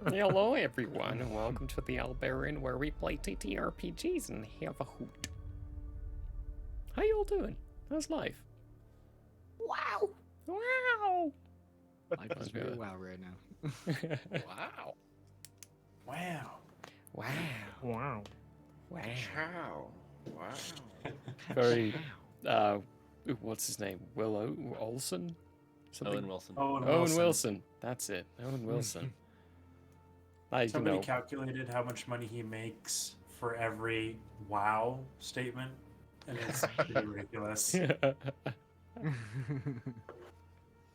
Hello, everyone, and welcome to the Albarian, where we play TTRPGs and have a hoot. How y'all doing? How's life? Wow. Wow! Life is very wow right now. Wow. Wow. Wow. Wow. Wow. Wow. Wow. Very, what's his name? Willow Olsen? Owen Wilson. Owen Wilson. That's it. Owen Wilson. Somebody calculated how much money he makes for every wow statement, and it's pretty ridiculous.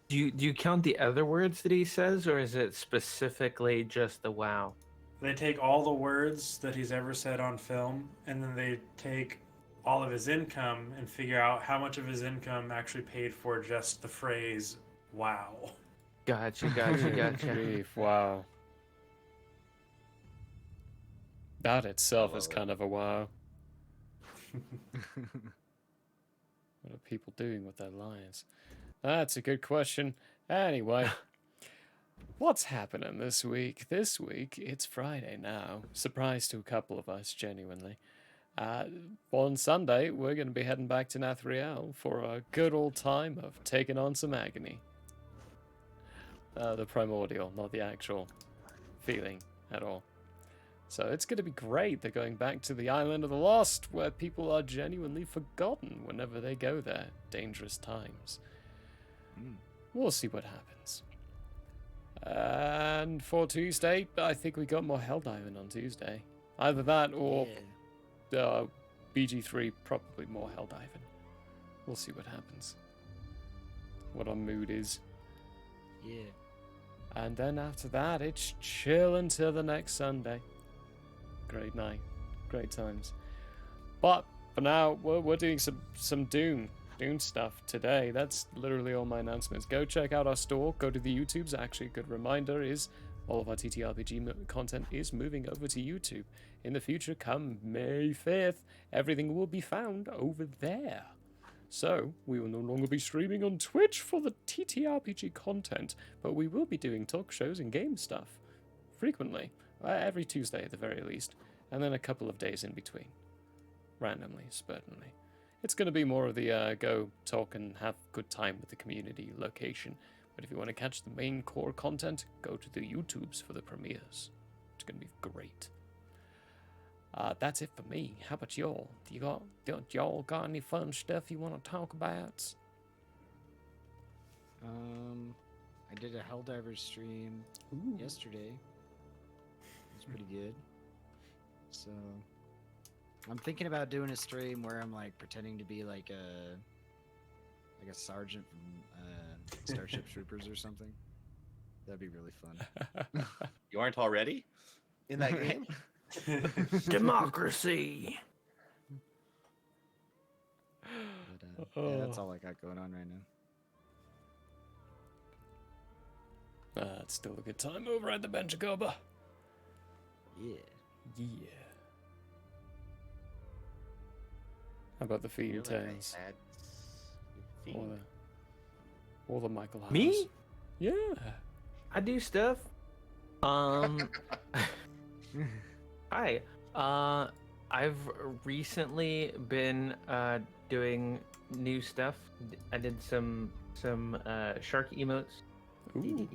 Do you count the other words that he says, or is it specifically just the wow? They take all the words that he's ever said on film, and then they take all of his income and figure out how much of his income actually paid for just the phrase wow. Gotcha. Grief, wow. That itself is kind of a wow. What are people doing with their lives? That's a good question. Anyway, what's happening this week? This week, it's Friday now. Surprise to a couple of us, genuinely. On Sunday, we're going to be heading back to Nathriel for a good old time of taking on some agony. The primordial, not the actual feeling at all. So it's going to be great. They're going back to the Island of the Lost, where people are genuinely forgotten whenever they go there. Dangerous times. We'll see what happens. And for Tuesday, I think we got more Helldiving on Tuesday. Either that or BG3, probably more Helldiving. We'll see what happens. What our mood is. Yeah. And then after that, it's chill until the next Sunday. Great night. Great times. But for now, we're doing some DUNE stuff today. That's literally all my announcements. Go check out our store. Go to the YouTubes. Actually, a good reminder is all of our TTRPG content is moving over to YouTube. In the future, come May 5th, everything will be found over there. So, we will no longer be streaming on Twitch for the TTRPG content, but we will be doing talk shows and game stuff frequently, every Tuesday at the very least, and then a couple of days in between, randomly, spurtily. It's going to be more of the go talk and have good time with the community location, but if you want to catch the main core content, go to the YouTubes for the premieres. It's going to be great. That's it for me. How about y'all? Do y'all got any fun stuff you want to talk about? I did a Helldivers stream yesterday. It was pretty good. So I'm thinking about doing a stream where I'm like pretending to be like a sergeant from Starship Troopers or something. That'd be really fun. You aren't already in that game? Democracy. But, yeah, that's all I got going on right now. It's still a good time over at the Benjacoba. Yeah. Yeah. How about the Fiend Tales? Or the Michael House? Me? Yeah. I do stuff. Hi. I've recently been doing new stuff. I did some shark emotes. Ooh.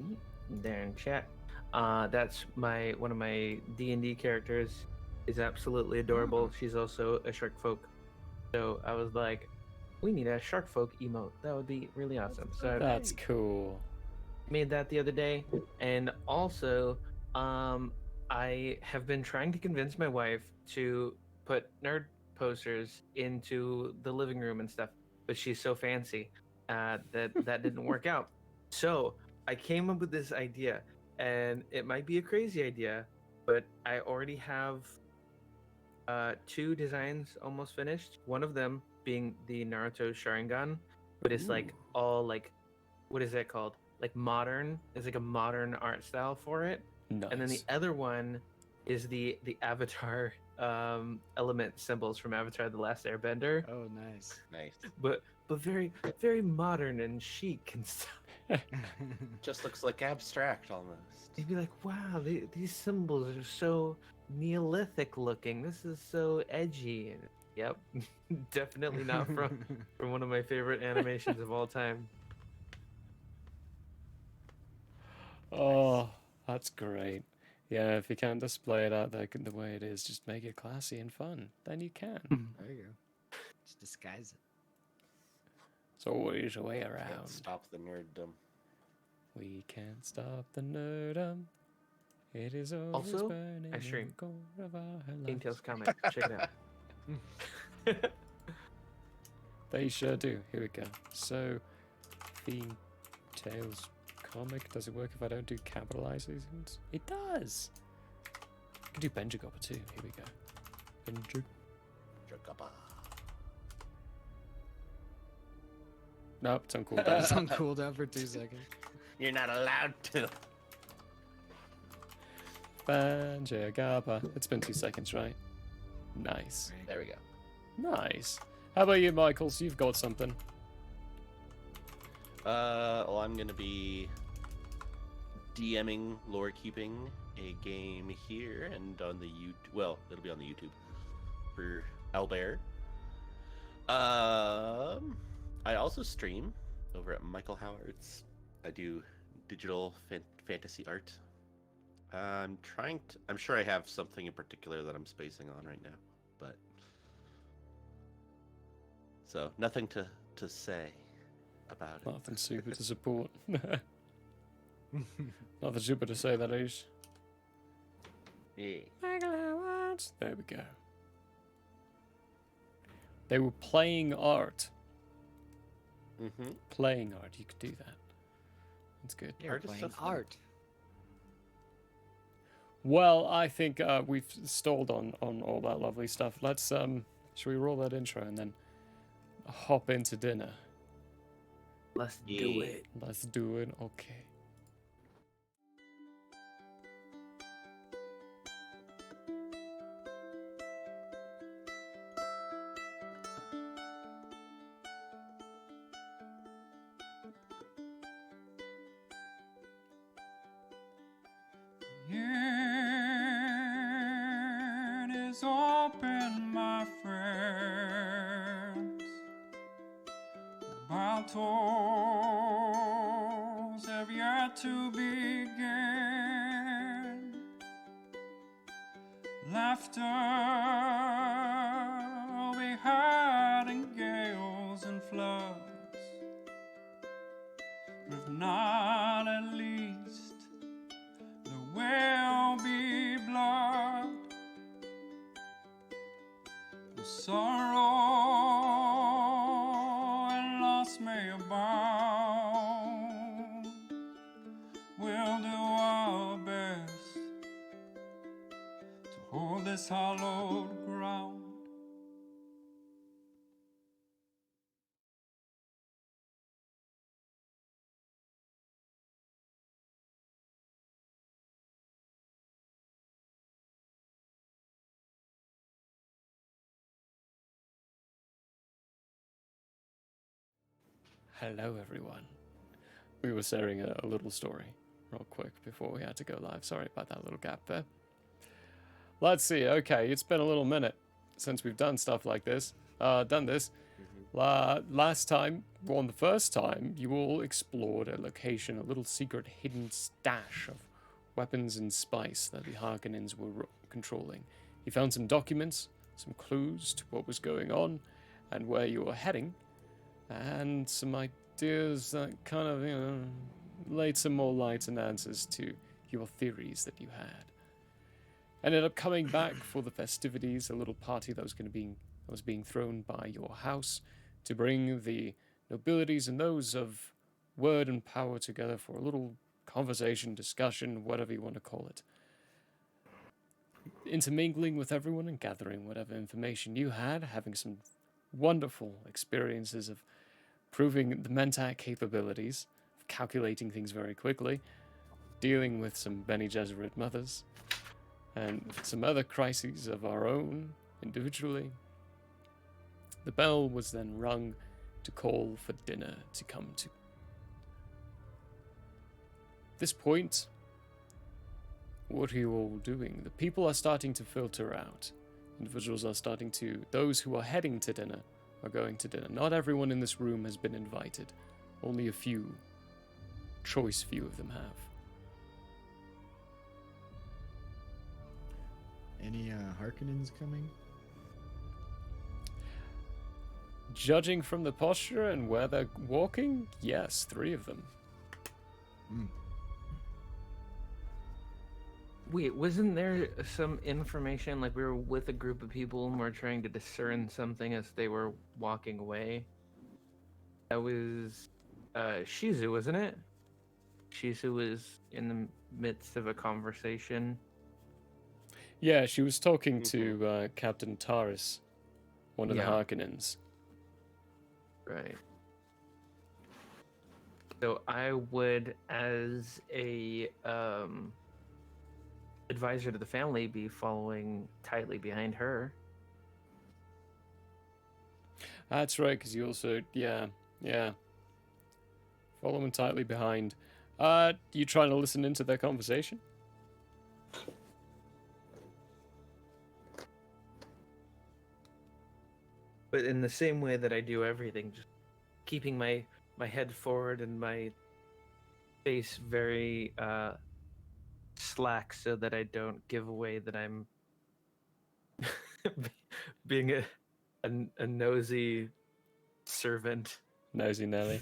There in chat. That's one of my D&D characters. Is absolutely adorable. She's also a shark folk. So I was like, we need a shark folk emote. That would be really awesome. So That's cool. made that the other day, and also I have been trying to convince my wife to put nerd posters into the living room and stuff, but she's so fancy that didn't work out. So I came up with this idea, and it might be a crazy idea, but I already have 2 designs almost finished. One of them being the Naruto Sharingan, but it's like all like, what is that called? Like modern. It's like a modern art style for it. Nice. And then the other one is the Avatar element symbols from Avatar: The Last Airbender. Oh, nice. Nice. But but very, very modern and chic and stuff. Just looks like abstract almost. You'd be like, wow, these symbols are so Neolithic looking. This is so edgy. And, yep, definitely not from one of my favorite animations of all time. Oh, that's great. Yeah, if you can't display it out there the way it is, just make it classy and fun. Then you can. There you go. Just disguise it. It's always a way Can't around. stop the nerddom. We can't stop the nerdum. It is always Also, burning I stream. in the core of our Intel's lives. comment. Check it out. They sure do. Here we go. So, Fiend Tales comic. Does it work if I don't do capitalizations? It does. I can do Benjagoppa too. Here we go. Jagaba. Nope, it's on It's cooldown. on cooldown for 2 seconds. You're not allowed to. Benjagoppa. It's been 2 seconds, right? Nice. There we go. Nice. How about you, Michaels? You've got something. Well, I'm gonna be DMing, lore keeping a game here and on the YouTube. Well, it'll be on the YouTube for Albert. I also stream over at Michael Howard's. I do digital fantasy art. I'm sure I have something in particular that I'm spacing on right now, but so nothing to say about it. Nothing super to support. Nothing super to say, that is. Yeah. There we go. They were playing art. Mm-hmm. Playing art. You could do that. That's good. You're Art is playing so fun. art. Well, I think we've stalled on all that lovely stuff. Let's should we roll that intro and then hop into dinner? Let's do Yeah. it. Let's do it. Okay. It is open, my friends. Battles have yet to begin. Laughter will be heard in gales and floods. If not, at least there will be blood. The sorrow and loss may abound. We'll do our best to hold this hallowed ground. Hello, everyone. We were sharing a little story real quick before we had to go live. Sorry about that little gap there. Let's see. Okay, it's been a little minute since we've done stuff like this. Last time, well, the first time, you all explored a location, a little secret hidden stash of weapons and spice that the Harkonnens were controlling. You found some documents, some clues to what was going on and where you were heading, and some ideas that kind of, laid some more light and answers to your theories that you had. Ended up coming back for the festivities, a little party that was being thrown by your house to bring the nobilities and those of word and power together for a little conversation, discussion, whatever you want to call it. Intermingling with everyone and gathering whatever information you had, having some wonderful experiences of proving the Mentat capabilities, of calculating things very quickly, dealing with some Bene Gesserit mothers, and some other crises of our own, individually. The bell was then rung to call for dinner to come to. At this point, what are you all doing? The people are starting to filter out. Individuals are starting to... Those who are heading to dinner are going to dinner. Not everyone in this room has been invited. Only a few. Choice few of them have. Any Harkonnens coming? Judging from the posture and where they're walking, yes, 3 of them. Wait, wasn't there some information, like we were with a group of people and we're trying to discern something as they were walking away? That was Shizu, wasn't it? Shizu was in the midst of a conversation. Yeah, she was talking to Captain Taris, one of the Yeah. Harkonnens. Right. So I would, as a advisor to the family, be following tightly behind her. That's right, because you also... Yeah. Follow them tightly behind. You trying to listen into their conversation? But in the same way that I do everything, just keeping my head forward and my face very slack so that I don't give away that I'm being a nosy servant. Nosy Nelly.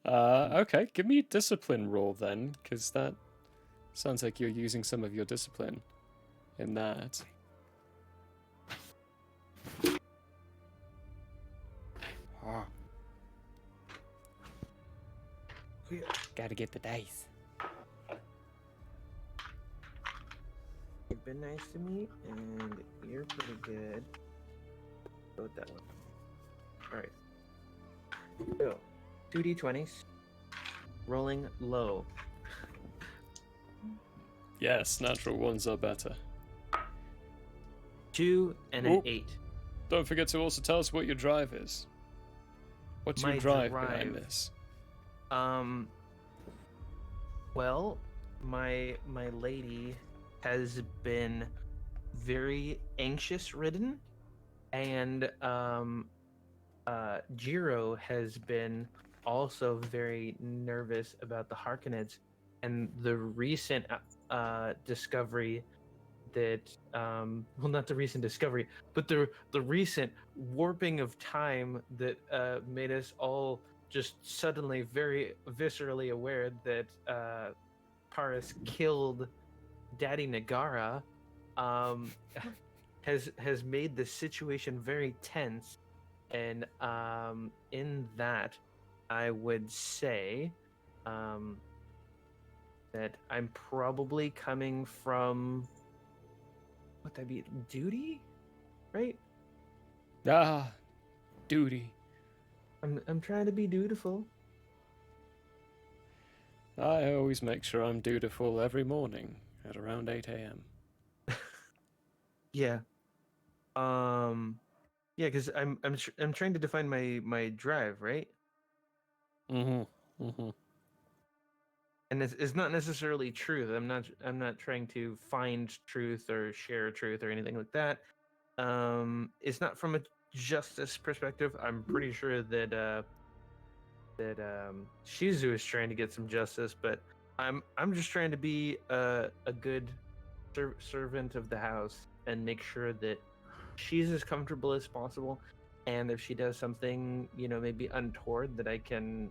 Okay, give me a discipline roll then, because that sounds like you're using some of your discipline in that. Gotta get the dice. You've been nice to me, and you're pretty good. Go with that one. Alright. So, 2d20s. Rolling low. Yes, natural ones are better. 2 and Ooh. an 8. Don't forget to also tell us what your drive is. What's your My drive behind drive. this? Well, my lady has been very anxious ridden, and Jiro has been also very nervous about the Harkonnens and the recent discovery that well, not the recent discovery, but the recent warping of time that made us all just suddenly very viscerally aware that Paris killed Daddy Nagara, has made the situation very tense, and in that, I would say that I'm probably coming from what that be duty, right? Ah, duty. I'm trying to be dutiful. I always make sure I'm dutiful every morning at around 8 a.m. Yeah. Yeah, because I'm trying to define my drive, right? Mm-hmm. And it's not necessarily truth. I'm not trying to find truth or share truth or anything like that. It's not from a justice perspective. I'm pretty sure that Shizu is trying to get some justice, but I'm just trying to be a good servant of the house and make sure that she's as comfortable as possible. And if she does something, maybe untoward, that I can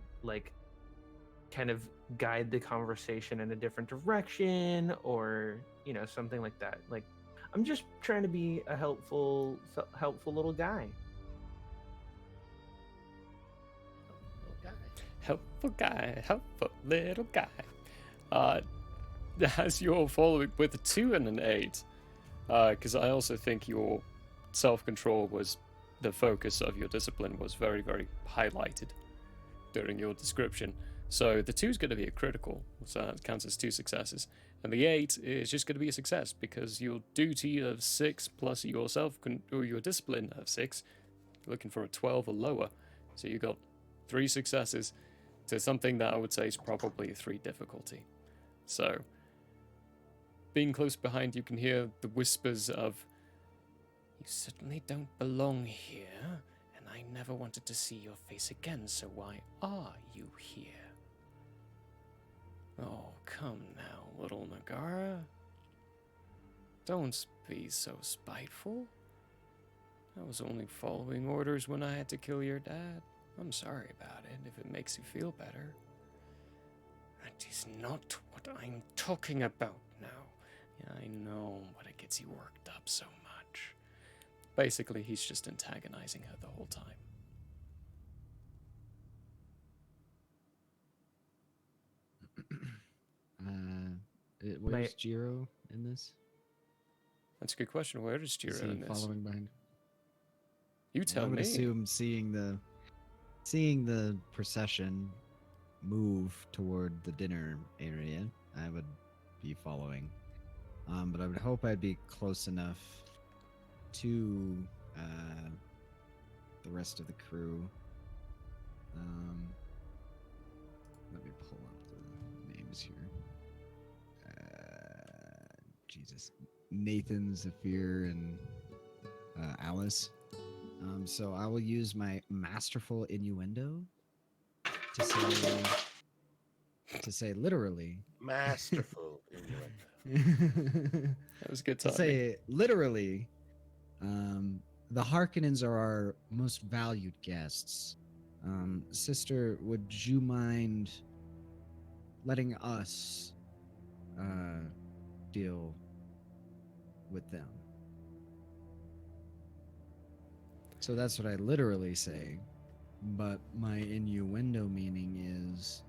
kind of guide the conversation in a different direction, or something like that. Like, I'm just trying to be a helpful little guy. Helpful little guy. As you're following with a 2 and an 8, because I also think your self-control was the focus of your discipline, was very, very highlighted during your description. So the 2 is going to be a critical, so that counts as 2 successes. And the 8 is just going to be a success, because your duty of 6 plus your your discipline of 6, you're looking for a 12 or lower. So you got 3 successes to something that I would say is probably a 3 difficulty. So, being close behind, you can hear the whispers of, "You certainly don't belong here, and I never wanted to see your face again, so why are you here?" "Oh, come now, little Nagara. Don't be so spiteful. I was only following orders when I had to kill your dad. I'm sorry about it, if it makes you feel better." "That is not what I'm talking about now." "Yeah, I know, but it gets you worked up so much." Basically, he's just antagonizing her the whole time. Where's Jiro in this? That's a good question. Where is Jiro Is he in this? following behind? You tell I would me. assume seeing the procession move toward the dinner area, I would be following. But I would hope I'd be close enough to the rest of the crew. Let me pull up the names here. Jesus, Nathan, Zafir, and Alice. So I will use my masterful innuendo to say literally. Masterful innuendo. That was good To timing. say literally, the Harkonnens are our most valued guests. Sister, would you mind letting us deal with them? So that's what I literally say, but my innuendo meaning is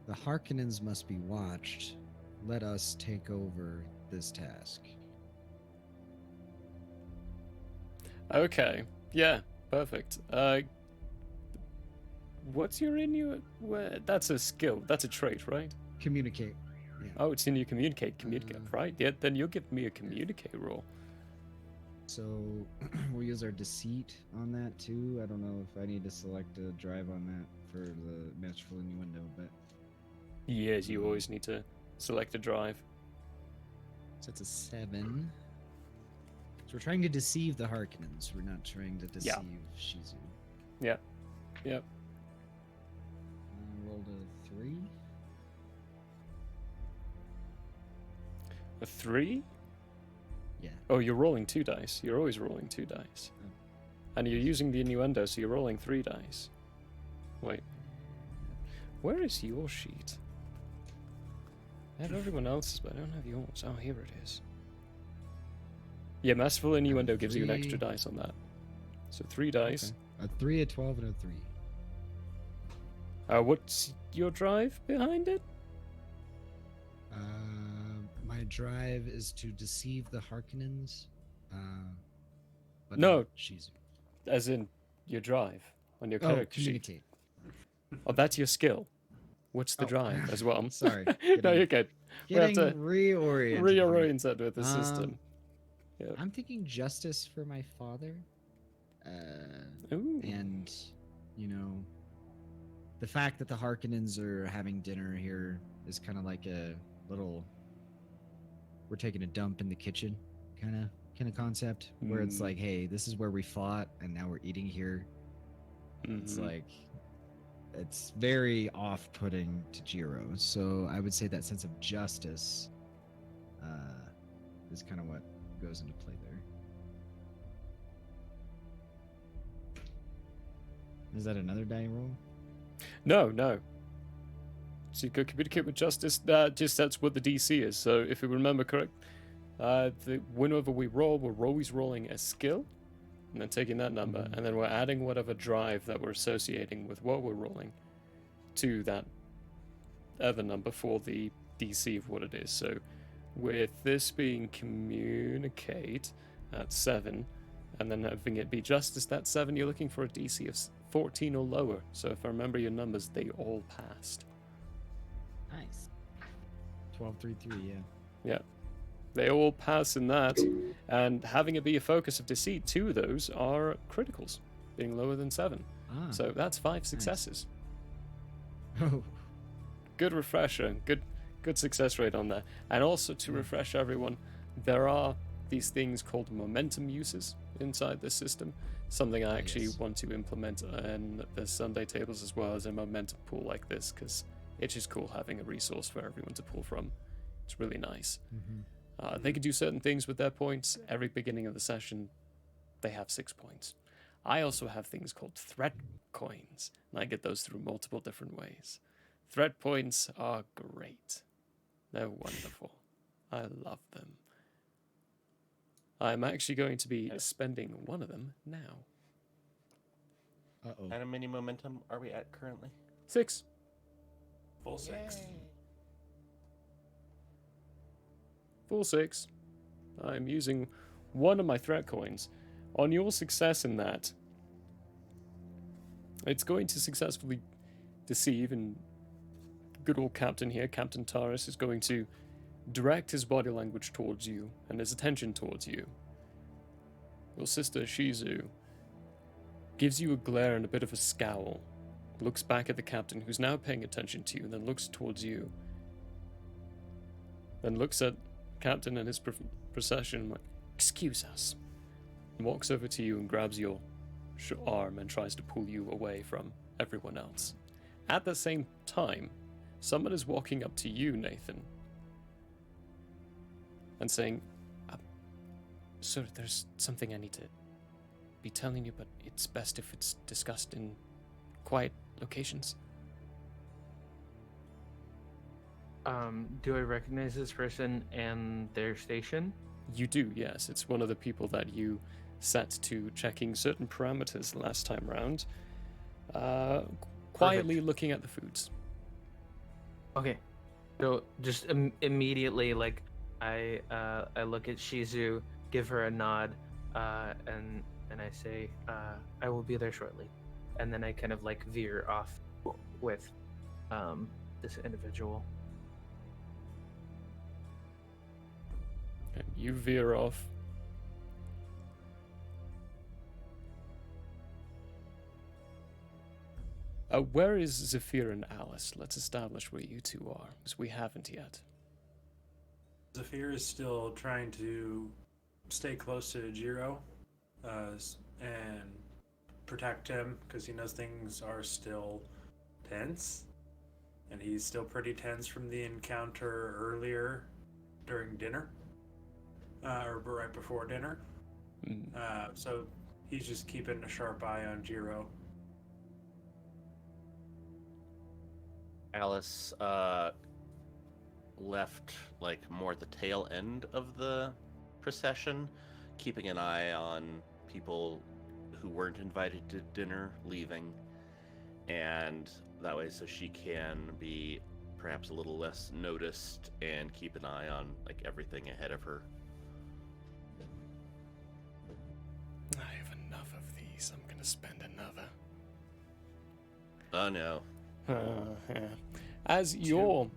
the Harkonnens must be watched. Let us take over this task. Okay. Yeah. Perfect. What's your Inuit? That's a skill. That's a trait, right? Communicate. Yeah. Oh, it's in your communicate. Communicate. Right. Yeah. Then you'll give me a communicate roll. So we'll use our deceit on that too. I don't know if I need to select a drive on that for the masterful innuendo, but Yes, you always need to select a drive. so it's a 7. So we're trying to deceive the Harkonnens. We're not trying to deceive Shizu. Yep. Yep. I rolled a 3. A 3? Yeah. Oh, you're rolling 2 dice. You're always rolling 2 dice. Oh. And you're using the innuendo, so you're rolling 3 dice. Wait. Where is your sheet? I have everyone else's, but I don't have yours. Oh, here it is. Yeah, masterful innuendo gives you an extra 3. dice on that. So 3 dice. Okay. A 3, a 12, and a 3. What's your drive behind it? My drive is to deceive the Harkonnens. But No. not Shizu. As in your drive on your Oh, character sheet. communicate. Oh, that's your skill. What's the Oh. drive as well? Sorry. No, Getting- you're good. We have Getting to reoriented. here. reorient it with the system. I'm thinking justice for my father. Ooh. And, you know, the fact that the Harkonnens are having dinner here is kind of like a little, we're taking a dump in the kitchen kind of concept, where it's like, hey, this is where we fought and now we're eating here. It's Mhm. like, it's very off-putting to Jiro. So I would say that sense of justice is kind of what goes into play there. Is that another die roll? No. So you go communicate with justice. That's what the DC is. So if you remember correct, whenever we roll, we're always rolling a skill, and then taking that number, Mhm. and then we're adding whatever drive that we're associating with what we're rolling to that other number for the DC of what it is. So with this being communicate at 7, and then having it be justice at 7, you're looking for a DC of 14 or lower. So if I remember your numbers, they all passed. Nice. 12-3-3, yeah. Yeah. They all pass in that, and having it be a focus of deceit, 2 of those are criticals, being lower than 7. Ah. So that's 5 successes. Oh. Good refresher. Good success rate on that. And also to refresh everyone, there are these things called momentum uses inside this system. Something I actually yes. want to implement in the Sunday tables as well as a momentum pool like this, because it's just cool having a resource for everyone to pull from. It's really nice. They can do certain things with their points. Every beginning of the session, they have 6 points. I also have things called threat coins, and I get those through multiple different ways. Threat points are great. They're wonderful. I love them. I'm actually going to be spending one of them now. Uh-oh. How many momentum are we at currently? 6. Full 6. Full 6. I'm using one of my threat coins. On your success in that, it's going to successfully deceive, and good old Captain here, Captain Taurus, is going to direct his body language towards you and his attention towards you. Your sister Shizu gives you a glare and a bit of a scowl, looks back at the captain, who's now paying attention to you, and then looks towards you. Then looks at Captain and his procession, like, excuse us, and walks over to you and grabs your arm and tries to pull you away from everyone else. At the same time, someone is walking up to you, Nathan, and saying, sir, there's something I need to be telling you, but it's best if it's discussed in quiet locations. Do I recognize this person and their station? You do, yes. It's one of the people that you set to checking certain parameters last time round. Quietly looking at the foods. Okay. So just immediately, like, I look at Shizu, give her a nod, and I say, I will be there shortly. And then I kind of like veer off with this individual. And you veer off. Where is Zephyr and Alice? Let's establish where you two are, because we haven't yet. Zephyr is still trying to stay close to Jiro and protect him because he knows things are still tense. And he's still pretty tense from the encounter earlier during dinner, or right before dinner. So he's just keeping a sharp eye on Jiro. Alice left like more at the tail end of the procession, keeping an eye on people who weren't invited to dinner leaving, and that way so she can be perhaps a little less noticed and keep an eye on like everything ahead of her. I have enough of these. I'm gonna spend another. Oh no. As you're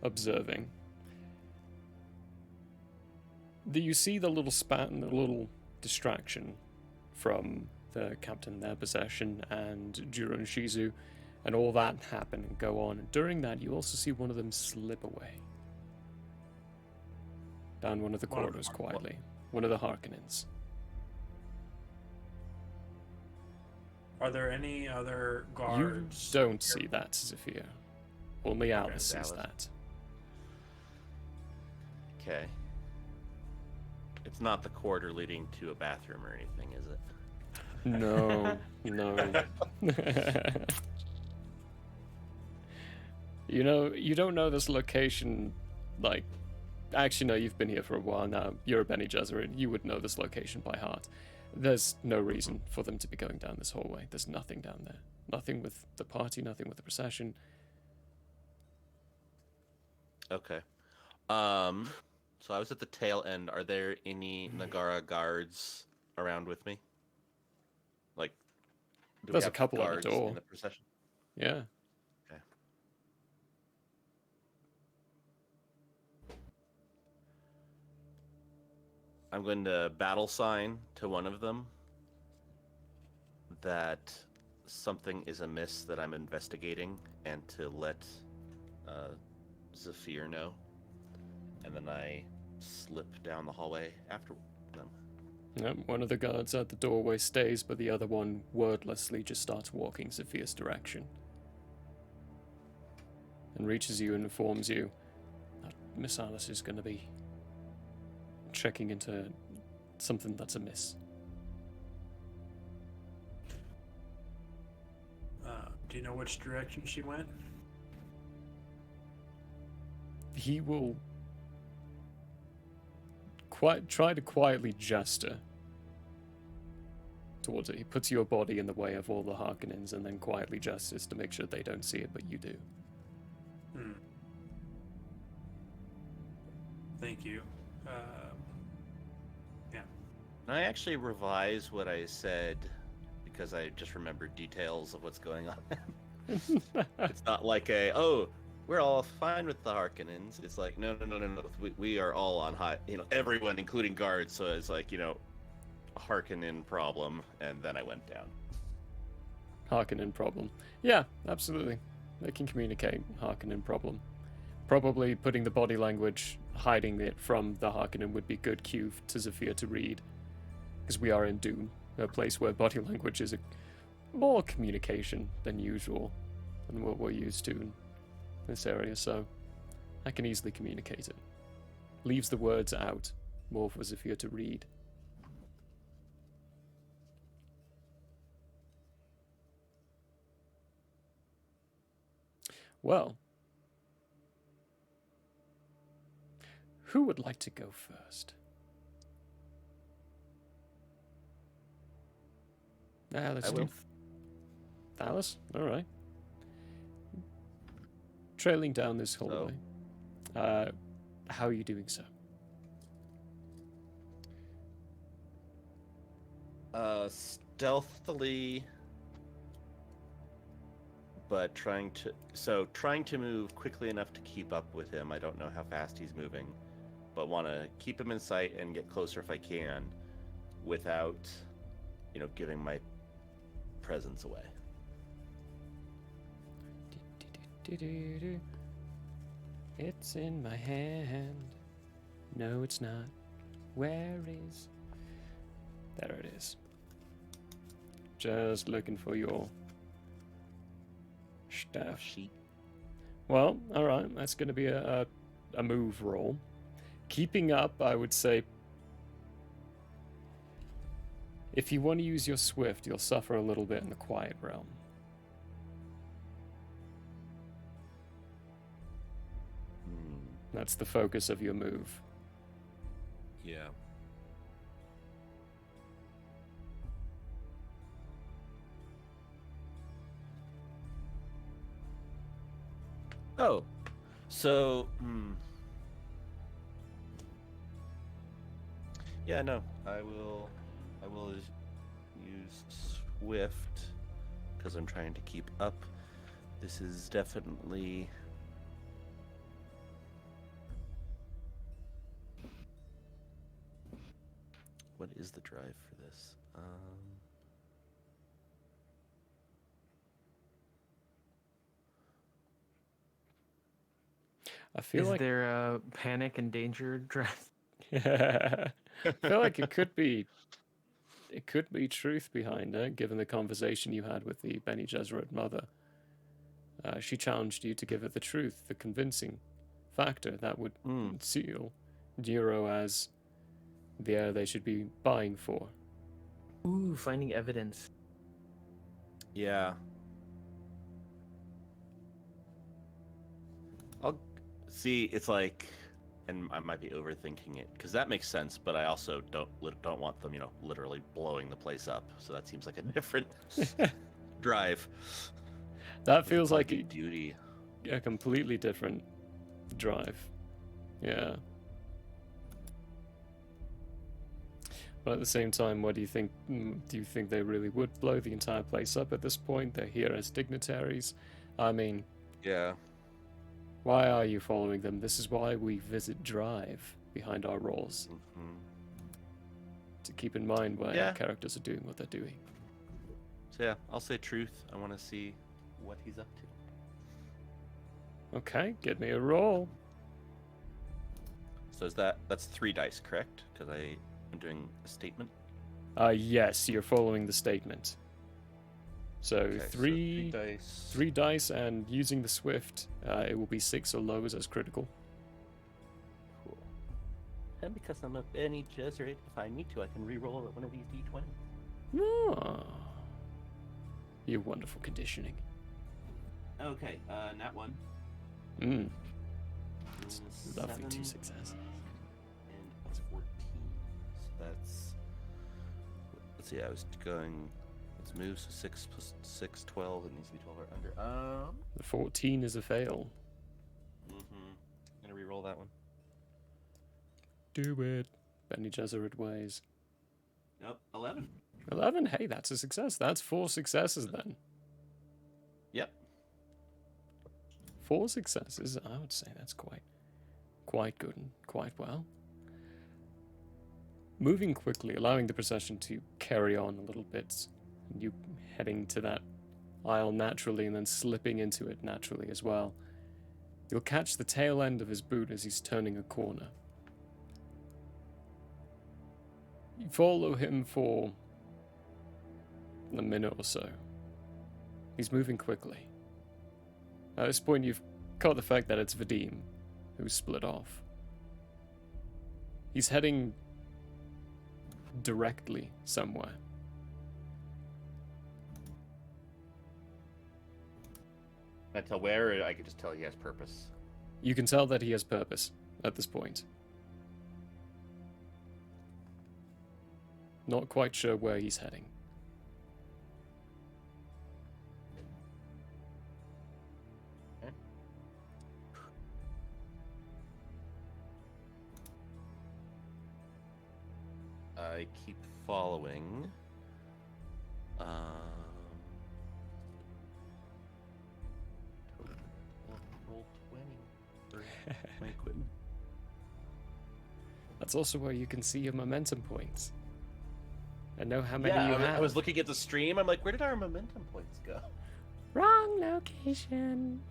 observing, you see the little spat and the little distraction from the captain, their possession, and Jiro and Shizu, and all that happen and go on. And during that, you also see one of them slip away down one of the corridors quietly. One of the Harkonnens. Are there any other guards? You don't see that, Zephyr. Only Alice sees Alice. that. Okay. It's not the corridor leading to a bathroom or anything, is it? No, no. You don't know this location, like... Actually, no, you've been here for a while now. You're a Bene Gesserit. You would know this location by heart. There's no reason for them to be going down this hallway. There's nothing down there. Nothing with the party, nothing with the procession. Okay. So I was at the tail end. Are there any Nagara guards around with me? Like, do we There's a have couple at the guards door. in the procession? Yeah. Okay. I'm going to battle sign to one of them that something is amiss that I'm investigating, and to let Zafir know. And then I slip down the hallway after them. Yep, one of the guards at the doorway stays, but the other one wordlessly just starts walking Sophia's direction. And reaches you and informs you that Miss Alice is going to be checking into something that's amiss. Do you know which direction she went? He will try to quietly gesture towards it. He puts your body in the way of all the Harkonnens and then quietly gestures to make sure they don't see it, but you do. Thank you. Yeah. And I actually revise what I said because I just remembered details of what's going on. It's not like we're all fine with the Harkonnens. It's like, no. We are all on high, everyone, including guards. So it's like, a Harkonnen problem. And then I went down. Harkonnen problem. Yeah, absolutely. They can communicate. Harkonnen problem. Probably putting the body language, hiding it from the Harkonnen would be good cue to Zafir to read. Because we are in DUNE, a place where body language is more communication than usual, than what we're used to in this area, so I can easily communicate it. Leaves the words out, more for Zafir to read. Well, who would like to go first? Let's I will. do Alice? Alright. Trailing down this hallway. How are you doing so? Stealthily, but trying to move quickly enough to keep up with him. I don't know how fast he's moving, but want to keep him in sight and get closer if I can, without, giving my presence away. It's in my hand. No, it's not. Where is? There it is. Just looking for your stuff. Sheet. Well, alright, that's going to be a move roll. Keeping up, I would say, if you want to use your swift, you'll suffer a little bit in the quiet realm. That's the focus of your move. Yeah. Oh, so, yeah, no, I will use Swift because I'm trying to keep up. This is definitely what is the drive for this? I feel Is like there a panic and danger drive? I feel like it could be truth behind it, given the conversation you had with the Bene Gesserit mother. She challenged you to give her the truth, the convincing factor that would seal Duro as the heir they should be buying for. Ooh, finding evidence. Yeah. I'll see. It's like, and I might be overthinking it because that makes sense, but I also don't want them, literally blowing the place up. So that seems like a different drive. That feels like duty. a completely different drive. Yeah. But at the same time, what do you think? Do you think they really would blow the entire place up at this point? They're here as dignitaries. I mean, Yeah. why are you following them? This is why we visit Drive behind our roles. Mm-hmm. To keep in mind why Yeah. our characters are doing what they're doing. So yeah, I'll say truth. I want to see what he's up to. Okay, give me a roll. So that's 3 dice, correct? Because I'm doing a statement. Yes, you're following the statement. So Okay, so three dice. 3 dice, and using the swift, it will be 6 or lows as critical. Cool. And because I'm a Benny Gesserit, if I need to, I can re-roll one of these d20s. Ah, you wonderful conditioning. Okay, nat 1. Mm, It's lovely 2 7, successes. and that's 14. So that's. Let's see, I was going. Let's move, so 6 plus 6, 12. It needs to be 12 or under. The 14 is a fail. Gonna re-roll that one. Do it. Benny Gesserit ways. Nope, 11. 11? Hey, that's a success. That's 4 successes then. Yep. 4 successes, I would say that's quite good and quite well. Moving quickly, allowing the procession to carry on a little bit, and you heading to that aisle naturally and then slipping into it naturally as well. You'll catch the tail end of his boot as he's turning a corner. You follow him for a minute or so. He's moving quickly. At this point, you've caught the fact that it's Vadim, who's split off. He's heading directly somewhere. Can I tell where, or I could just tell he has purpose? You can tell that he has purpose at this point. Not quite sure where he's heading. I keep following. Roll 20 for my equipment. That's also where you can see your momentum points. And know how many Yeah, you I have. was looking at the stream. I'm like, where did our momentum points go? Wrong location.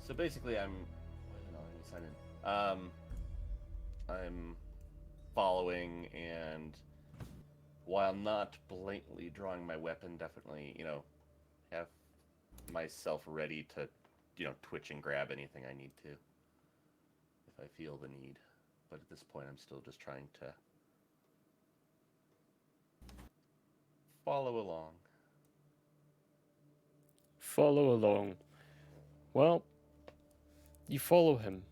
So basically, I'm. Why did I sign in? I'm following, and while not blatantly drawing my weapon, definitely, have myself ready to, twitch and grab anything I need to, if I feel the need. But at this point, I'm still just trying to follow along. Follow along. Well, you follow him.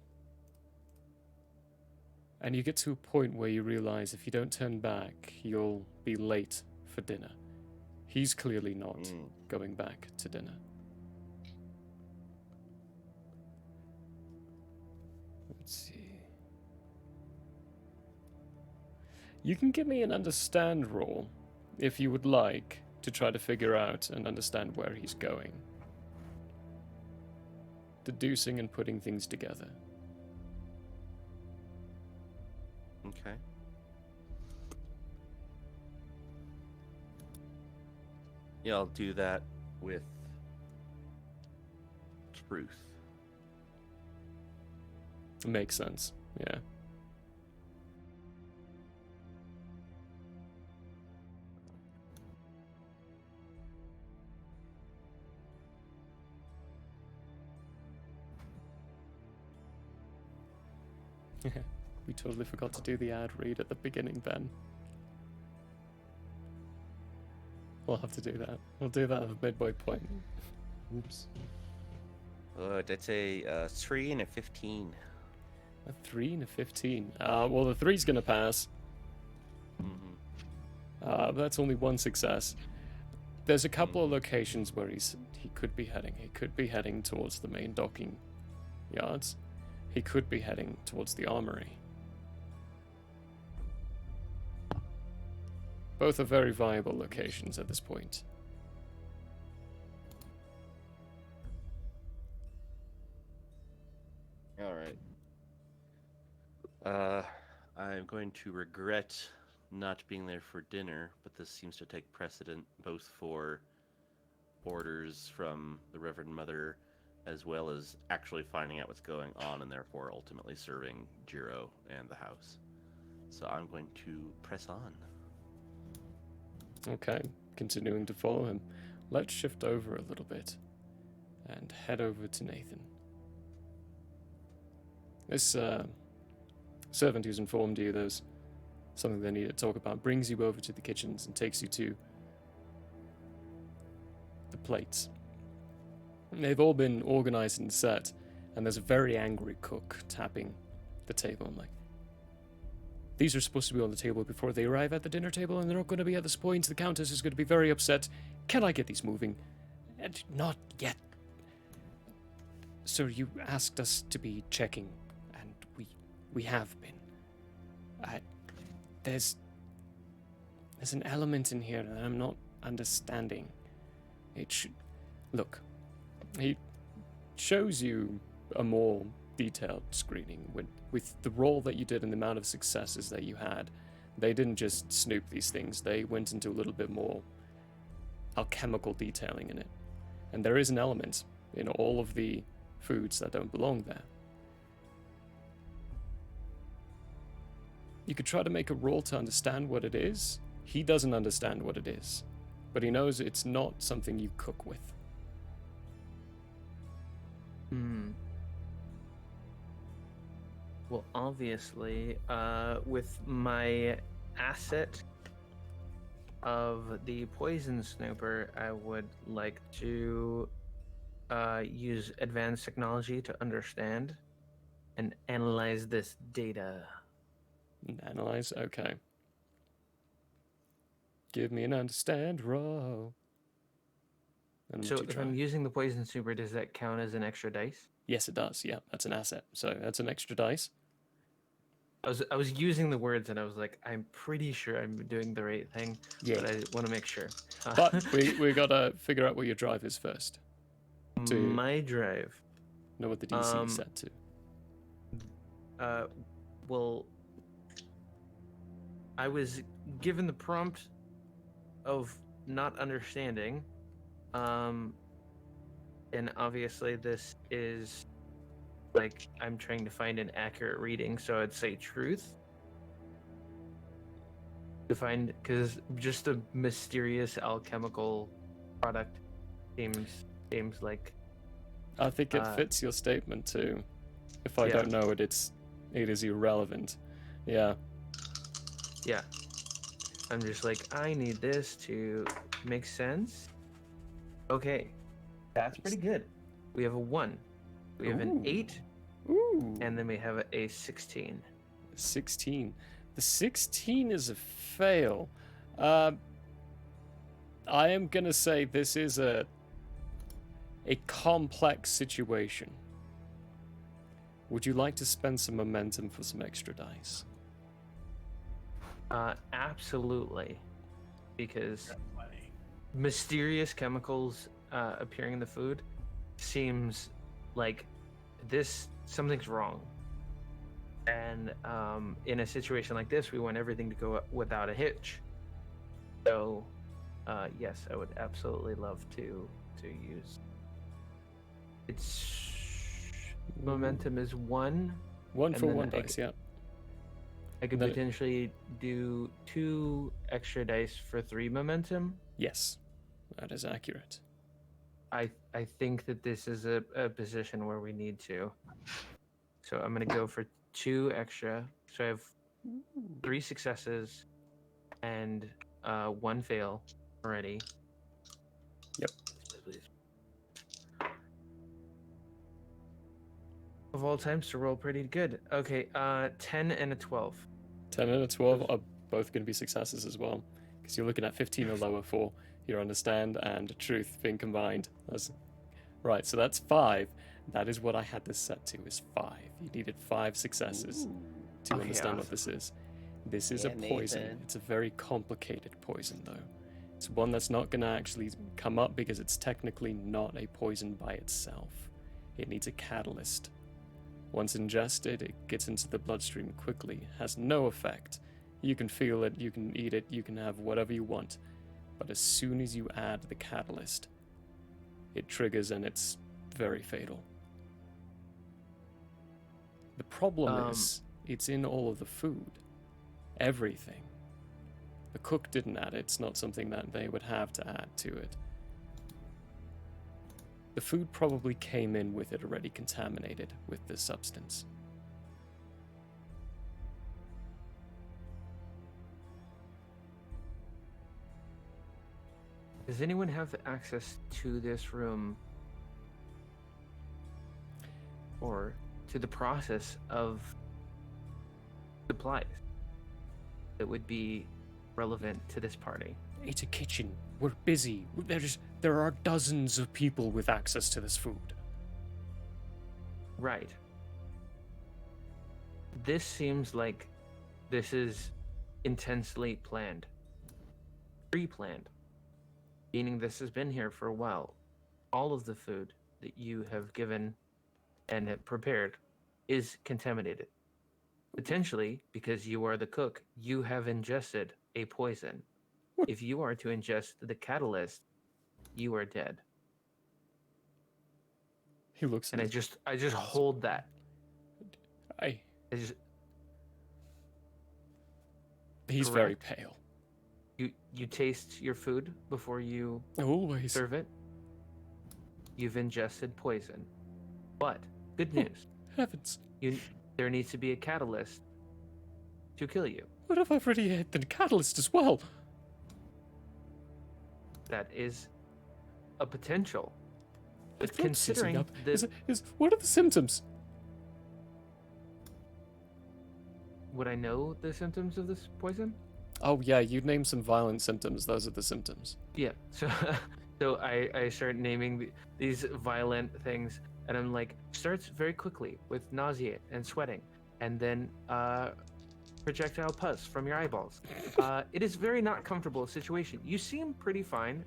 And you get to a point where you realize if you don't turn back, you'll be late for dinner. He's clearly not going back to dinner. Let's see. You can give me an understand roll, if you would like, to try to figure out and understand where he's going. Deducing and putting things together. Okay. Yeah, I'll do that with truth. Makes sense, yeah. We totally forgot to do the ad read at the beginning, Ben. We'll have to do that. We'll do that at the midway point. Oops. That's a 3 and a 15. A 3 and a 15. Well, the 3's gonna pass. That's only 1 success. There's a couple of locations where he could be heading. He could be heading towards the main docking yards. He could be heading towards the armory. Both are very viable locations at this point. All right. I'm going to regret not being there for dinner, but this seems to take precedent both for orders from the Reverend Mother as well as actually finding out what's going on and therefore ultimately serving Jiro and the house. So I'm going to press on. Okay, continuing to follow him. Let's shift over a little bit and head over to Nathan. This servant who's informed you there's something they need to talk about brings you over to the kitchens and takes you to the plates. They've all been organized and set, and there's a very angry cook tapping the table. I'm like, these are supposed to be on the table before they arrive at the dinner table, and they're not going to be at this point. The Countess is going to be very upset. Can I get these moving? And not yet. Sir, you asked us to be checking, and we have been. There's an element in here that I'm not understanding. Look, he shows you a more detailed screening with the role that you did and the amount of successes that you had. They didn't just snoop these things. They went into a little bit more alchemical detailing in it. And there is an element in all of the foods that don't belong there. You could try to make a roll to understand what it is. He doesn't understand what it is, but he knows it's not something you cook with. Well, obviously, with my asset of the poison snooper, I would like to use advanced technology to understand and analyze this data. Analyze? Okay. Give me an understand roll. And So would you if try? I'm using the poison snooper, does that count as an extra dice? Yes, it does. Yeah, that's an asset. So that's an extra dice. I was using the words and I was like, I'm pretty sure I'm doing the right thing, Yeah. but I want to make sure. But we gotta figure out what your drive is first. to- My drive. Know what the DC is set to. Well, I was given the prompt of not understanding, and obviously this is like I'm trying to find an accurate reading, so I'd say truth. To find, because just a mysterious alchemical product seems like I think it fits your statement too. If I Yeah. don't know it, it is irrelevant. Yeah. Yeah. I'm just like, I need this to make sense. Okay. That's pretty good. We have a 1. We have an Ooh. 8. Ooh. And then we have a 16. 16. The 16 is a fail. I am gonna say this is a complex situation. Would you like to spend some momentum for some extra dice? Absolutely. Because mysterious chemicals appearing in the food seems like something's wrong. And in a situation like this, we want everything to go without a hitch. So, yes, I would absolutely love to use. Its momentum is 1. One And for then one I dice, yeah. I could Then- potentially do 2 extra dice for 3 momentum. Yes, that is accurate. I think that this is a position where we need to. So I'm gonna go for 2 extra. So I have 3 successes and 1 fail already. Yep. Please. Of all times to roll pretty good. Okay, 10 and a 12. 10 and a 12 are both going to be successes as well, because you're looking at 15 or lower for your understand and truth being combined. Right, so that's 5. That is what I had this set to, is 5. You needed 5 successes to Okay, understand what awesome. this is. This is a Yeah, poison. Nathan. It's a very complicated poison, though. It's one that's not going to actually come up because it's technically not a poison by itself. It needs a catalyst. Once ingested, it gets into the bloodstream quickly, has no effect. You can feel it, you can eat it, you can have whatever you want. But as soon as you add the catalyst, it triggers and it's very fatal. The problem is, it's in all of the food. Everything. The cook didn't add it, it's not something that they would have to add to it. The food probably came in with it already contaminated with this substance. Does anyone have access to this room or to the process of supplies that would be relevant to this party? It's a kitchen. We're busy. There are dozens of people with access to this food. Right. This seems like this is intensely planned. Pre-planned. Meaning this has been here for a while. All of the food that you have given and have prepared is contaminated. Potentially, because you are the cook, you have ingested a poison. If you are to ingest the catalyst, you are dead. He looks at And I just hold that. I I just, He's very pale. you taste your food before you Always. serve it. You've ingested poison. But good news. Heavens. There needs to be a catalyst to kill you. What if I've already had the catalyst as well? That is a potential. But But considering what are the symptoms? would I know the symptoms of this poison? Oh yeah, you named some violent symptoms. Those are the symptoms. Yeah. So I start naming these violent things, and I'm like, starts very quickly with nausea and sweating, and then projectile pus from your eyeballs. It is very not comfortable situation. You seem pretty fine,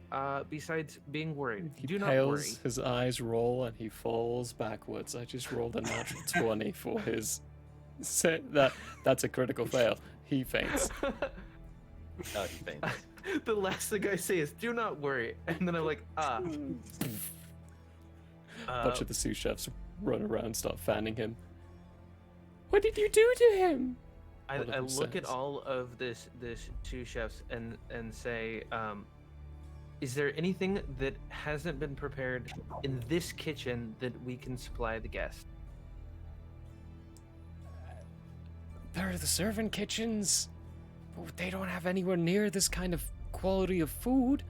besides being worried. He Do pales, not worry. his eyes roll, and he falls backwards. I just rolled a natural 20 for his... That's a critical fail. He faints. Oh, he faints. The last thing I say is, do not worry. And then I'm like, A bunch of the sous chefs run around, start fanning him. What did you do to him? I One of them look at says. all of this sous chefs and say, is there anything that hasn't been prepared in this kitchen that we can supply the guests? There are the servant kitchens. But they don't have anywhere near this kind of quality of food.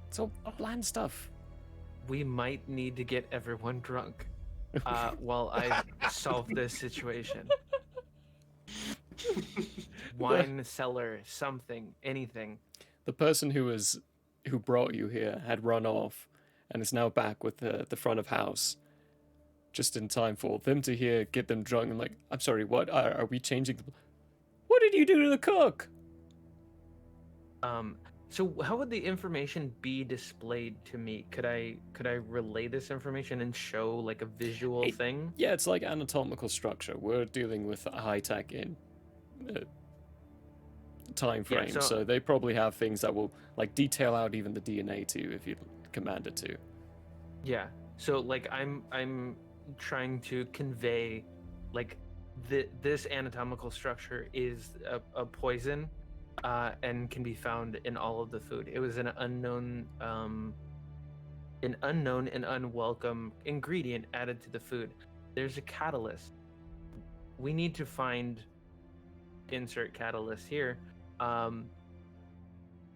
It's all bland stuff. We might need to get everyone drunk while I solve this situation. Wine cellar, something, anything. The person who brought you here had run off and is now back with the front of house. Just in time for them to hear, get them drunk, and like, I'm sorry, what? Are we changing the... What did you do to the cook? So how would the information be displayed to me? Could I relay this information and show like a visual thing? Yeah, it's like anatomical structure. We're dealing with a high-tech in time frame, so- so they probably have things that will like detail out even the DNA to you if you command it to. Yeah. So like I'm trying to convey like this anatomical structure is a poison and can be found in all of the food. It was an unknown and unwelcome ingredient added to the food. There's a catalyst. We need to find insert catalyst here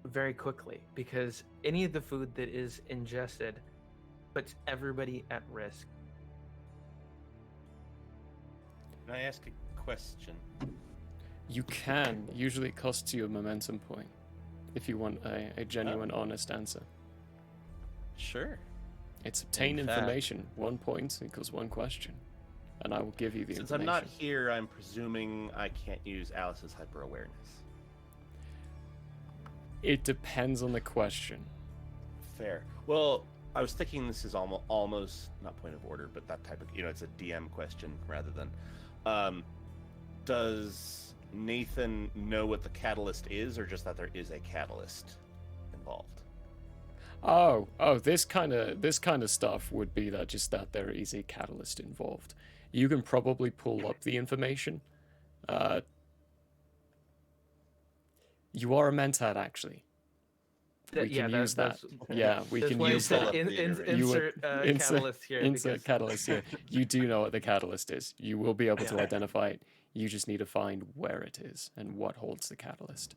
very quickly, because any of the food that is ingested puts everybody at risk. Can I ask a question? You can. Usually it costs you a momentum point if you want a genuine, honest answer. Sure. It's obtain In fact- information. 1 point equals 1 question. And I will give you the Since I'm information. not here, I'm presuming I can't use Alice's hyper-awareness. It depends on the question. Fair. Well, I was thinking this is almost not point of order, but that type of, it's a DM question rather than. Does Nathan know what the catalyst is, or just that there is a catalyst involved? Oh, this kind of stuff would be that there is a catalyst involved. You can probably pull up the information. You are a mentat, actually. We can use that. Yeah, we can use that. Insert catalyst here. Insert catalyst here. You do know what the catalyst is. You will be able to identify it. You just need to find where it is and what holds the catalyst.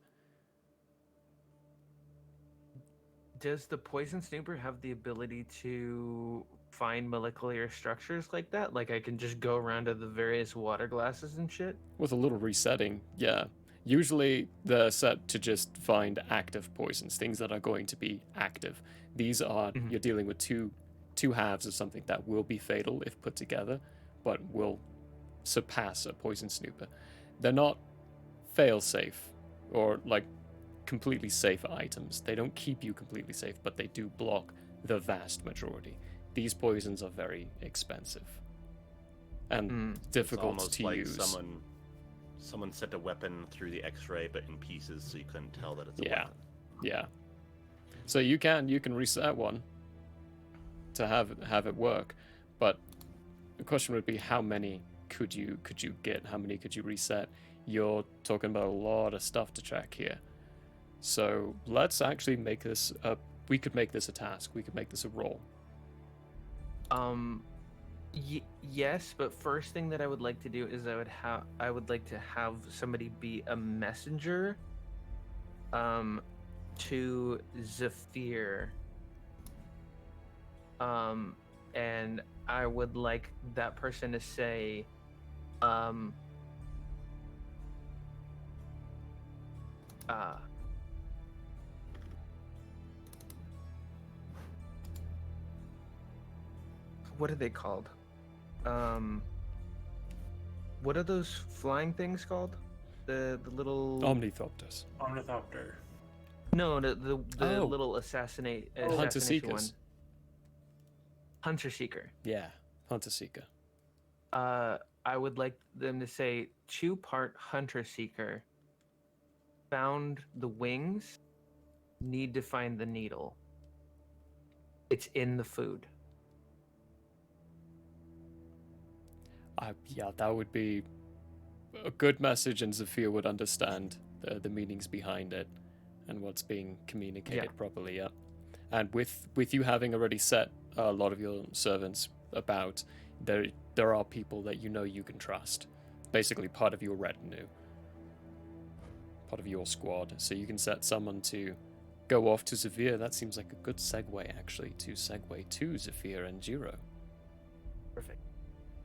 Does the poison snooper have the ability to find molecular structures like that? Like I can just go around to the various water glasses and shit? With a little resetting, yeah. Usually they're set to just find active poisons, things that are going to be active. These are, you're dealing with two halves of something that will be fatal if put together, but will surpass a poison snooper. They're not fail-safe or like completely safe items. They don't keep you completely safe, but they do block the vast majority. These poisons are very expensive and difficult it's to like use. Someone sent a weapon through the X-ray, but in pieces, so you couldn't tell that it's a weapon. Yeah. So you can reset one to have it work, but the question would be how many could you get? How many could you reset? You're talking about a lot of stuff to check here. So let's actually make this we could make this a task. We could make this a role. Yes, but first thing that I would like to do is I would like to have somebody be a messenger to Zephyr. And I would like that person to say what are they called? What are those flying things called? The little Omnithopters. Ornithopter. No, the little assassination Hunter Seekers. one. Hunter Seeker. Yeah, Hunter Seeker. I would like them to say 2-part Hunter Seeker. Found the wings. Need to find the needle. It's in the food. Yeah, that would be a good message, and Zephyr would understand the meanings behind it and what's being communicated properly. Yeah, and with you having already set a lot of your servants about, there are people that you can trust, basically part of your retinue, part of your squad. So you can set someone to go off to Zephyr. That seems like a good segue, actually, to segue to Zephyr and Jiro. Perfect.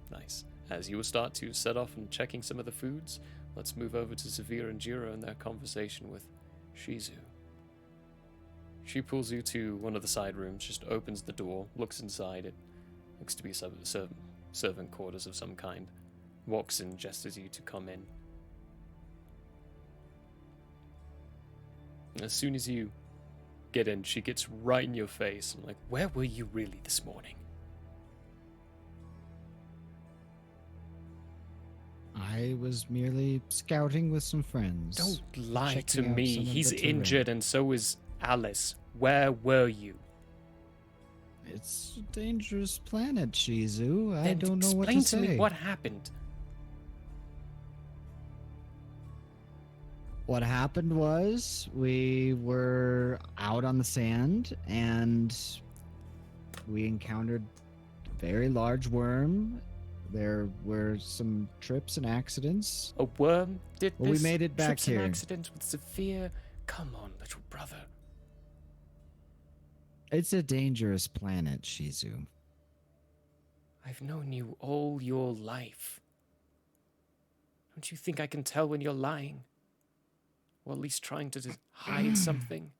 Nice. As you will start to set off and checking some of the foods, let's move over to Zephyr and Jiro and their conversation with Shizu. She pulls you to one of the side rooms, just opens the door, looks inside. It looks to be servant quarters of some kind. Walks in, gestures you to come in. As soon as you get in, she gets right in your face. I'm like, where were you really this morning? I was merely scouting with some friends. Don't lie to checking out me. some of He's the terrain. injured and so is Alice. Where were you? It's a dangerous planet, Shizu. I Then don't know what to explain say. to me what happened. What happened was we were out on the sand and we encountered a very large worm. There were some trips and accidents. A worm did Well, we this? made it back Trips and here. accidents with Zephyr? Come on, little brother. It's a dangerous planet, Shizu. I've known you all your life. Don't you think I can tell when you're lying? Or at least trying to hide something?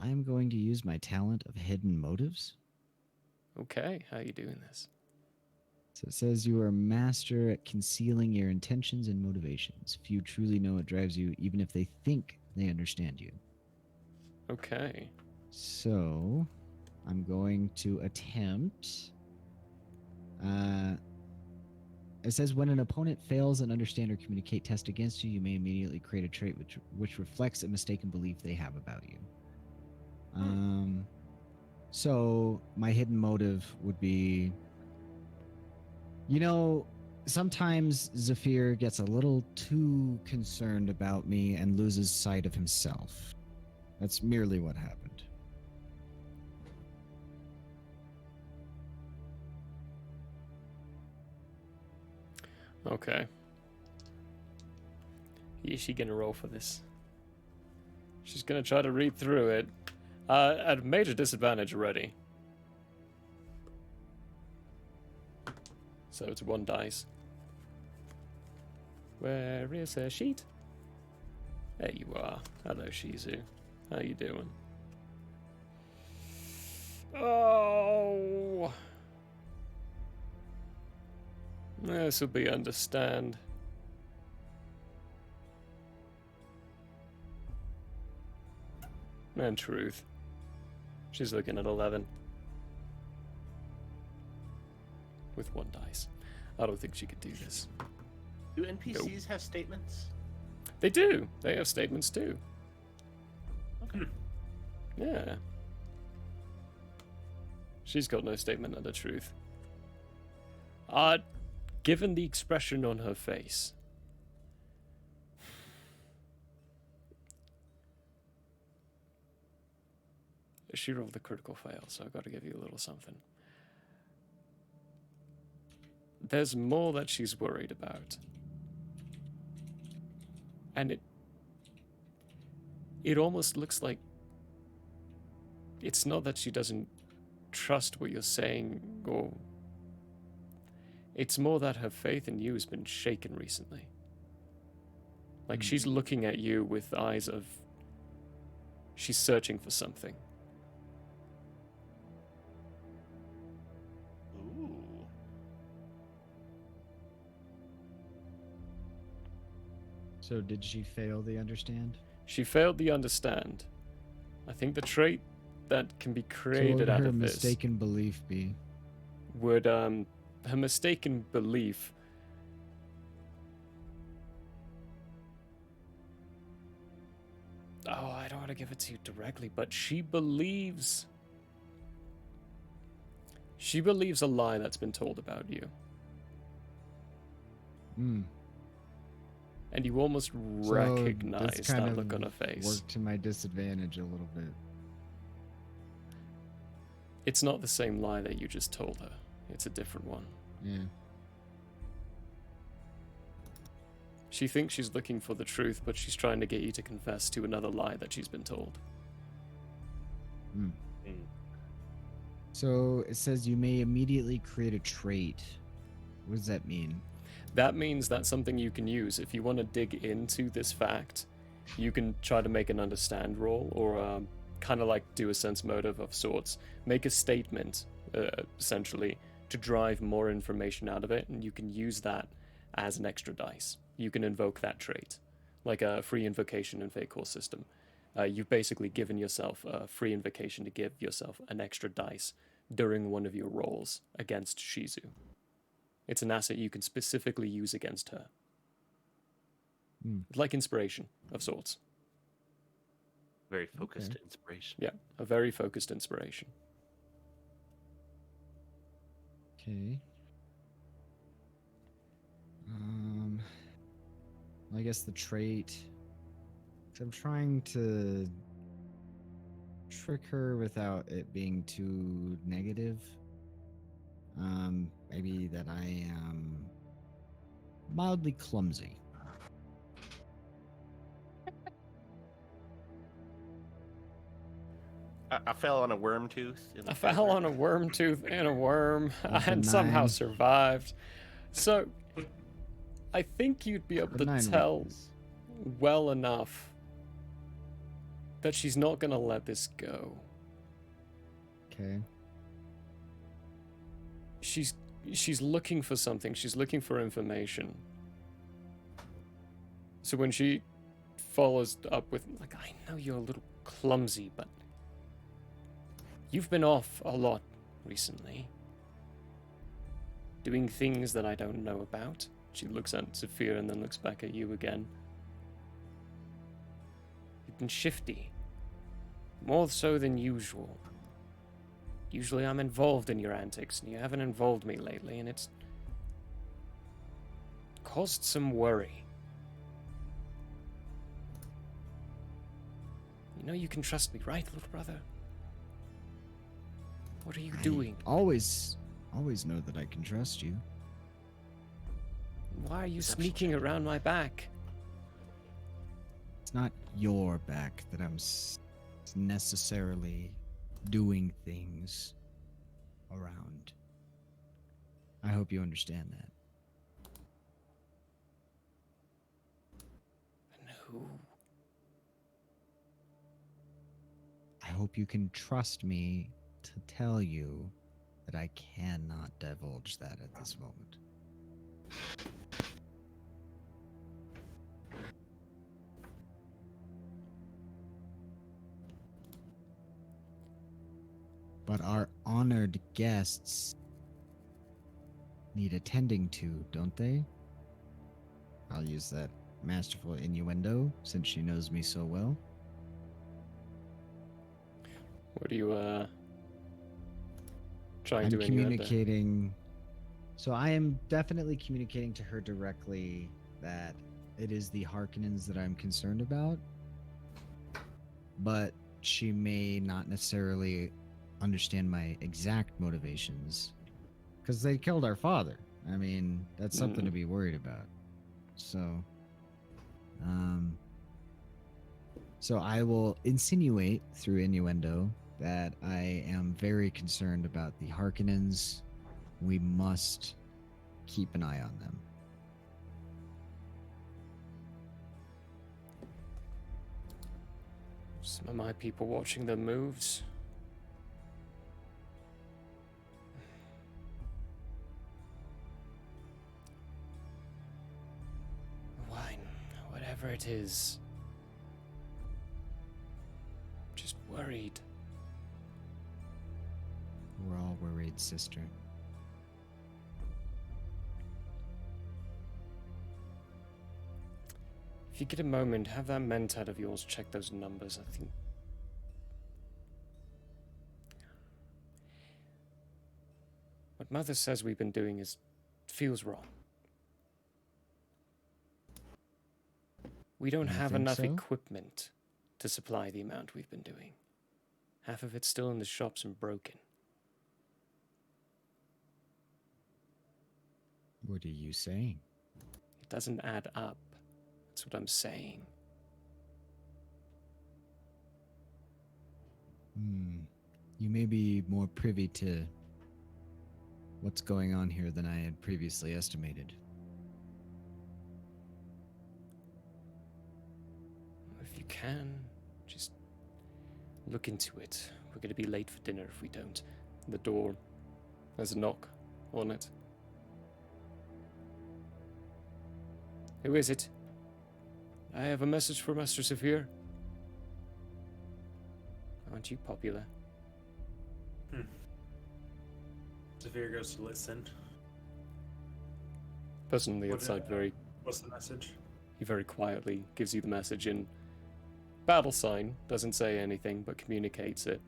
I'm going to use my talent of hidden motives. Okay, how are you doing this? So it says you are a master at concealing your intentions and motivations. Few truly know what drives you, even if they think they understand you. Okay. So, I'm going to attempt. It says when an opponent fails an understand or communicate test against you, you may immediately create a trait which reflects a mistaken belief they have about you. So my hidden motive would be, sometimes Zephyr gets a little too concerned about me and loses sight of himself. That's merely what happened. Okay. Is she gonna roll for this? She's gonna try to read through it. At a major disadvantage already. So it's 1 dice. Where is her sheet? There you are. Hello, Shizu. How you doing? Oh! This will be understand. And truth. She's looking at 11. With 1 dice. I don't think she could do this. Do NPCs have statements? They do. They have statements too. Okay. Yeah. She's got no statement of the truth. Given the expression on her face. She rolled the critical fail, so I've got to give you a little something. There's more that she's worried about. And it almost looks like it's not that she doesn't trust what you're saying, or it's more that her faith in you has been shaken recently. Like she's looking at you with eyes of she's searching for something. Ooh. So did she fail the understand? She failed the understand. I think the trait that can be created so out her of this mistaken belief be? would her mistaken belief I don't want to give it to you directly, but she believes a lie that's been told about you. And you almost recognize this kind that of look on her face. Worked to my disadvantage a little bit. It's not the same lie that you just told her. It's a different one. Yeah. She thinks she's looking for the truth, but she's trying to get you to confess to another lie that she's been told. So it says you may immediately create a trait. What does that mean? That means that's something you can use. If you want to dig into this fact, you can try to make an understand roll, or kind of like do a sense motive of sorts. Make a statement, essentially, to drive more information out of it, and you can use that as an extra dice. You can invoke that trait, like a free invocation in Fate Core system. You've basically given yourself a free invocation to give yourself an extra dice during one of your rolls against Shizu. It's an asset you can specifically use against her. Like inspiration of sorts. Very focused inspiration. Yeah, a very focused inspiration. Okay. I guess the trait. 'Cause I'm trying to trick her without it being too negative. Maybe that I am mildly clumsy. I fell on a worm tooth. I fell on a worm tooth and a worm With a and somehow 9. survived. So, I think you'd be able A 9 to tell weakness. well enough that she's not going to let this go. Okay. She's looking for something. She's looking for information. So when she follows up with, like, I know you're a little clumsy, but You've been off a lot recently. Doing things that I don't know about. She looks at Sophia and then looks back at you again. You've been shifty. More so than usual. Usually I'm involved in your antics, and you haven't involved me lately, and it's caused some worry. You know you can trust me, right, little brother? What are you doing? Always know that I can trust you. Why are you sneaking around my back? It's not your back that I'm necessarily doing things around. I hope you understand that. And who? I hope you can trust me to tell you that I cannot divulge that at this moment. But our honored guests need attending to, don't they? I'll use that masterful innuendo since she knows me so well. What are you, trying I'm to innuendo? communicating. So I am definitely communicating to her directly that it is the Harkonnens that I'm concerned about. But she may not necessarily understand my exact motivations. Because they killed our father. I mean, that's something to be worried about. So, so I will insinuate through innuendo that I am very concerned about the Harkonnens. We must keep an eye on them. Some of my people watching their moves. Wine, whatever it is. Just worried. We're all worried, sister. If you get a moment, have that mentat of yours check those numbers. I think what Mother says we've been doing feels wrong. We don't You have think enough so? equipment to supply the amount we've been doing. Half of it's still in the shops and broken. What are you saying? It doesn't add up. That's what I'm saying. You may be more privy to what's going on here than I had previously estimated. If you can, just look into it. We're going to be late for dinner if we don't. The door has a knock on it. Who is it? I have a message for Master Saphir. Aren't you popular? Zephyr goes to listen. Person on the What, other side What's the message? he very quietly gives you the message in battle sign, doesn't say anything but communicates it.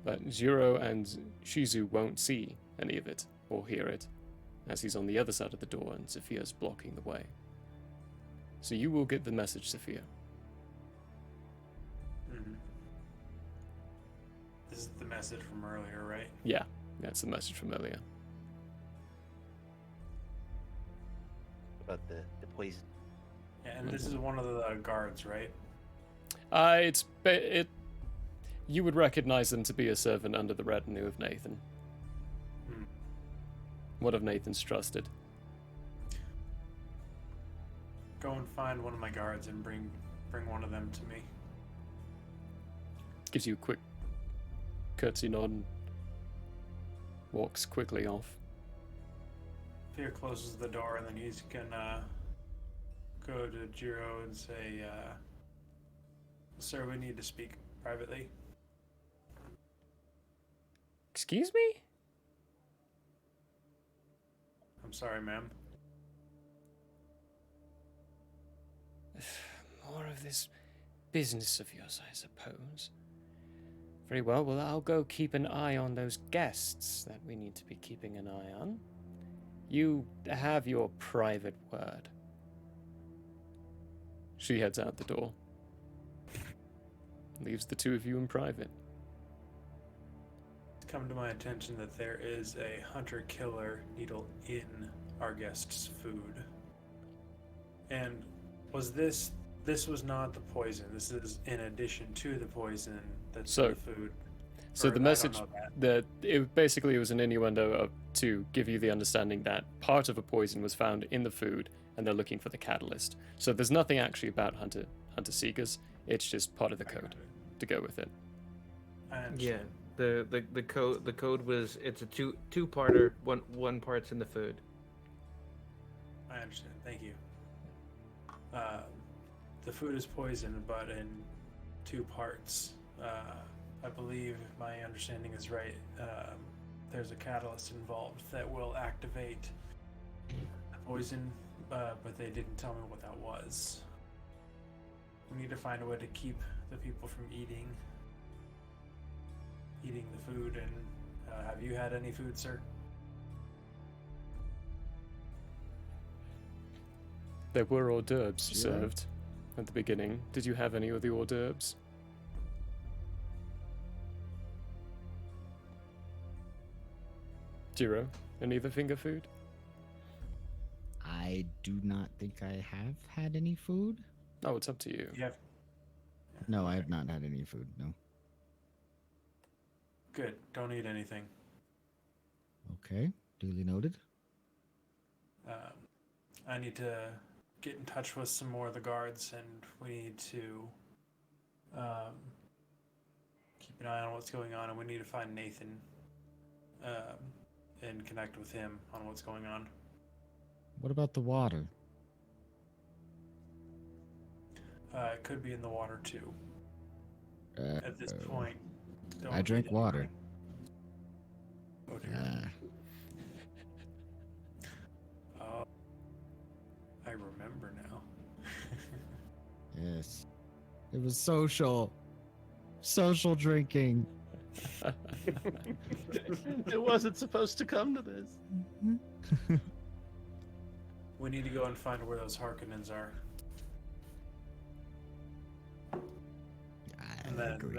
But Zero and Shizu won't see any of it or hear it, as he's on the other side of the door and Sophia's blocking the way. So you will get the message, Sophia. Mm-hmm. This is the message from earlier, right? Yeah, that's the message from earlier. About the poison. Yeah, and this is one of the guards, right? You would recognize them to be a servant under the retinue of Nathan. One of Nathan's trusted. Go and find one of my guards and bring one of them to me. Gives you a quick curtsy nod and walks quickly off. Fear closes the door, and then he's gonna go to Jiro and say, "Sir, we need to speak privately." Excuse me? I'm sorry, ma'am. More of this business of yours, I suppose. Very well, well, I'll go keep an eye on those guests that we need to be keeping an eye on. You have your private word. She heads out the door. Leaves the two of you in private. It's come to my attention that there is a hunter-killer needle in our guest's food. And was this was not the poison. This is in addition to the poison that's So- in the food. So Or the I don't message know that. that it basically was an innuendo to give you the understanding that part of a poison was found in the food and they're looking for the catalyst. So there's nothing actually about hunter seekers. It's just part of the I got code it. to go with it. I Yeah. understand. The code was it's a two-parter. One part's in the food. I understand. Thank you. The food is poisoned, but in two parts. I believe my understanding is right. There's a catalyst involved that will activate the poison, but they didn't tell me what that was. We need to find a way to keep the people from eating the food. And have you had any food, sir? There were hors d'oeuvres Yeah. served at the beginning. Did you have any of the hors d'oeuvres? Jiro, any of the finger food? I do not think I have had any food. Oh, it's up to you. Yeah. No, I have not had any food. No. Good. Don't eat anything. Okay. Duly noted. I need to get in touch with some more of the guards, and we need to keep an eye on what's going on, and we need to find Nathan and connect with him on what's going on. What about the water? It could be in the water too. At this Uh, point, don't I drink eat water. anything. Oh dear. Oh, I remember now. Yes. It was social. Social drinking. It wasn't supposed to come to this. We need to go and find where those Harkonnens are. I And then agree.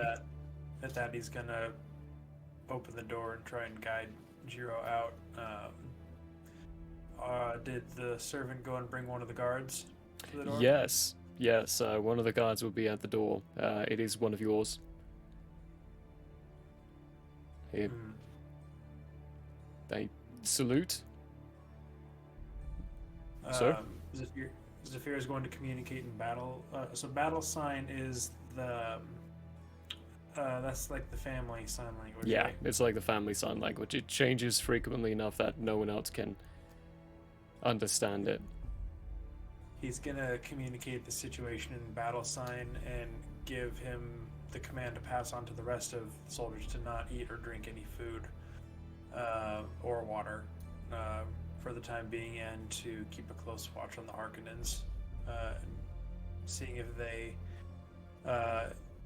that he's gonna open the door and try and guide Jiro out. Did the servant go and bring one of the guards to the door? Yes, yes. One of the guards will be at the door. It is one of yours. He, Hmm. they salute. Sir? Zafir is going to communicate in battle. So battle sign is the that's like the family sign language. Yeah, right? it's like the family sign language. It changes frequently enough that no one else can understand it. He's gonna communicate the situation in battle sign and give him the command to pass on to the rest of the soldiers to not eat or drink any food or water for the time being, and to keep a close watch on the Harkonnens, seeing if they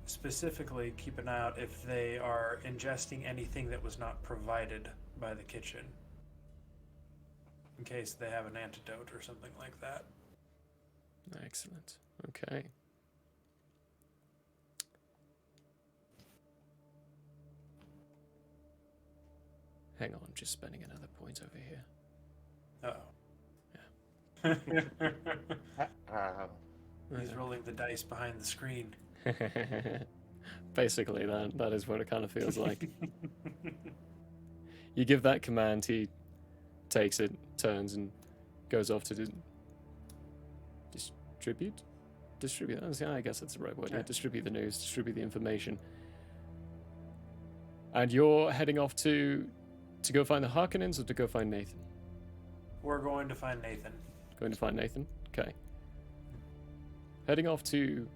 specifically keep an eye out if they are ingesting anything that was not provided by the kitchen, in case they have an antidote or something like that. Excellent. Okay. Hang on, I'm just spending another point over here. Uh-oh. He's rolling the dice behind the screen. Basically, that is what it kind of feels like. You give that command, he takes it, turns, and goes off to distribute. I guess that's the right word. Yeah, Yeah. distribute the news, distribute the information. And you're heading off to go find the Harkonnens or to go find Nathan? We're going to find Nathan. Going to find Nathan? Okay. Heading off to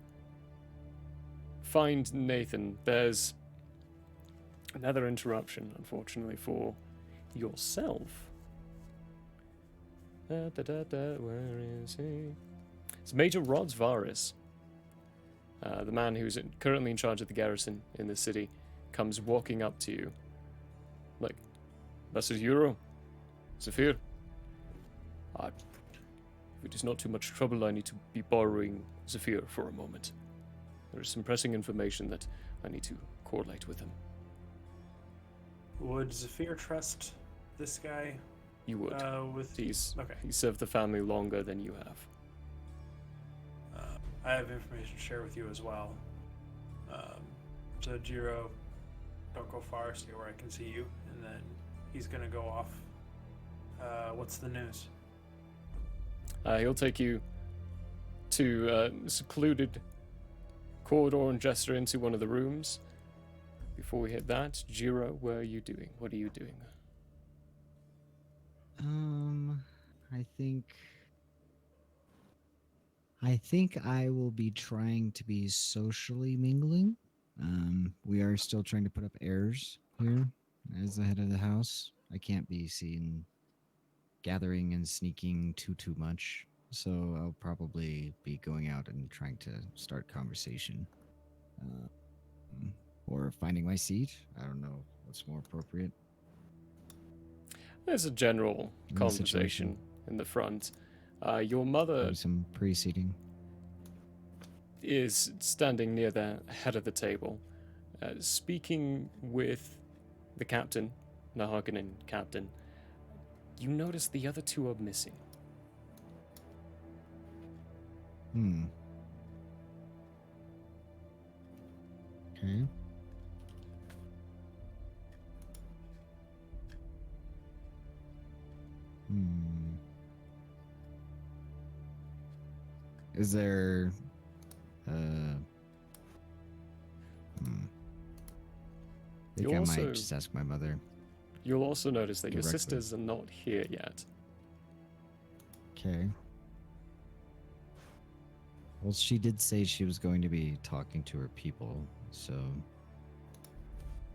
find Nathan, there's Another interruption, unfortunately, for yourself. Where is he? It's Major Rods Varys. The man who's currently in charge of the garrison in the city comes walking up to you. Like, this is Euro. Zephyr. If it is not too much trouble, I need to be borrowing Zephyr for a moment. There is some pressing information that I need to correlate with him. Would Zephyr trust this guy? You would. With He's okay. served the family longer than you have. I have information to share with you as well. So Jiro, don't go far. Stay where I can see you, and then he's gonna go off. What's the news? He'll take you to a secluded corridor and gesture into one of the rooms. Before we hit that, Jiro, where are you doing? What are you doing? I think I will be trying to be socially mingling. We are still trying to put up airs here as the head of the house. I can't be seen gathering and sneaking too much, so I'll probably be going out and trying to start conversation. Or finding my seat. I don't know what's more appropriate. There's a general In this conversation situation. in the front. Your mother Some pre-seating. is standing near the head of the table, speaking with the captain, the Harkonnen captain. You notice the other two are missing. Okay. Is there I think You I also- might just ask my mother. You'll also notice that your Directly. sisters are not here yet. Okay. Well, she did say she was going to be talking to her people, so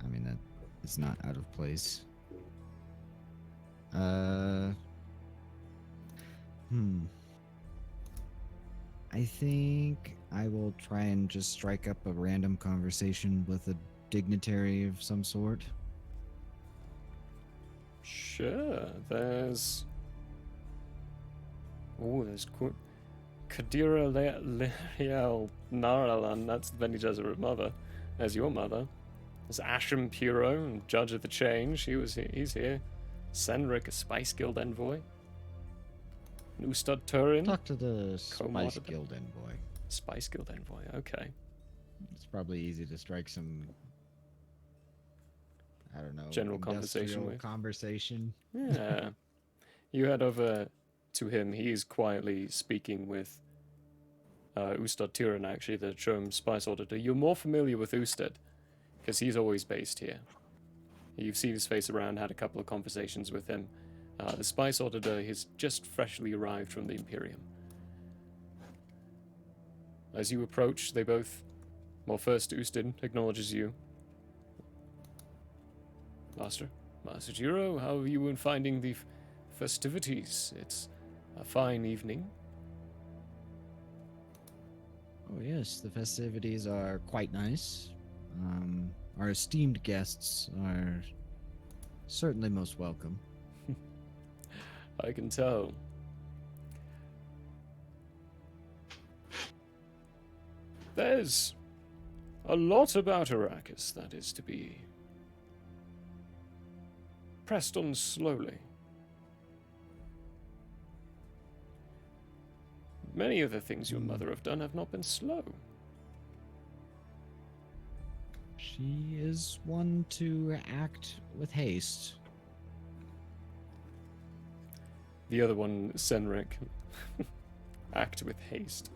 I mean that is not out of place. I think I will try and just strike up a random conversation with a dignitary of some sort. Sure, there's... Oh, there's Kadira Liel Naralan, that's the Bene Gesserit mother. There's your mother. There's Ashram Puro, Judge of the Change, he's here. Senric, a Spice Guild envoy. Ustad Turin, Talk to the Spice Co-monitor. Guild envoy. Spice Guild envoy, okay. It's probably easy to strike some, I don't know, General conversation industrial with. conversation. Yeah. You head over to him. He's quietly speaking with Ustad Turin, actually, the Chom Spice Auditor. You're more familiar with Ustad, because he's always based here. You've seen his face around, had a couple of conversations with him. The Spice Auditor has just freshly arrived from the Imperium. As you approach, they both... Well, first, Ustad acknowledges you. Master Jiro, how have you been finding the festivities? It's a fine evening. Oh yes, the festivities are quite nice. Our esteemed guests are certainly most welcome. I can tell. There's a lot about Arrakis that is to be pressed on slowly. Many of the things your mother have done have not been slow. She is one to act with haste. The other one, Senric, act with haste.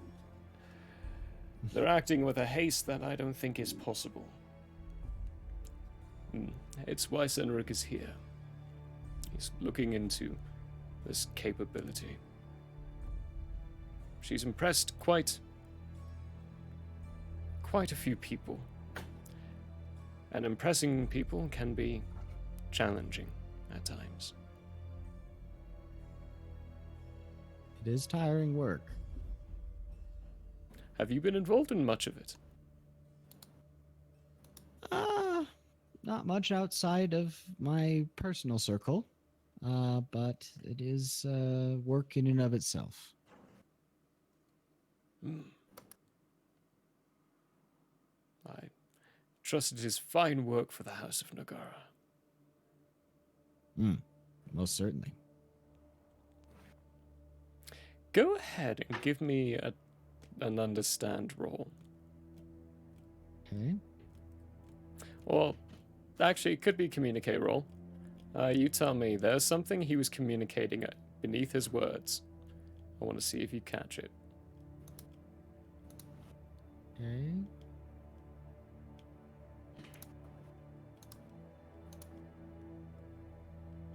They're acting with a haste that I don't think is possible. It's why Senric is here. He's looking into this capability. She's impressed quite a few people. And impressing people can be challenging at times. It is tiring work. Have you been involved in much of it? Not much outside of my personal circle, but it is work in and of itself. I trust it is fine work for the House of Nagara. Most certainly. Go ahead and give me an understand roll. Okay. Or, actually, it could be communicate roll. You tell me, there's something he was communicating beneath his words. I want to see if you catch it. Okay.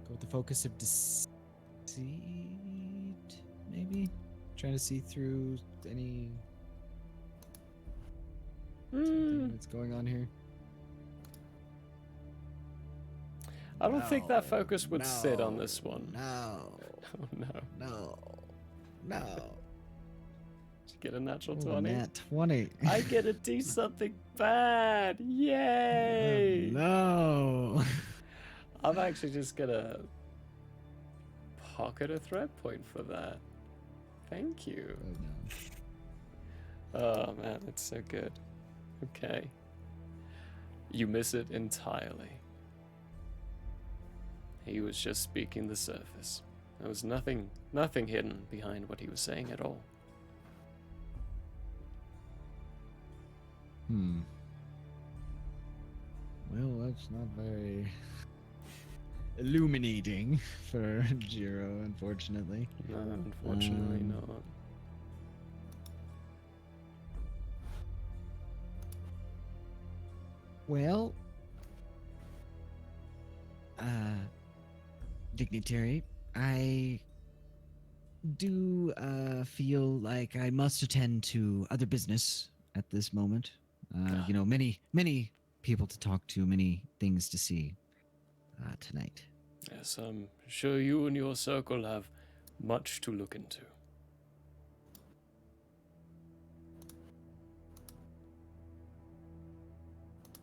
Go with the focus of deceit, maybe? Trying to see through any something that's going on here. I don't think that focus would sit on this one. No. Oh no. No. No. Did you get a natural Oh, 20? nat 20. I get to do something bad. Yay! No. I'm actually just gonna pocket a threat point for that. Thank you. Oh, no. Oh man, it's so good. Okay. You miss it entirely. He was just speaking the surface. There was nothing hidden behind what he was saying at all. Well, that's not very illuminating for Jiro, unfortunately. No, unfortunately not. Well, dignitary, I do feel like I must attend to other business at this moment. You know, many people to talk to, many things to see tonight. Yes, I'm sure you and your circle have much to look into.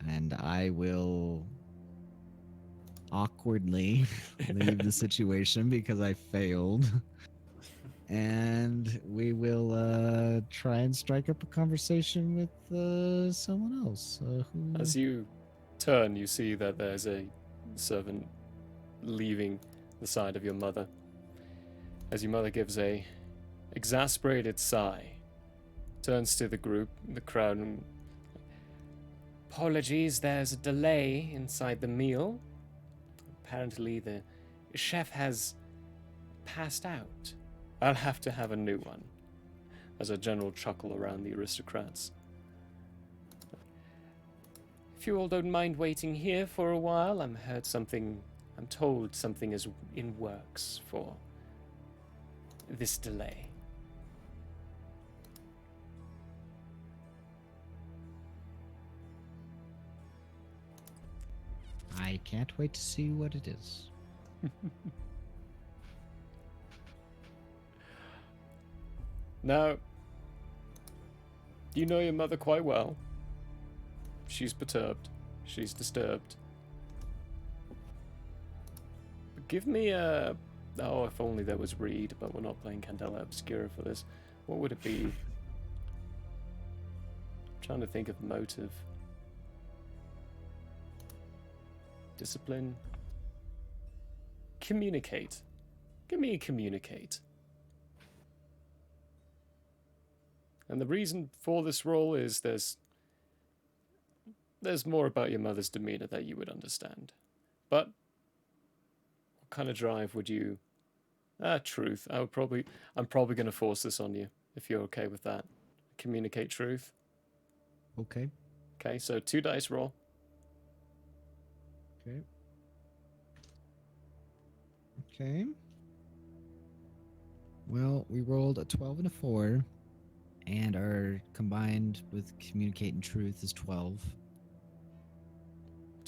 And I will awkwardly leave the situation because I failed. And we will try and strike up a conversation with someone else. As you turn, you see that there's a servant leaving the side of your mother. As your mother gives a exasperated sigh, turns to the group, the crowd, and apologies, there's a delay inside the meal. Apparently the chef has passed out. I'll have to have a new one. There's a general chuckle around the aristocrats. If you all don't mind waiting here for a while, I'm told something is in works for this delay. I can't wait to see what it is. Now, you know your mother quite well. She's perturbed. She's disturbed. But give me a... Oh, if only there was Reed, but we're not playing Candela Obscura for this. What would it be? I'm trying to think of motive. Discipline. Communicate. Give me a communicate. And the reason for this role is there's more about your mother's demeanor that you would understand. But what kind of drive would you... truth. I'm probably going to force this on you, if you're okay with that. Communicate truth. Okay. Okay, so 2 dice roll. Okay. Okay. Well, we rolled a 12 and a 4, and our combined with communicate and truth is 12.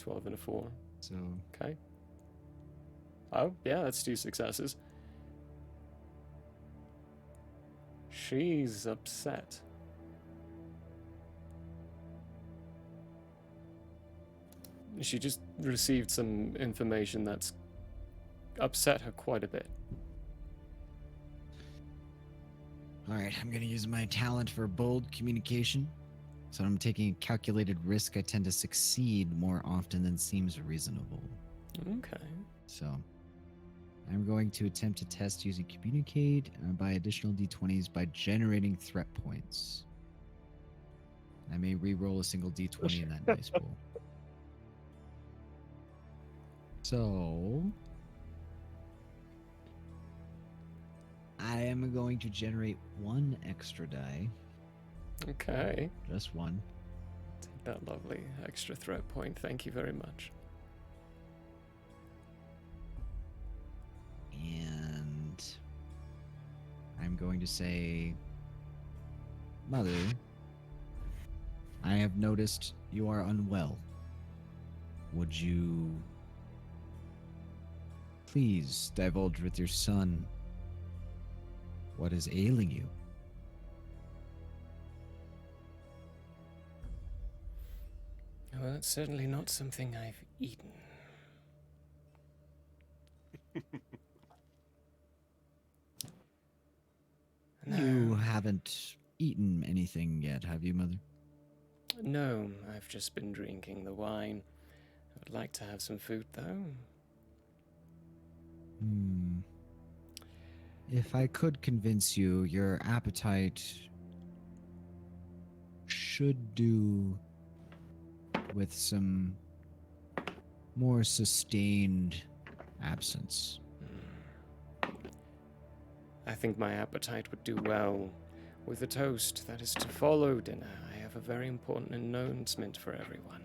12 and a 4. So Okay. Oh, yeah, that's 2 successes. She's upset. She just received some information that's upset her quite a bit. all right, I'm gonna use my talent for bold communication. So I'm taking a calculated risk. I tend to succeed more often than seems reasonable. Okay. So I'm going to attempt to test using communicate by additional d20s by generating threat points. I may re-roll a single d20 in that dice pool. So I am going to generate 1 extra die. Okay. Just 1. Take that lovely extra threat point. Thank you very much. And I'm going to say, Mother, I have noticed you are unwell. Would you please divulge with your son what is ailing you? Well, it's certainly not something I've eaten. You haven't eaten anything yet, have you, Mother? No, I've just been drinking the wine. I would like to have some food, though. If I could convince you, your appetite should do with some more sustained absence. I think my appetite would do well with the toast that is to follow dinner. I have a very important announcement for everyone.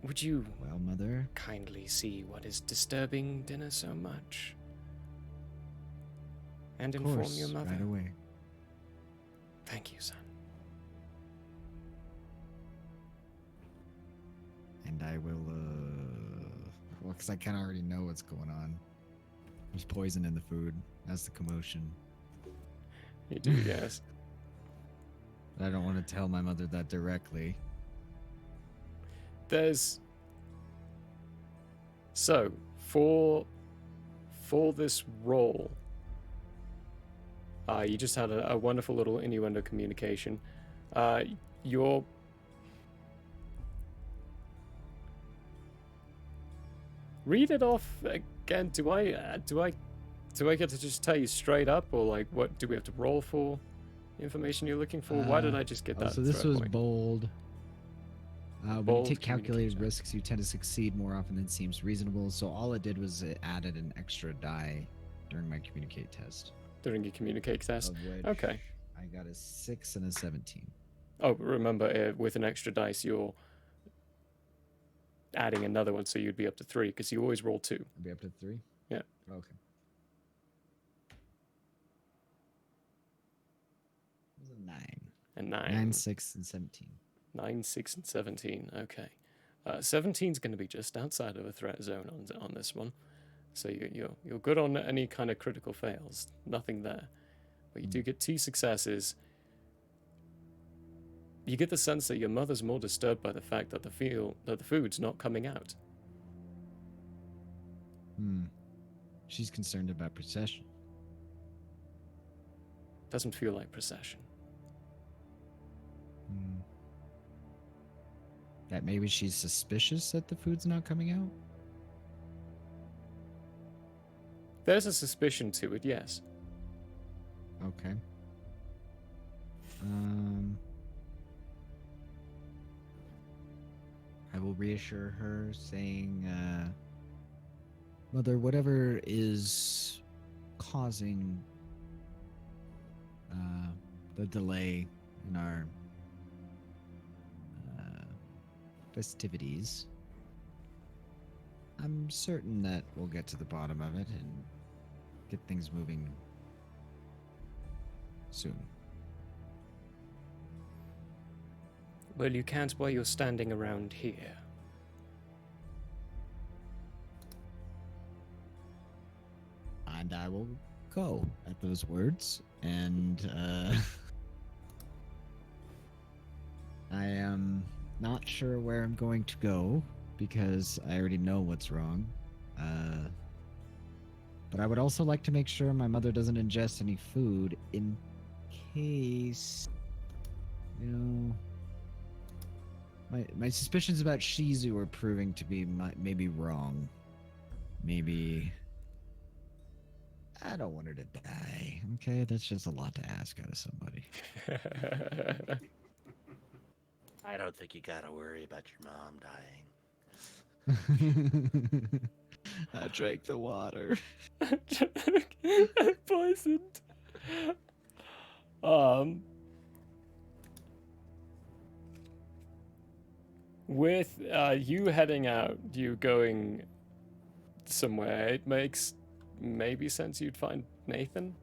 Would you Well, Mother, kindly see what is disturbing dinner so much? And of inform course, your mother? right away. Thank you, son. And I will, well, because I kind of already know what's going on. There's poison in the food. That's the commotion. You do, yes. But I don't want to tell my mother that directly. There's so for this role, you just had a wonderful little innuendo communication. Your read it off again. Do I get to just tell you straight up, or like what do we have to roll for? The information you're looking for? Why did I just get that? So this threat was point? bold. When Bold you take calculated communication. risks, you tend to succeed more often than seems reasonable. So all it did was it added an extra die during my communicate test. During your communicate test. Of which Okay. I got a 6 and a 17. Oh, but remember, with an extra dice, you're adding another one, so you'd be up to 3, because you always roll 2. I'll be up to 3? Yeah. Okay. It was a 9. And 9. 9, 6, and 17. 9, 6, and 17. Okay. 17's going to be just outside of a threat zone on this one. So you're good on any kind of critical fails. Nothing there. But you do get 2 successes. You get the sense that your mother's more disturbed by the fact that the food's not coming out. She's concerned about procession. Doesn't feel like procession. That maybe she's suspicious that the food's not coming out? There's a suspicion to it, yes. Okay. I will reassure her, saying, Mother, whatever is causing the delay in our festivities, I'm certain that we'll get to the bottom of it and get things moving soon. Well, you can't while you're standing around here. And I will go at those words. And I am not sure where I'm going to go because I already know what's wrong. But I would also like to make sure my mother doesn't ingest any food in case, you know, my suspicions about Shizu are proving to be maybe wrong. Maybe I don't want her to die. Okay, that's just a lot to ask out of somebody. I don't think you gotta worry about your mom dying. I drank the water. Poisoned. With you heading out, you going somewhere, it makes maybe sense you'd find Nathan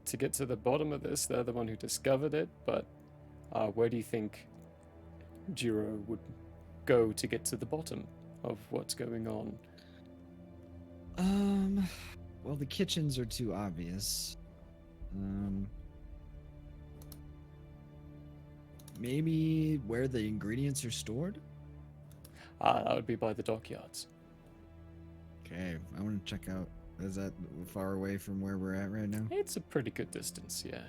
to get to the bottom of this. They're the one who discovered it, but where do you think Jiro would go to get to the bottom of what's going on? Well, the kitchens are too obvious. Maybe where the ingredients are stored? That would be by the dockyards. Okay, I want to check out. Is that far away from where we're at right now? It's a pretty good distance, yeah.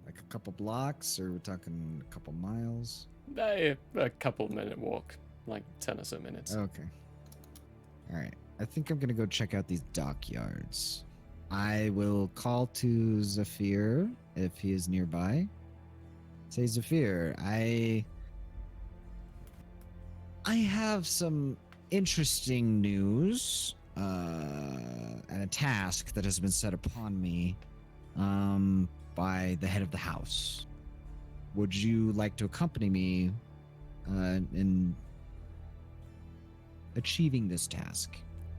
Like a couple blocks, or we're talking a couple miles? A couple minute walk, like 10 or so minutes. Okay. All right. I think I'm gonna go check out these dockyards. I will call to Zafir if he is nearby. Say, Zafir, I have some interesting news and a task that has been set upon me by the head of the house. Would you like to accompany me in achieving this task?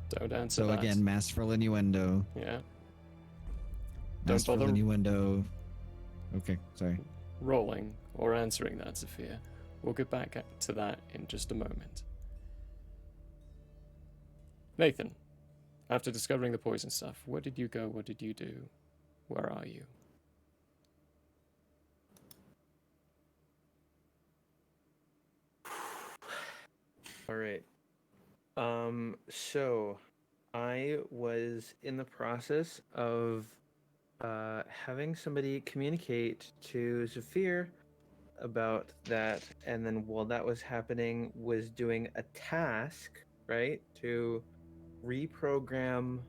Don't answer So that. again, masterful innuendo. Yeah. Don't Masterful bother innuendo. Okay, sorry. rolling or answering that, Sophia. We'll get back to that in just a moment. Nathan, after discovering the poison stuff, where did you go? What did you do? Where are you? All right. So I was in the process of having somebody communicate to Zafir about that, and then while that was happening, was doing a task, right, to reprogram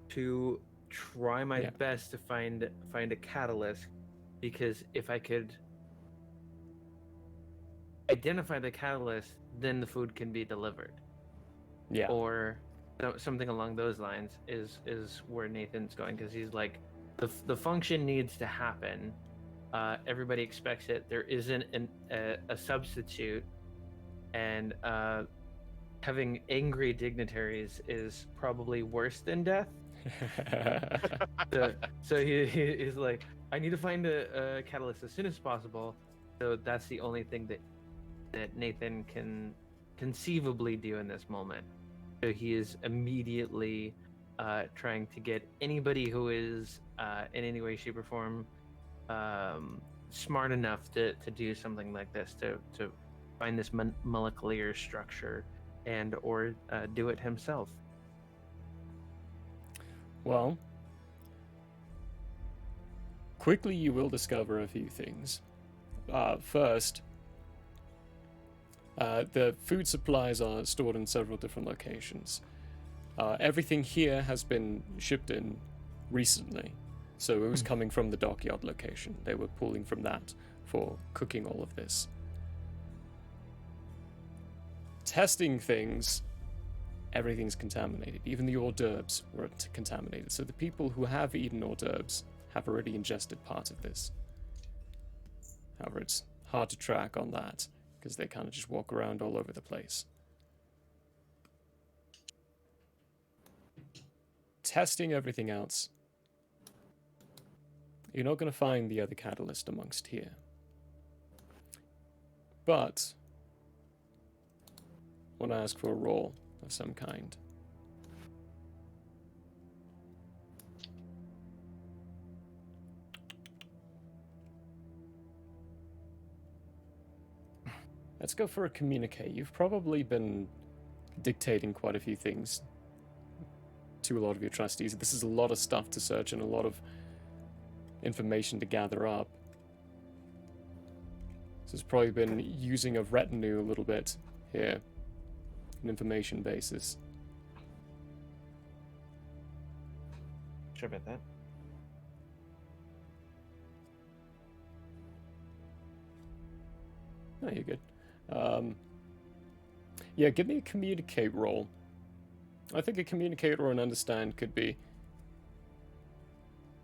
to try my Yeah. best to find a catalyst, because if I could identify the catalyst, then the food can be delivered. Yeah. Or something along those lines is where Nathan's going, because he's like, the function needs to happen. Everybody expects it. There isn't a substitute, and having angry dignitaries is probably worse than death. So he's like, I need to find a catalyst as soon as possible. So that's the only thing that Nathan can conceivably do in this moment. So he is immediately trying to get anybody who is in any way, shape, or form smart enough to do something like this, to find this molecular structure and or do it himself. Well, quickly you will discover a few things. First, the food supplies are stored in several different locations. Everything here has been shipped in recently, so it was coming from the dockyard location. They were pulling from that for cooking all of this. Testing things, everything's contaminated. Even the hors d'oeuvres were contaminated. So the people who have eaten hors d'oeuvres have already ingested part of this. However, it's hard to track on that, because they kind of just walk around all over the place. Testing everything else, You're not going to find the other catalyst amongst here. But I want to ask for a roll of some kind. Let's go for a communicate. You've probably been dictating quite a few things to a lot of your trustees. This is a lot of stuff to search and a lot of information to gather up. So it's probably been using a retinue a little bit here, an information basis. Sure about that. No, you're good. Yeah, give me a communicate roll. I think a communicate or an understand could be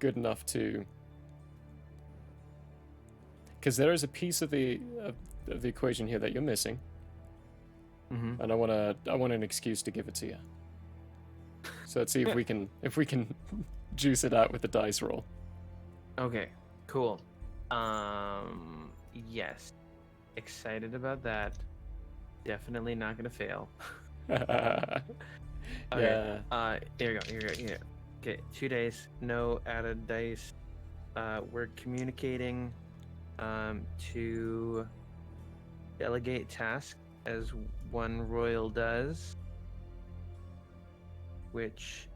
good enough to, because there is a piece of the equation here that you're missing, and I want an excuse to give it to you. So let's see if we can juice it out with the dice roll. Okay, cool. Yes. Excited about that. Definitely not gonna fail. Yeah. Here you go. Okay, 2 days, no added dice. We're communicating to delegate task as one royal does, which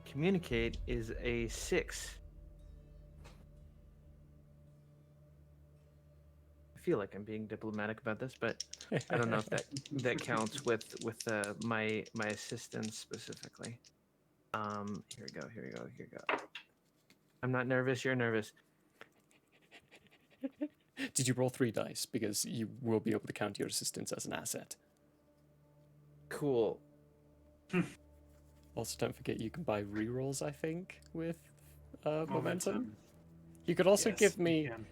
communicate is a 6. I feel like I'm being diplomatic about this, but I don't know if that counts with my assistance specifically. Here we go. I'm not nervous. You're nervous. Did you roll 3 dice? Because you will be able to count your assistance as an asset. Cool. Also, don't forget you can buy rerolls, I think, with momentum. You could also Yes, give you me can.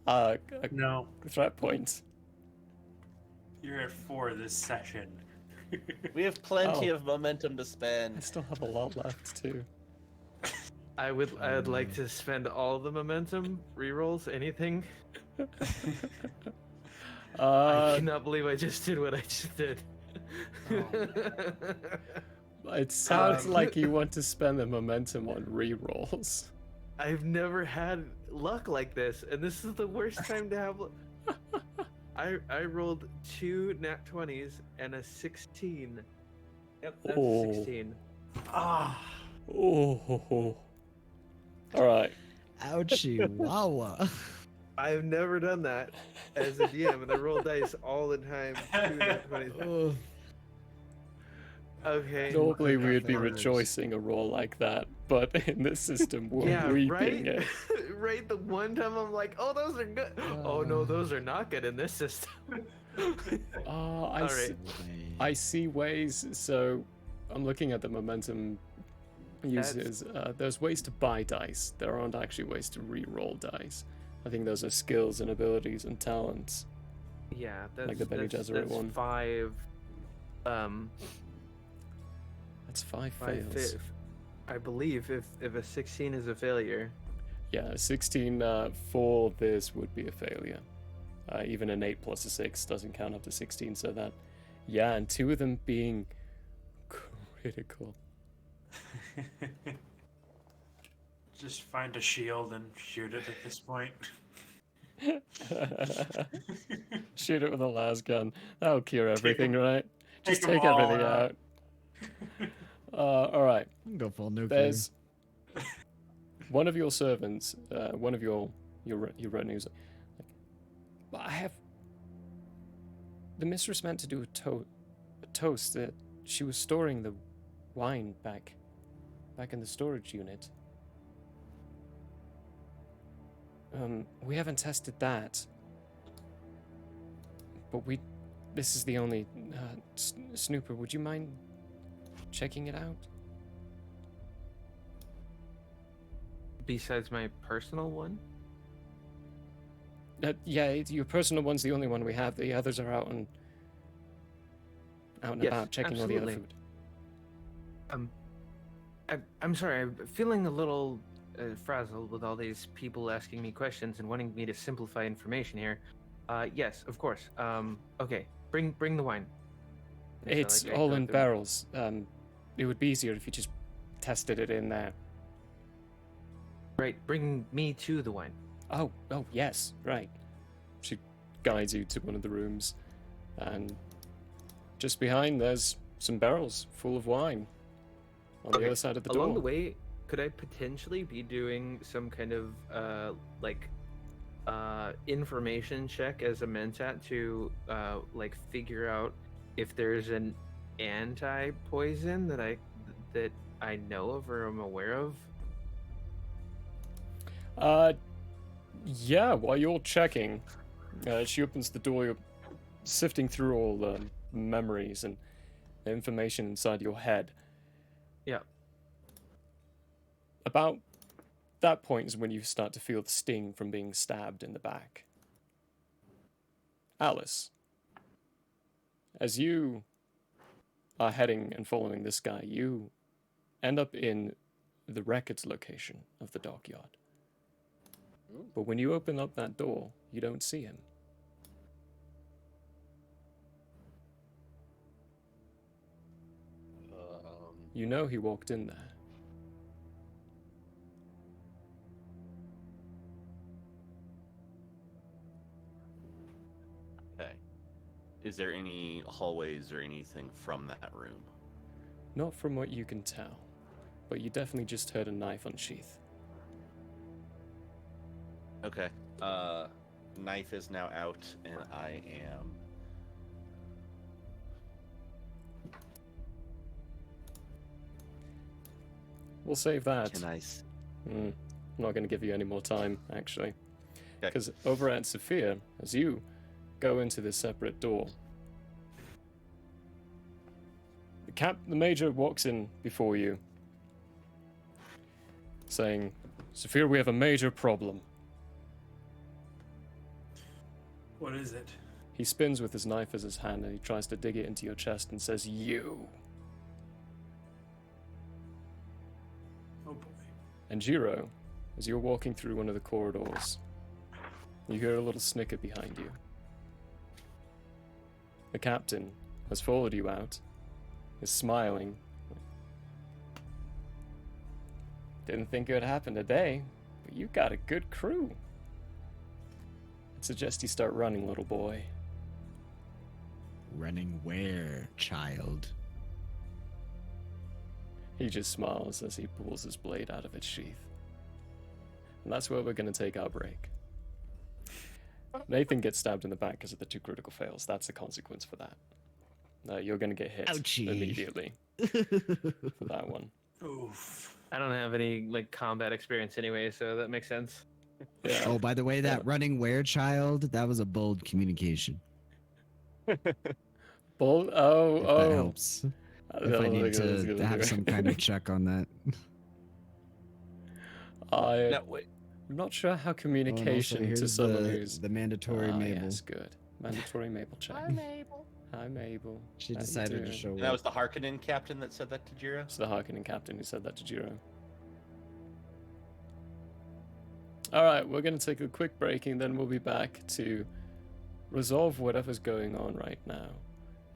a No, threat point. you're at 4 this session. We have plenty Oh. of momentum to I spend. still have a lot left, too. I'd like to spend all the momentum rerolls. Anything. I cannot believe I just did what I just did. It sounds like you want to spend the momentum on rerolls. I've never had luck like this, and this is the worst time to have. I rolled 2 nat 20s and a 16. Yep, that's Oh. 16. Ah, Oh. All right. Ouchie, wawa. I've never done that as a DM, and I roll dice all the time. 2 nat 20s. Ugh. Okay. Normally we would be Numbers. rejoicing a roll like that, but in this system we're Yeah, reaping right? it. Right, the one time I'm like, oh, those are good. Oh, no, those are not good in this system. I All see, right. I see ways. So I'm looking at the momentum uses. There's ways to buy dice. There aren't actually ways to re-roll dice. I think those are skills and abilities and talents. Yeah, that's Like the Bene that's, Gesserit that's one. 5. That's 5 5 fails. I believe if a 16 is a failure. Yeah, 16 for this would be a failure. Even an 8 plus a 6 doesn't count up to 16, so that... Yeah, and 2 of them being critical. just find a shield and shoot it at this point. Shoot it with a las gun. That'll cure everything, right? Just take 'em take all everything out. out. Alright. Go full nuclear. There's one of your servants, one of your retinues. But I have. The mistress meant to do a toast that she was storing the wine back in the storage unit. We haven't tested that, but this is the only. Snooper, would you mind checking it out? Besides my personal one? Yeah, your personal one's the only one we have. The others are out and Yes, about checking all the other absolutely. food. I'm sorry. I'm feeling a little frazzled with all these people asking me questions and wanting me to simplify information here. Yes, of course. Okay. Bring the wine. And so, It's like, I all go in through- barrels. It would be easier if you just tested it in there. Right. Bring me to the wine. Oh, yes, right. She guides you to one of the rooms, and just behind there's some barrels full of wine on the Okay, other side of the Along door. the way, could I potentially be doing some kind of information check as a mentat to like figure out if there's an anti-poison that I know of or am aware of? Yeah, while you're checking, she opens the door, you're sifting through all the memories and the information inside your head. Yeah. About that point is when you start to feel the sting from being stabbed in the back. Alice, as you are heading and following this guy, you end up in the records location of the dockyard. But when you open up that door, you don't see him. You know he walked in there. Okay. Is there any hallways or anything from that room? Not from what you can tell, but you definitely just heard a knife unsheath. Okay. Knife is now out, and I am. We'll save that. Can I? I'm not going to give you any more time, actually. Okay. Because over at Sophia, as you go into this separate door, the major walks in before you, saying, "Sophia, we have a major problem." What is it? He spins with his knife as his hand and he tries to dig it into your chest and says, "You." Oh boy. And Jiro, as you're walking through one of the corridors, you hear a little snicker behind you. The captain has followed you out, is smiling. Didn't think it would happen today, but you got a good crew. I'd suggest you start running, little boy. Running where, child? He just smiles as he pulls his blade out of its sheath. And that's where we're going to take our break. Nathan gets stabbed in the back because of the 2 critical fails. That's the consequence for that. You're going to get hit Ouchie. immediately for that one. Oof. I don't have any like combat experience anyway, so that makes sense. Yeah. Oh, by the way, that Yeah. running where, child? That was a bold communication. Bull. If Oh. that helps. If I need to have some kind of check on that. No, wait. I'm not sure how Oh, and also, communication to here's someone who's the mandatory Mabel. Yes, good. Mandatory Mabel check. Hi, Mabel. Hi, Mabel. She How you decided to doing? show And that was up. the Harkonnen captain that said that to Jiro? It's the Harkonnen captain who said that to Jiro. Alright, we're going to take a quick break and then we'll be back to resolve whatever's going on right now.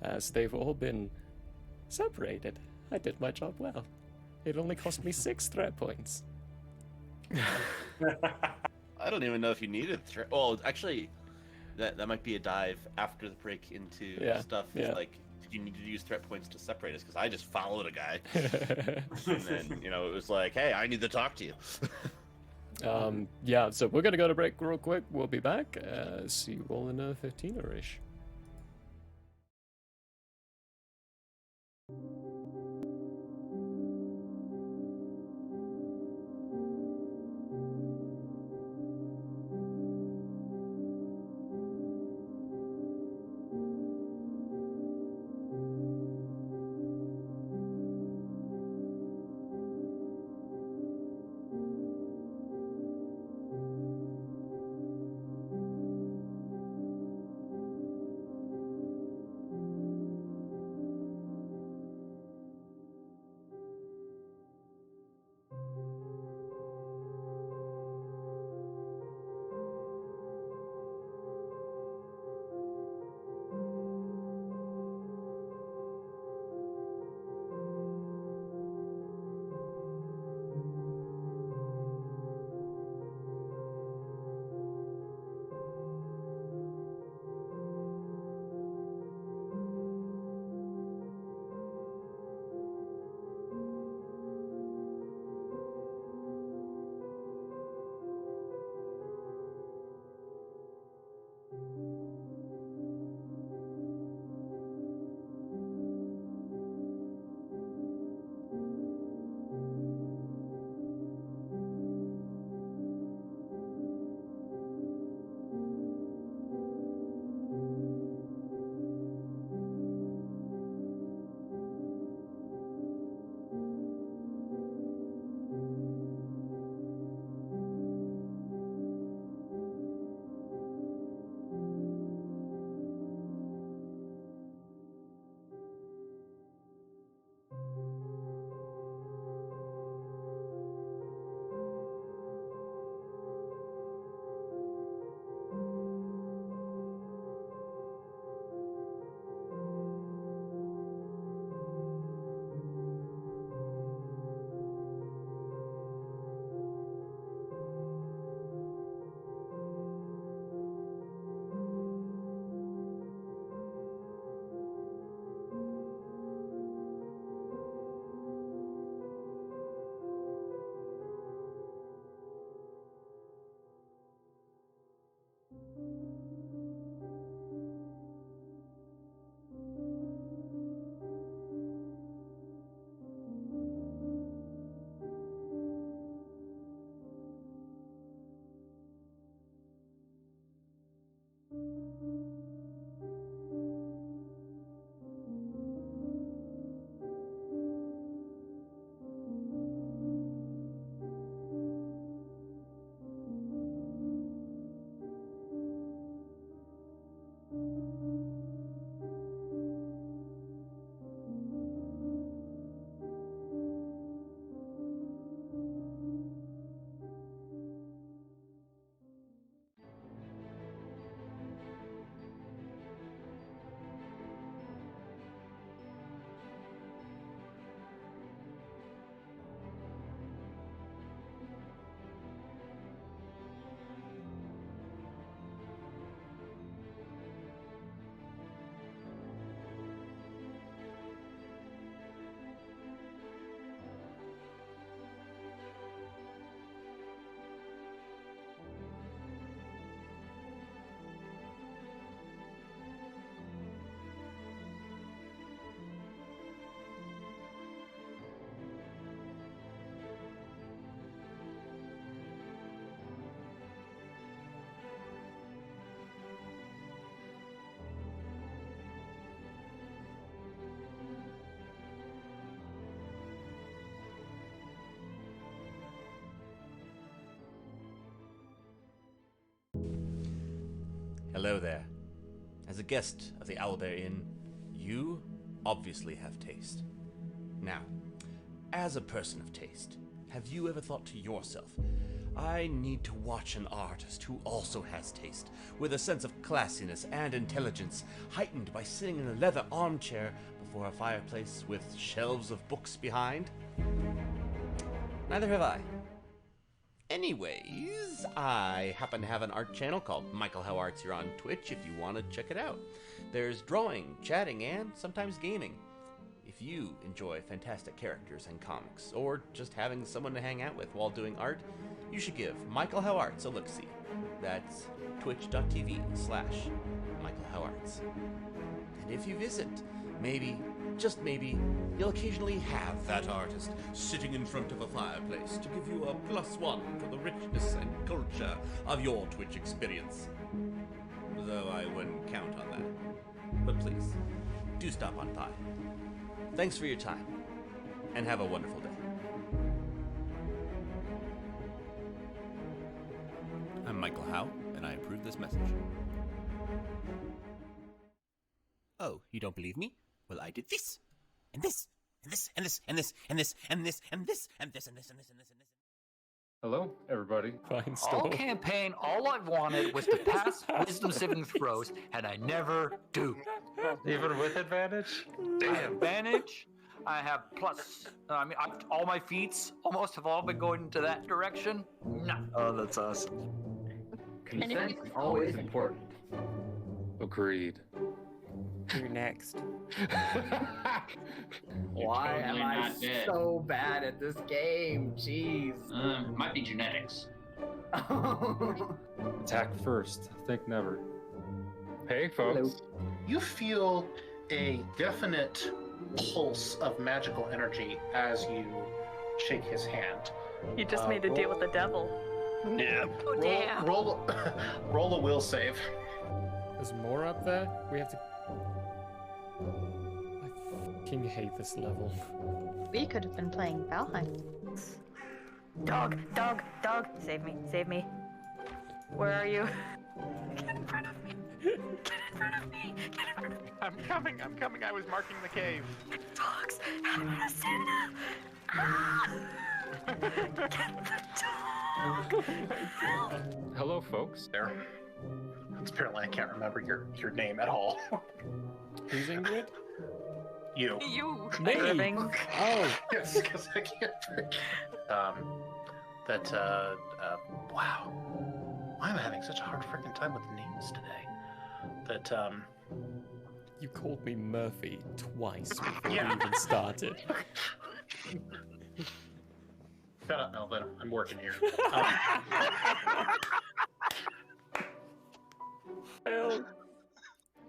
As they've all been separated. I did my job well. It only cost me 6 threat points. I don't even know if you needed threat. Well, actually, that might be a dive after the break into Yeah, stuff. yeah. Like, did you need to use threat points to separate us? Because I just followed a guy, and then it was like, hey, I need to talk to you. Yeah, so we're going to go to break real quick. We'll be back. See you all in a 15-er-ish. Hello there. As a guest of the Owlbear Inn, you obviously have taste. Now, as a person of taste, have you ever thought to yourself, I need to watch an artist who also has taste, with a sense of classiness and intelligence, heightened by sitting in a leather armchair before a fireplace with shelves of books behind? Neither have I. Anyways, I happen to have an art channel called Michael How Arts here on Twitch if you want to check it out. There's drawing, chatting, and sometimes gaming. If you enjoy fantastic characters and comics, or just having someone to hang out with while doing art, you should give Michael How Arts a look-see. That's twitch.tv/Michael How Arts. And if you visit, maybe, just maybe, you'll occasionally have that artist sitting in front of a fireplace to give you a +1 to the richness and culture of your Twitch experience. Though I wouldn't count on that. But please, do stop on by. Thanks for your time, and have a wonderful day. I'm Michael Howe, and I approve this message. Oh, you don't believe me? Well, I did this, and this, and this, and this, and this, and this, and this, and this, and this, and this, and this, and this, and this. Hello, everybody. Fine All store. campaign, all I wanted was to pass wisdom saving throws, and I never do. Even with advantage? I have advantage. I have plus. All my feats almost have all been going into that direction. No. Oh, that's awesome. Consent is always important. Agreed. You're next. Why am totally I not dead. so bad at this game? Jeez. Might be genetics. Attack first. Think never. Hey, folks. You feel a definite pulse of magical energy as you shake his hand. You just made a deal with the devil. Yeah. Oh, damn. Roll a will save. There's more up there? We have to... I fucking hate this level. We could have been playing Valheim. Dog, dog, dog. Save me, save me. Where are you? Get in front of me. Get in front of me. Get in front of me. I'm coming. I was marking the cave. Dogs. I'm gonna stand up. Ah! Get the dog. Help. Hello, folks. There. Apparently, I can't remember your name at all. Who's Ingrid? You. You. Me? Irving. Oh. Yes, because I can't think. Wow. Why am I having such a hard freaking time with names today? You called me Murphy twice before we Yeah. even started. Shut up, Melvin. I'm working here.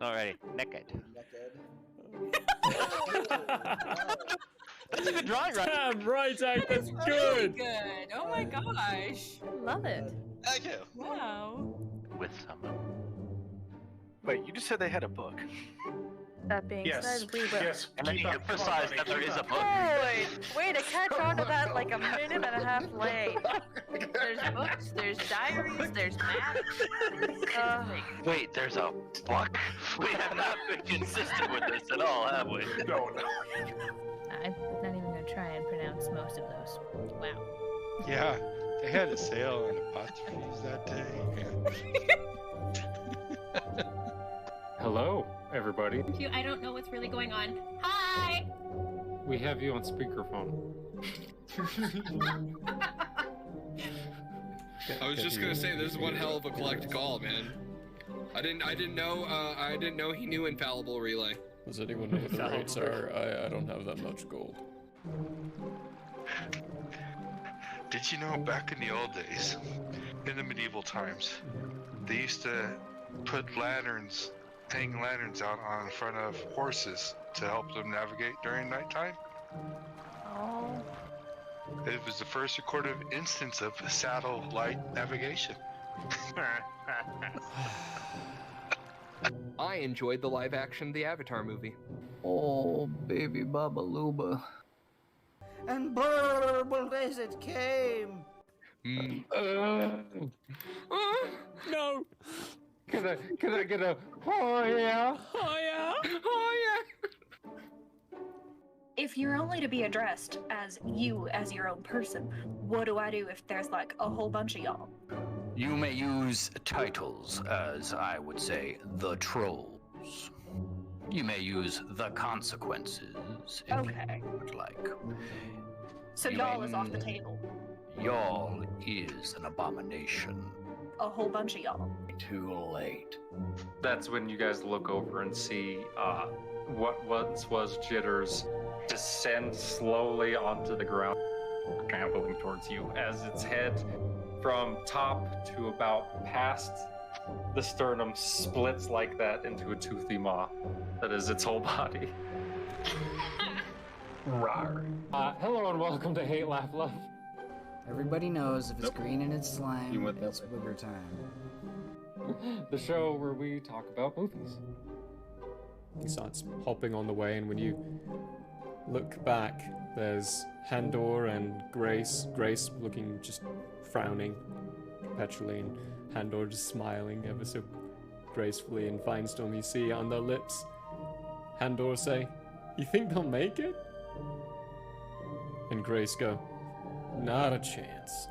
Alrighty, naked. That's a good drawing, right? Damn right, Zach, that's Really good. good. Oh my gosh. Love it. Thank you. Wow. With someone. Wait, you just said they had a book. That being Yes. said, we will. Yes. And then you emphasize that there is a book. Holy! Way to catch on to that like a minute and a half late. There's books, there's diaries, there's maps. Wait, there's a book? We have not been consistent with this at all, have we? No. I'm not even gonna try and pronounce most of those. Wow. Yeah, they had a sale on apostrophes that day. Hello, everybody. I don't know what's really going on. Hi! We have you on speakerphone. I was just gonna say, this is one hell of a collect call, man. I didn't know he knew infallible relay. Does anyone know what the rates are? I don't have that much gold. Did you know back in the old days, in the medieval times, they used to put lanterns, hang lanterns out on front of horses to help them navigate during nighttime? Oh. It was the first recorded instance of satellite navigation. I enjoyed the live action The Avatar movie. Oh, baby Baba Luba. And burble as it came. No! Can Can I get a? Oh yeah. Oh yeah. Oh yeah. If you're only to be addressed as you as your own person, what do I do if there's like a whole bunch of y'all? You may use titles as, I would say, the trolls. You may use the consequences if Okay. you would like. So You y'all may- is off the table. Y'all is an abomination. A whole bunch of y'all. Too late. That's when you guys look over and see what once was Jitters descend slowly onto the ground, trampling towards you as its head from top to about past the sternum splits like that into a toothy maw that is its whole body. Rawr. Hello and welcome to Hate, Laugh, Love. Everybody knows if it's green and it's slime, You went that it's booger time. The show where we talk about movies. He starts hopping on the way, and when you look back, there's Handor and Grace. Grace looking just frowning perpetually, and Handor just smiling ever so gracefully. And Finestorm, you see on their lips, Handor say, "You think they'll make it?" And Grace go, "Not a chance."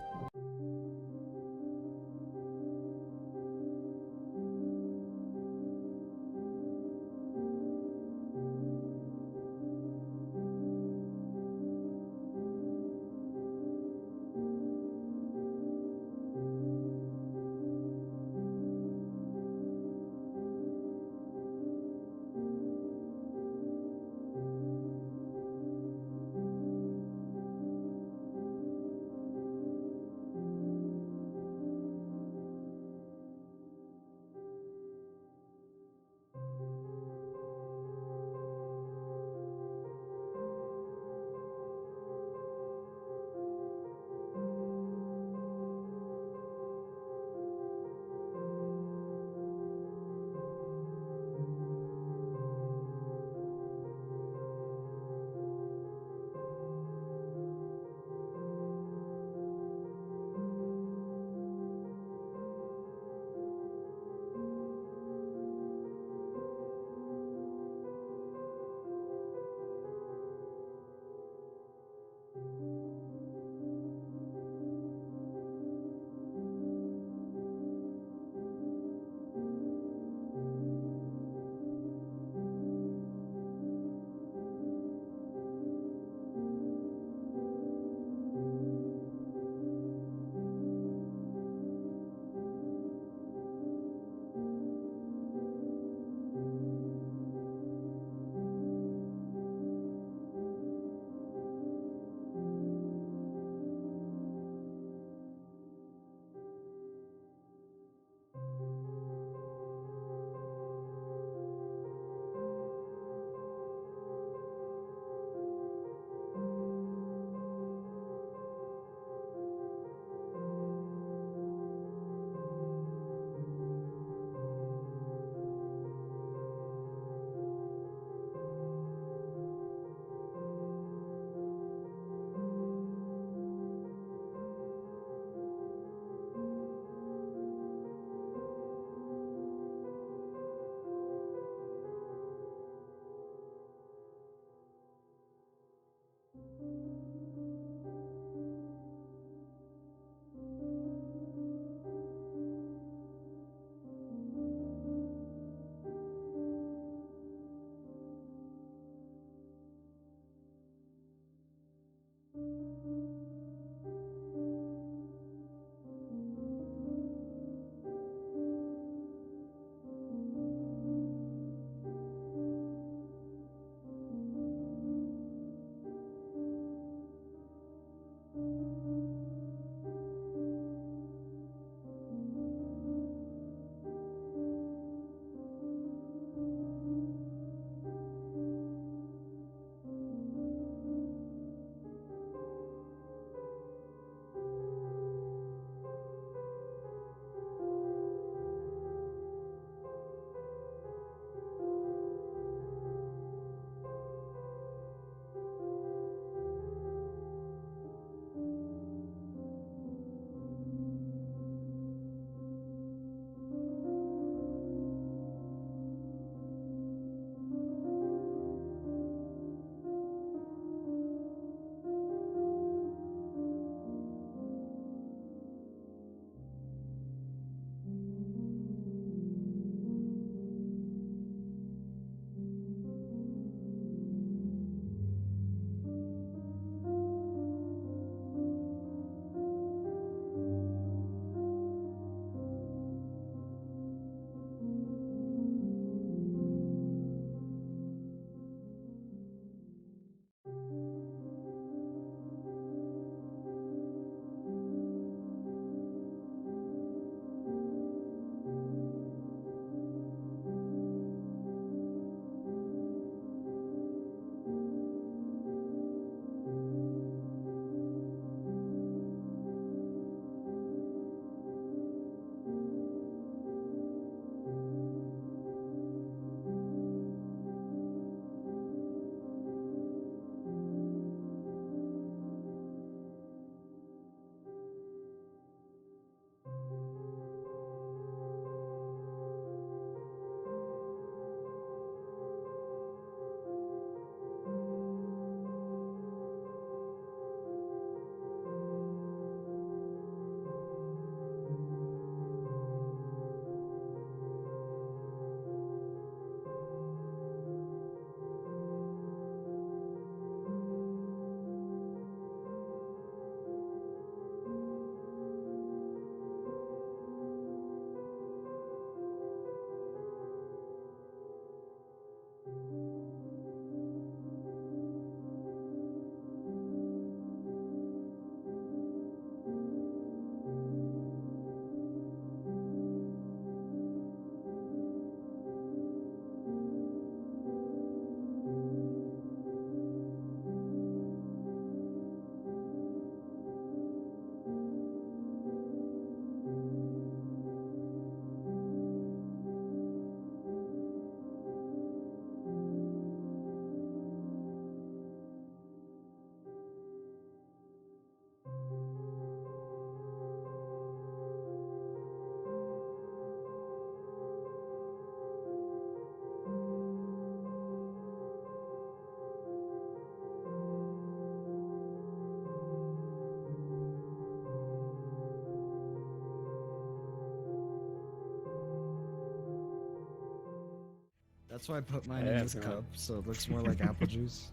That's why I put mine Yeah, in this it's cup, so it looks more like apple juice.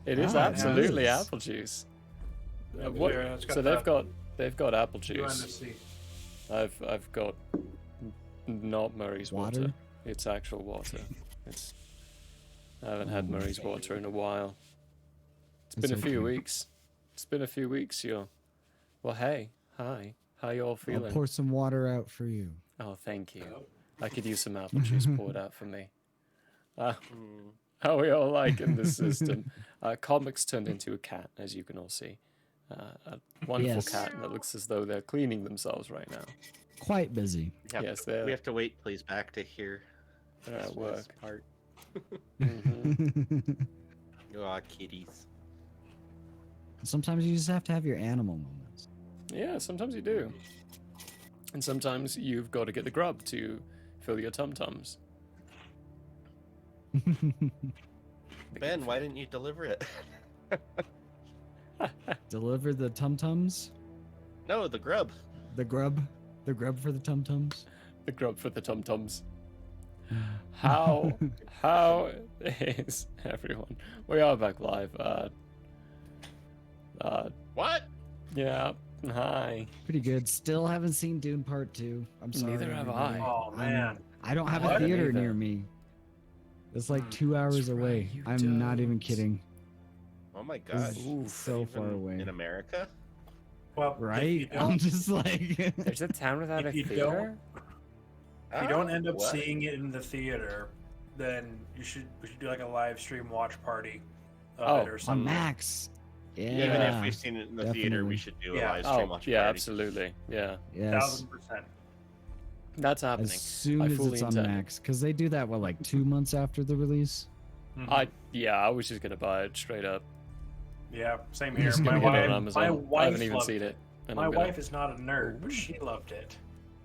It is Ah, it absolutely is. apple juice. Yeah, What- yeah, it's got so the they've got apple juice. UNSC. I've got not Murray's water. Water? It's actual water. I haven't had Murray's water in a while. It's been It's a few okay. weeks. It's been a few weeks, yo. Well, hey, hi. How you all I'll feeling? pour some water out for you. Oh, thank you. I could use some apple juice poured out for me. How we all liking this system? Comics turned into a cat, as you can all see. A wonderful Yes. cat that looks as though they're cleaning themselves right now. Quite busy. Yes, they're We have to wait till he's back to hear at this work. part. Aw, kitties. Sometimes you just have to have your animal moments. Yeah, sometimes you do. And sometimes you've got to get the grub to fill your tum-tums. Ben, why didn't you deliver it? Deliver the tum tums. No, the grub. The grub for the tum tums. The grub for the tum-tums. How is everyone? We are back live. What? Yeah. Hi. Pretty good. Still haven't seen Dune Part 2. I'm sorry. Neither have everybody. I. Oh, man. I don't have I a haven't theater either. near me. It's like 2 hours away. you I'm not even don't. kidding. Oh my gosh. It's so far Even away. In America? Well, Right? I'm just like. There's a town without a If you theater? If you don't end up What? seeing it in the theater, then we should do like a live stream watch party of it or On something. Max. Yeah. Even if we've seen it in the theater, definitely. we should do a Yeah. live stream Oh, watch yeah, party. absolutely. Yeah. Yes. 1000%. That's happening. As soon I as fully it's on intend it. Max, because they do that. What, like 2 months after the release? I was just gonna buy it straight up. Yeah, same I'm here. just My gonna get it on wife, Amazon. my I wife haven't even loved seen it. it, and My I'm gonna- wife is not a nerd, but she loved it.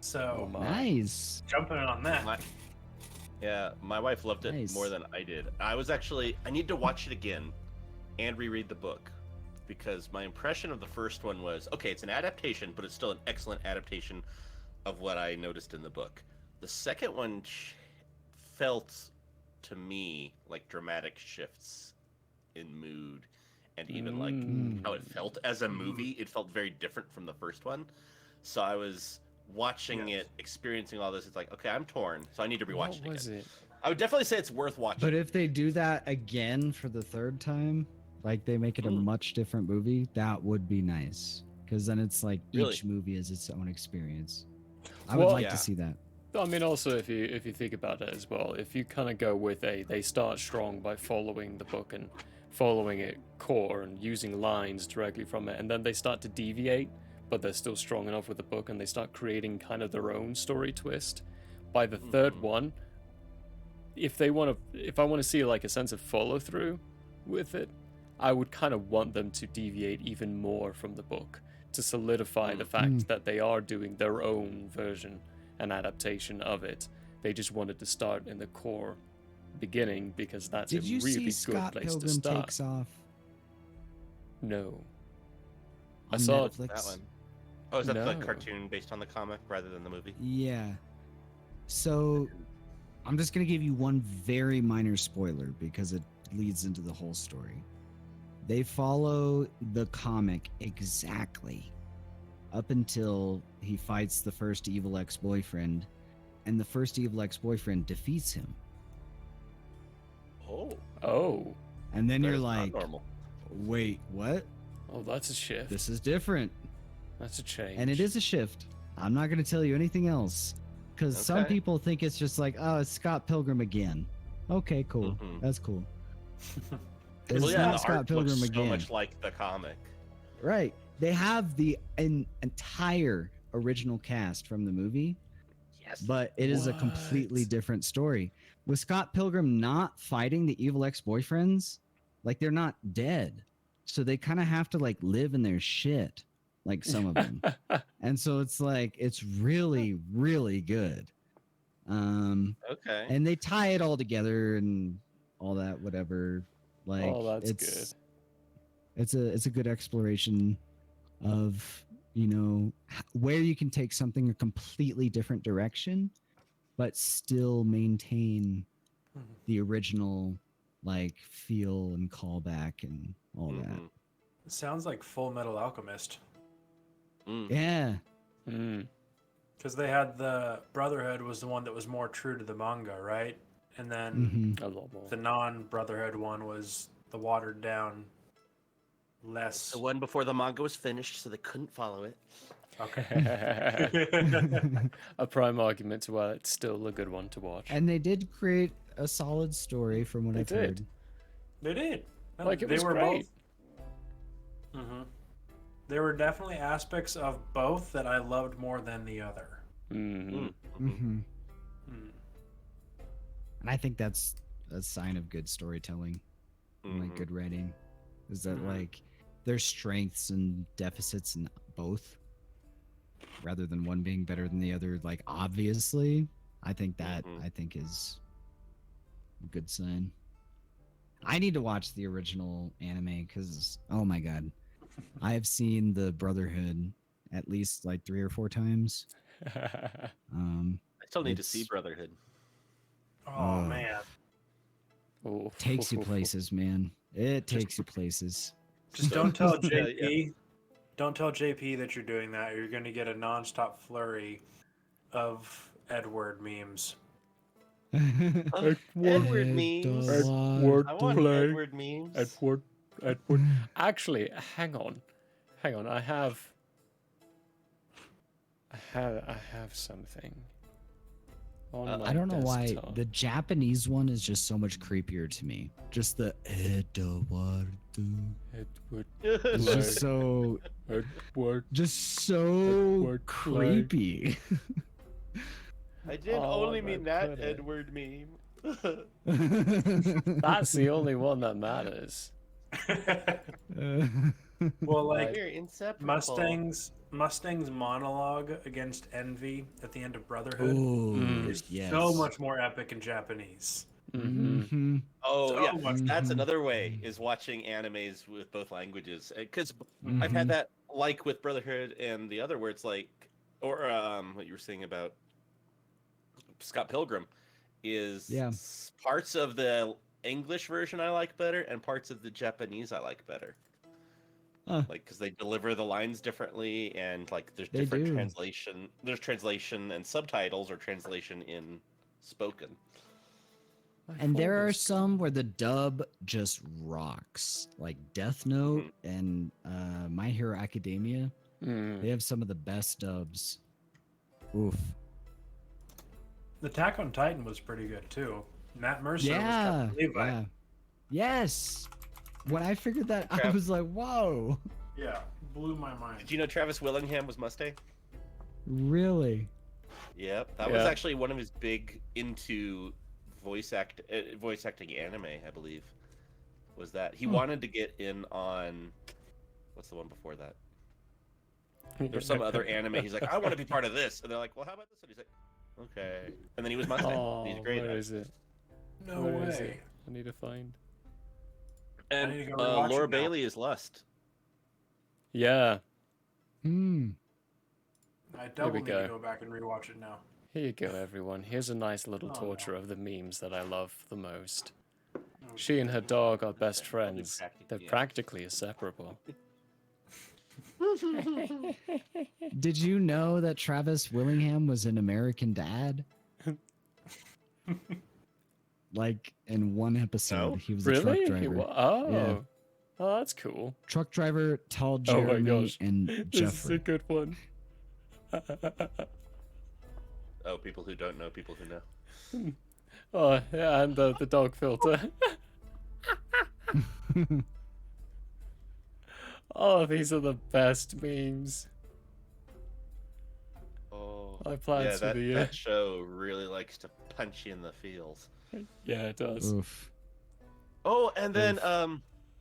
So Nice. jumping on that. Yeah, my wife loved it Nice. more than I did. I need to watch it again and reread the book because my impression of the first one was, okay, it's an adaptation, but it's still an excellent adaptation of what I noticed in the book. The second one felt to me like dramatic shifts in mood and even like how it felt as a movie. It felt very different from the first one. So I was watching it, experiencing all this. It's like, okay, I'm torn, so I need to rewatch it again. What was it? I would definitely say it's worth watching. But if they do that again for the third time, like they make it a much different movie, that would be nice. Because then it's like Really? each movie is its own experience. I Well, would like yeah. to see that. I mean, also if you think about it as well, if you kind of go with they start strong by following the book and following it core and using lines directly from it, and then they start to deviate, but they're still strong enough with the book, and they start creating kind of their own story twist. By the third one, if I want to see like a sense of follow through with it, I would kind of want them to deviate even more from the book to solidify the fact that they are doing their own version and adaptation of it. They just wanted to start in the core beginning because that's Did a you really see good Scott place to Pilgrim start. Takes Off? No. I On saw Netflix? That one. Oh, is that the No. cartoon based on the comic rather than the movie? Yeah. So I'm just going to give you one very minor spoiler because it leads into the whole story. They follow the comic exactly up until he fights the first evil ex-boyfriend, and the first evil ex-boyfriend defeats him. Oh. And then That you're is not like, normal. wait, what? Oh, that's a shift. This is different. That's a change. And it is a shift. I'm not going to tell you anything else because some Okay. people think it's just like, oh, it's Scott Pilgrim again. Okay, cool. That's cool. It's Well, yeah, not the Scott art Pilgrim looks again. so much like the comic. Right. They have the entire original cast from the movie. Yes. But it is a completely different story. With Scott Pilgrim not fighting the evil ex-boyfriends, like they're not dead. So they kind of have to like live in their shit, like some of them. And so it's like it's really, really good. Okay. And they tie it all together and all that, whatever. Like Oh, that's it's it's a good exploration of, you know, where you can take something a completely different direction but still maintain the original like feel and callback and all that. It sounds like Full Metal Alchemist. Yeah. Because they had the Brotherhood was the one that was more true to the manga, right? And then a lot more. The non-Brotherhood one was the watered down, less. The one before the manga was finished, so they couldn't follow it. Okay. A prime argument to why it's still a good one to watch. And they did create a solid story from what They I've did. heard. They did. Like, it they was were great. both. There were definitely aspects of both that I loved more than the other. And I think that's a sign of good storytelling, and like good writing, is that like there's strengths and deficits in both, rather than one being better than the other. Like obviously, I think that is a good sign. I need to watch the original anime because oh my god, I have seen the Brotherhood at least like 3 or 4 times. I still need to see it's- Brotherhood. Oh man. Takes you places, man. It takes you places. Just don't tell Yeah, JP. Don't tell JP that you're doing that. Or you're going to get a nonstop flurry of Edward memes. Edward memes. Edward I want play. Edward memes. Edward. Actually, hang on. I have something. On my I don't know why desktop. the Japanese one is just so much creepier to me. Just the Eduardo. Edward. It's play. just so Edward. just so Edward play. creepy. I did Oh, only I mean that put it. Edward meme. That's the only one that matters. Well, like We're inseparable. Mustang's monologue against Envy at the end of Brotherhood Ooh, is yes. so much more epic in Japanese. Mhm. Oh So yeah, much that's another way is watching animes with both languages. Because I've had that like with Brotherhood and the other where it's like, or what you were saying about Scott Pilgrim is parts of the English version I like better and parts of the Japanese I like better. Like because they deliver the lines differently and like there's They different do. translation. There's translation and subtitles or translation in spoken. And there are some where the dub just rocks, like Death Note and My Hero Academia. They have some of the best dubs. Oof. Attack on Titan was pretty good too. Matt Mercer Yeah. was Levi. Yeah. Yes. When I figured that, I was like, "Whoa!" Yeah, blew my mind. Did you know Travis Willingham was Mustang? Really? Yep, that was actually one of his big into voice acting anime, I believe. Was that he wanted to get in on what's the one before that? There's some other anime. He's like, I want to be part of this, and they're like, well, how about this? And he's like, okay. And then he was Mustang. Oh, He's great. where at it. is it? No Where is way. it? I need to find. I And need to go rewatch Laura it now. Bailey is Lust. Yeah. I double we need go. to go back and rewatch it now. Here you go, everyone. Here's a nice little Oh, torture of the memes that I love the most. She and her dog are best friends. They're practically inseparable. Did you know that Travis Willingham was an American Dad? Like in one episode, he was a truck Really? driver. Oh. Yeah. Oh, that's cool. Truck driver, tall Oh my Jeremy, gosh. and This is Jeffrey. a good one. Oh, people who don't know, people who know. Oh, yeah, and the dog filter. Oh, these are the best memes. Oh, I plan yeah, to that, the that show really likes to punch you in the feels. Yeah, it does. Oof. Oh, and then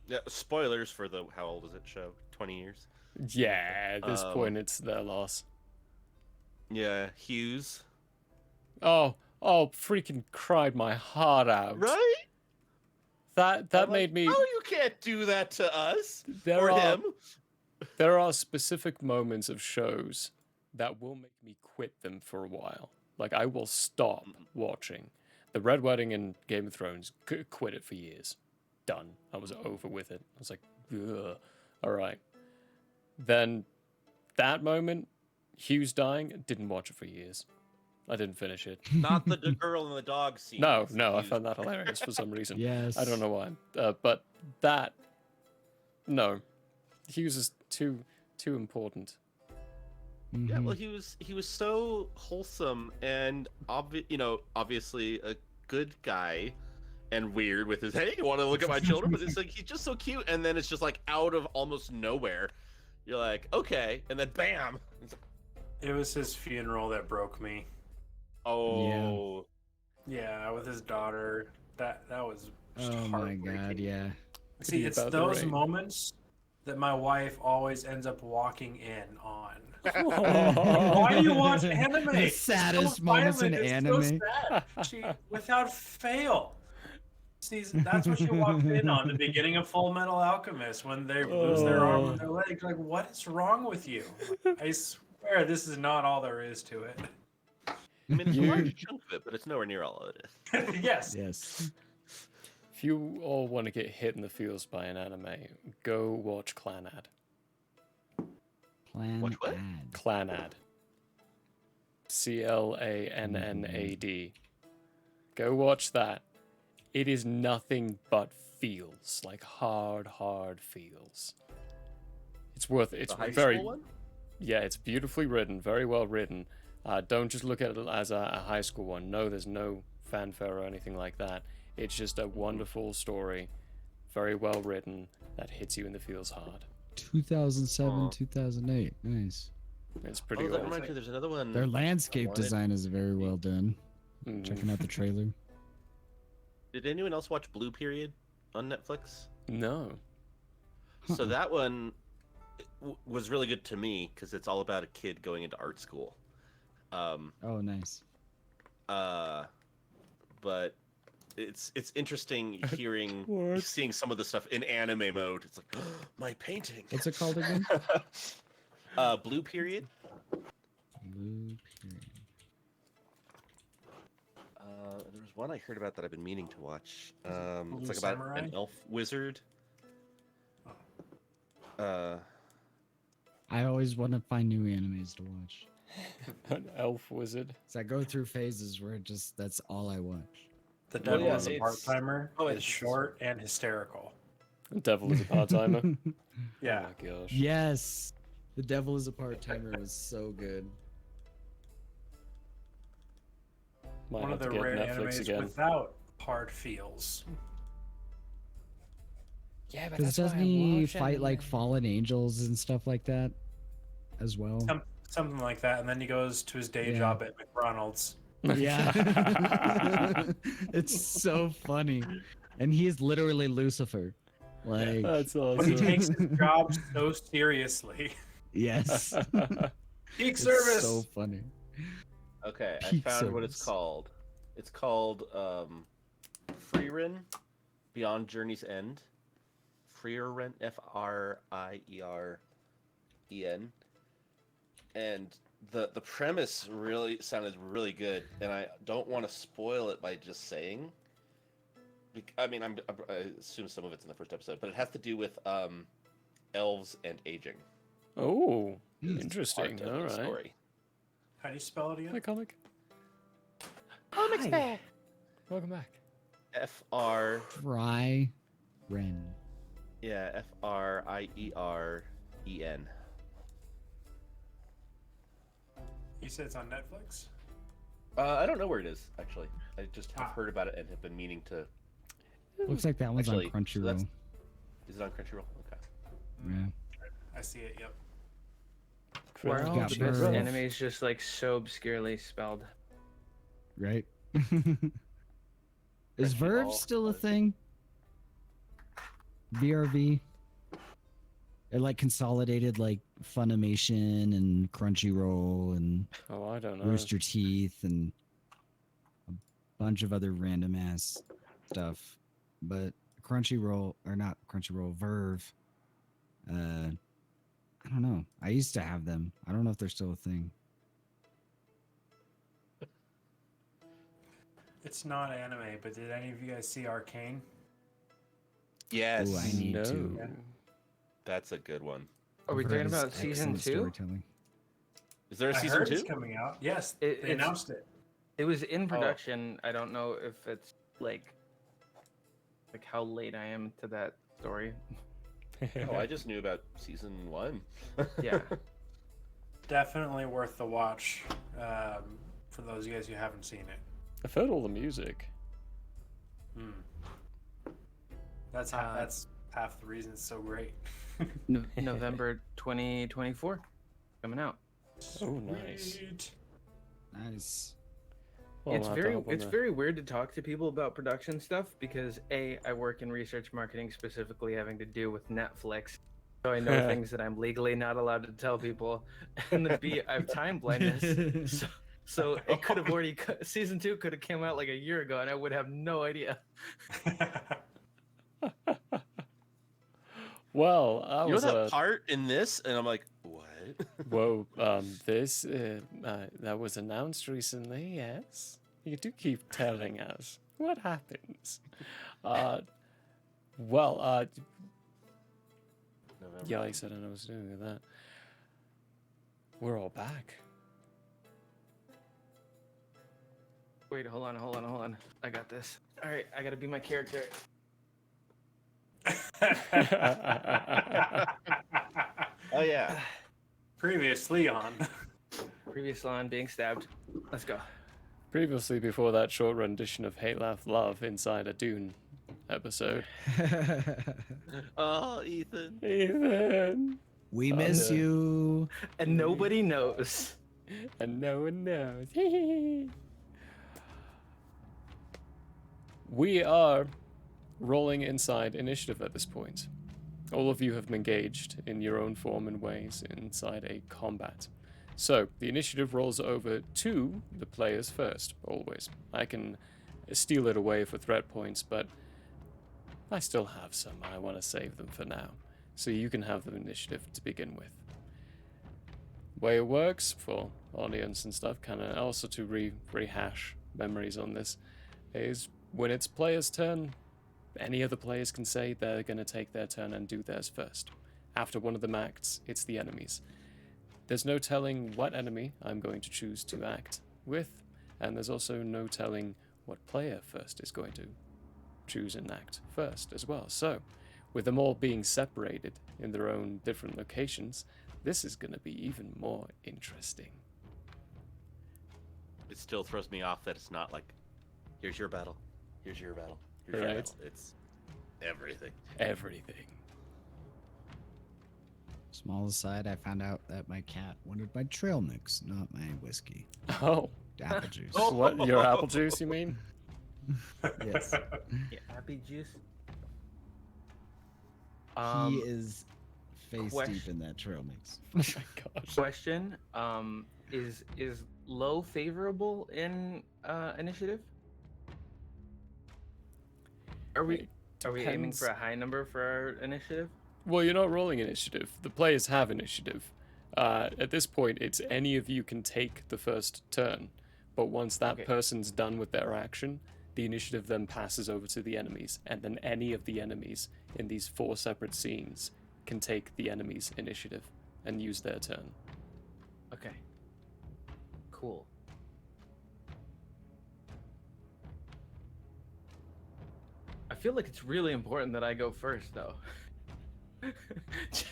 yeah, spoilers for the how old is it show? 20 years. Yeah, at this point, it's their loss. Yeah, Hughes. Oh, freaking cried my heart out. Right? That made me. Oh, you can't do that to us There or are- him. There are specific moments of shows that will make me quit them for a while. Like I will stop watching. The Red Wedding in Game of Thrones, quit it for years. Done. I was over with it. I was like, ugh. All right. Then that moment, Hugh's dying, didn't watch it for years. I didn't finish it. Not the girl and the dog scene. No, it's no, I used- found that hilarious for some reason. Yes. I don't know why. But that, no. Hughes is too important. Yeah, well, he was so wholesome and obviously a good guy, and weird with his hey, you want to look at my children? But it's like he's just so cute, and then it's just like out of almost nowhere, you're like okay, and then bam. It was his funeral that broke me. Oh. Yeah, with his daughter. That was just Oh my heartbreaking. god, yeah. See, it's About the those rain. moments that my wife always ends up walking in on. Why do you watch anime? The It's so saddest moments in violent, anime. it's so sad. She, without fail. See, that's what she walked in on the beginning of Full Metal Alchemist when they lose their arm and their leg. Like, what is wrong with you? I swear, this is not all there is to it. I mean, it's a large chunk of it, but it's nowhere near all of it. Yes. Yes. If you all want to get hit in the feels by an anime, go watch Clanad. Watch what? Clanad. CLANNAD. Go watch that. It is nothing but feels, like hard feels. It's worth it. It's The high very, school one? yeah, it's beautifully written, very well written. Don't just look at it as a high school one. No, there's no fanfare or anything like that. It's just a wonderful story, very well written, that hits you in the feels hard. 2007, 2008. Nice. It's pretty that old. reminds me, there's another one. Their landscape I wanted. design is very well done. Checking out the trailer. Did anyone else watch Blue Period on Netflix? No. So that one was really good to me because it's all about a kid going into art school. Oh, nice. But it's interesting seeing some of the stuff in anime mode. It's like my painting. What's it called again? Blue Period. Blue Period. There was one I heard about that I've been meaning to watch. Blue It's like about Samurai? an elf wizard. I always want to find new animes to watch. An elf wizard. So I go through phases where that's all I watch. The Well, Devil yeah, is a it's- part-timer. Oh, is it's- short and hysterical. The devil is a part-timer. Yeah. Oh my gosh. Yes. The Devil is a Part-Timer was so good. Might One have of to the get rare Netflix animes again. without hard feels. Yeah, but Because doesn't he fight like fallen angels and stuff like that as well? Something like that, and then he goes to his day Yeah. job at McDonald's. Yeah. It's so funny. And he is literally Lucifer. Like That's awesome. But he takes his job so seriously. Yes. Peak It's service. so funny. Okay, Peak I found what it's service. called. It's called Freerin Beyond Journey's End. Freerin, F-R-I-E-R-E-N. And the premise really sounded really good, and I don't want to spoil it by just saying. I mean, I assume some of it's in the first episode, but it has to do with elves and aging. Oh, It's interesting. part of All the right. story. How do you spell it again? Hi, comic. Comics Hi. Bear. Welcome back. F-R... Fry Ren. Yeah, F-R-I-E-R-E-N. You said it's on Netflix? I don't know where it is, actually. I just have heard about it and have been meaning to... Looks like that one's Actually, on so Crunchyroll. that's- Is it on Crunchyroll? Okay. Yeah. I see it, yep. Why are all Got the best Verve. animes just like so obscurely spelled? Right? Is Verve still a thing? VRV? It like consolidated like Funimation and Crunchyroll and Oh, I don't know. Rooster Teeth and a bunch of other random ass stuff. But Crunchyroll, or not Crunchyroll, Verve, I don't know. I used to have them. I don't know if they're still a thing. it's not anime, but did any of you guys see Arcane? Yes. Ooh, I need to. No. That's a good one. Are we I've heard talking it's about season excellent 2? storytelling. Is there a I season heard 2? it's coming out. Yes, It- they it's- announced it. It was in production. I don't know if it's like how late I am to that story. Oh, I just knew about season 1. Yeah. Definitely worth the watch for those of you guys who haven't seen it. I've heard all the music. That's half the reason it's so great. November 2024 coming out. Oh, nice. Nice. Well, It's I'll have to very hop on it's that. very weird to talk to people about production stuff because A, I work in research marketing, specifically having to do with Netflix. So I know things that I'm legally not allowed to tell people. And then B, I have time blindness. So it could have already season 2 could have come out like a year ago and I would have no idea. Well, I You know was that part in this, and I'm like, what? Whoa, this that was announced recently. Yes, you do keep telling us what happens. Well, yeah, like I said, I know what I was doing with that. We're all back. Wait, hold on. I got this. All right, I gotta be my character. Oh yeah. Previously on. Previously on being stabbed. Let's go. Previously, before that short rendition of Hate, Laugh, Love inside a Dune episode. Oh, Ethan. Ethan. We miss you. And nobody knows. And no one knows. We are rolling inside initiative at this point. All of you have engaged in your own form and ways inside a combat. So, the initiative rolls over to the players first, always. I can steal it away for threat points, but I still have some. I want to save them for now. So you can have the initiative to begin with. Way it works for audience and stuff, kind of also to rehash memories on this, is when it's players' turn, any of the players can say they're going to take their turn and do theirs first. After one of them acts, it's the enemy's. There's no telling what enemy I'm going to choose to act with, and there's also no telling what player first is going to choose and act first as well. So, with them all being separated in their own different locations, this is going to be even more interesting. It still throws me off that it's not like, here's your battle, here's your battle, here's your Right. battle. It's everything. Everything. Small aside, I found out that my cat wanted my trail mix, not my whiskey. Oh. Apple juice. What? Your apple juice, you mean? Yes. Yeah, happy juice. He is face deep in that trail mix. Oh my gosh. Question: is low favorable in initiative? Are we aiming depends. for a high number for our initiative? Well, you're not rolling initiative. The players have initiative. At this point, it's any of you can take the first turn. But once that person's done with their action, the initiative then passes over to the enemies. And then any of the enemies in these 4 separate scenes can take the enemy's initiative and use their turn. Okay. Cool. I feel like it's really important that I go first, though.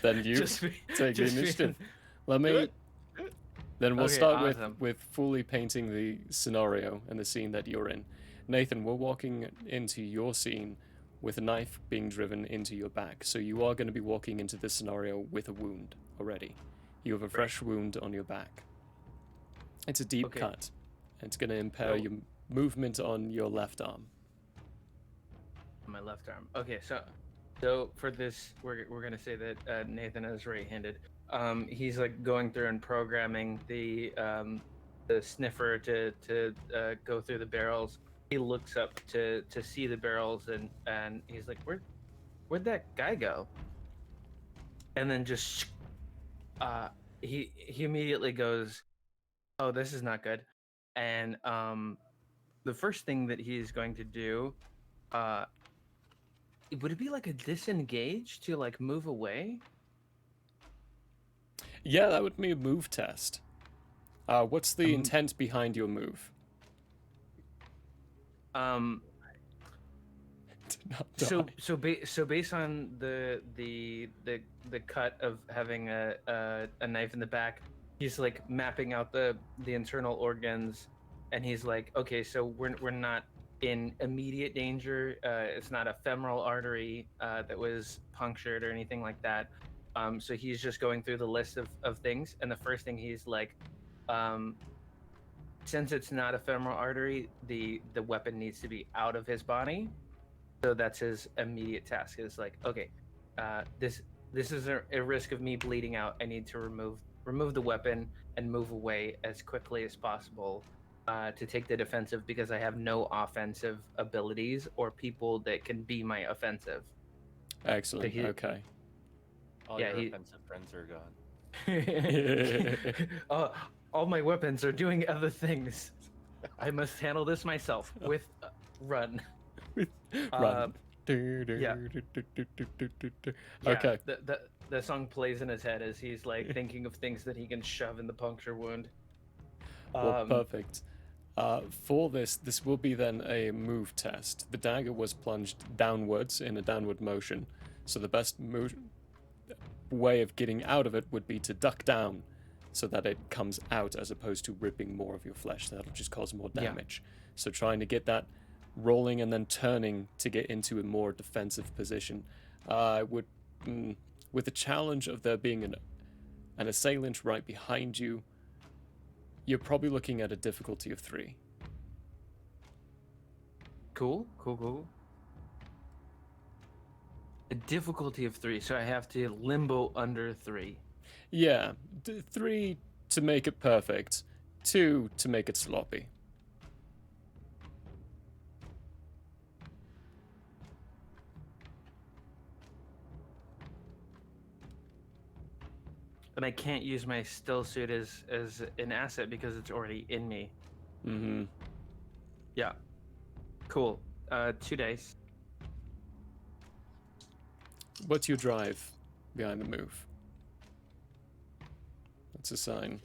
Then you Just take the initiative. Let me... Do it. Then we'll Okay, start awesome. with fully painting the scenario and the scene that you're in. Nathan, we're walking into your scene with a knife being driven into your back. So you are going to be walking into this scenario with a wound already. You have a fresh wound on your back. It's a deep cut. And it's going to impair your movement on your left arm. My left arm. Okay, so for this, we're gonna say that Nathan is right-handed. He's like going through and programming the sniffer to go through the barrels. He looks up to see the barrels and he's like, where'd that guy go? And then just he immediately goes, oh, this is not good. And the first thing that he's going to do, would it be like a disengage to like move away? Yeah, that would be a move test. What's the intent behind your move? So based on the cut of having a knife in the back, he's like mapping out the internal organs, and he's like, okay, so we're not in immediate danger. It's not a femoral artery that was punctured or anything like that. So he's just going through the list of things, and the first thing he's like, since it's not a femoral artery, the weapon needs to be out of his body. So that's his immediate task. Is like, okay, this is a risk of me bleeding out. I need to remove the weapon and move away as quickly as possible to take the defensive, because I have no offensive abilities or people that can be my offensive. Excellent. Okay. All Yeah, your offensive friends are gone. All my weapons are doing other things. I must handle this myself with run. Run. Yeah. Okay. The song plays in his head as he's like thinking of things that he can shove in the puncture wound. Well, perfect. For this will be then a move test. The dagger was plunged downwards in a downward motion, so the best way of getting out of it would be to duck down so that it comes out, as opposed to ripping more of your flesh. That'll just cause more damage. So trying to get that rolling and then turning to get into a more defensive position would, with the challenge of there being an assailant right behind you, you're probably looking at a difficulty of 3. Cool. A difficulty of 3, so I have to limbo under 3. Yeah, 3 to make it perfect, 2 to make it sloppy. And I can't use my still suit as an asset because it's already in me. Mm-hmm. Yeah. Cool. 2 dice. What's your drive behind the move? That's a sign.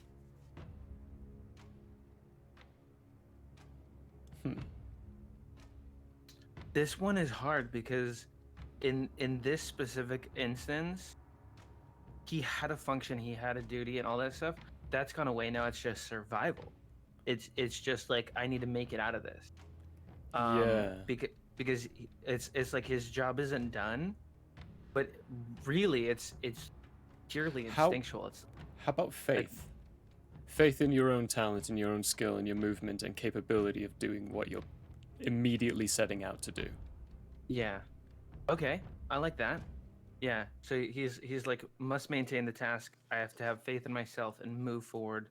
This one is hard because in this specific instance, he had a function, he had a duty, and all that stuff. That's gone away now. It's just survival. It's just like, I need to make it out of this. Yeah. Because it's like his job isn't done, but really it's purely instinctual. How about faith? Faith in your own talent and your own skill and your movement and capability of doing what you're immediately setting out to do. Yeah. Okay. I like that. Yeah. So he's like, must maintain the task. I have to have faith in myself and move forward.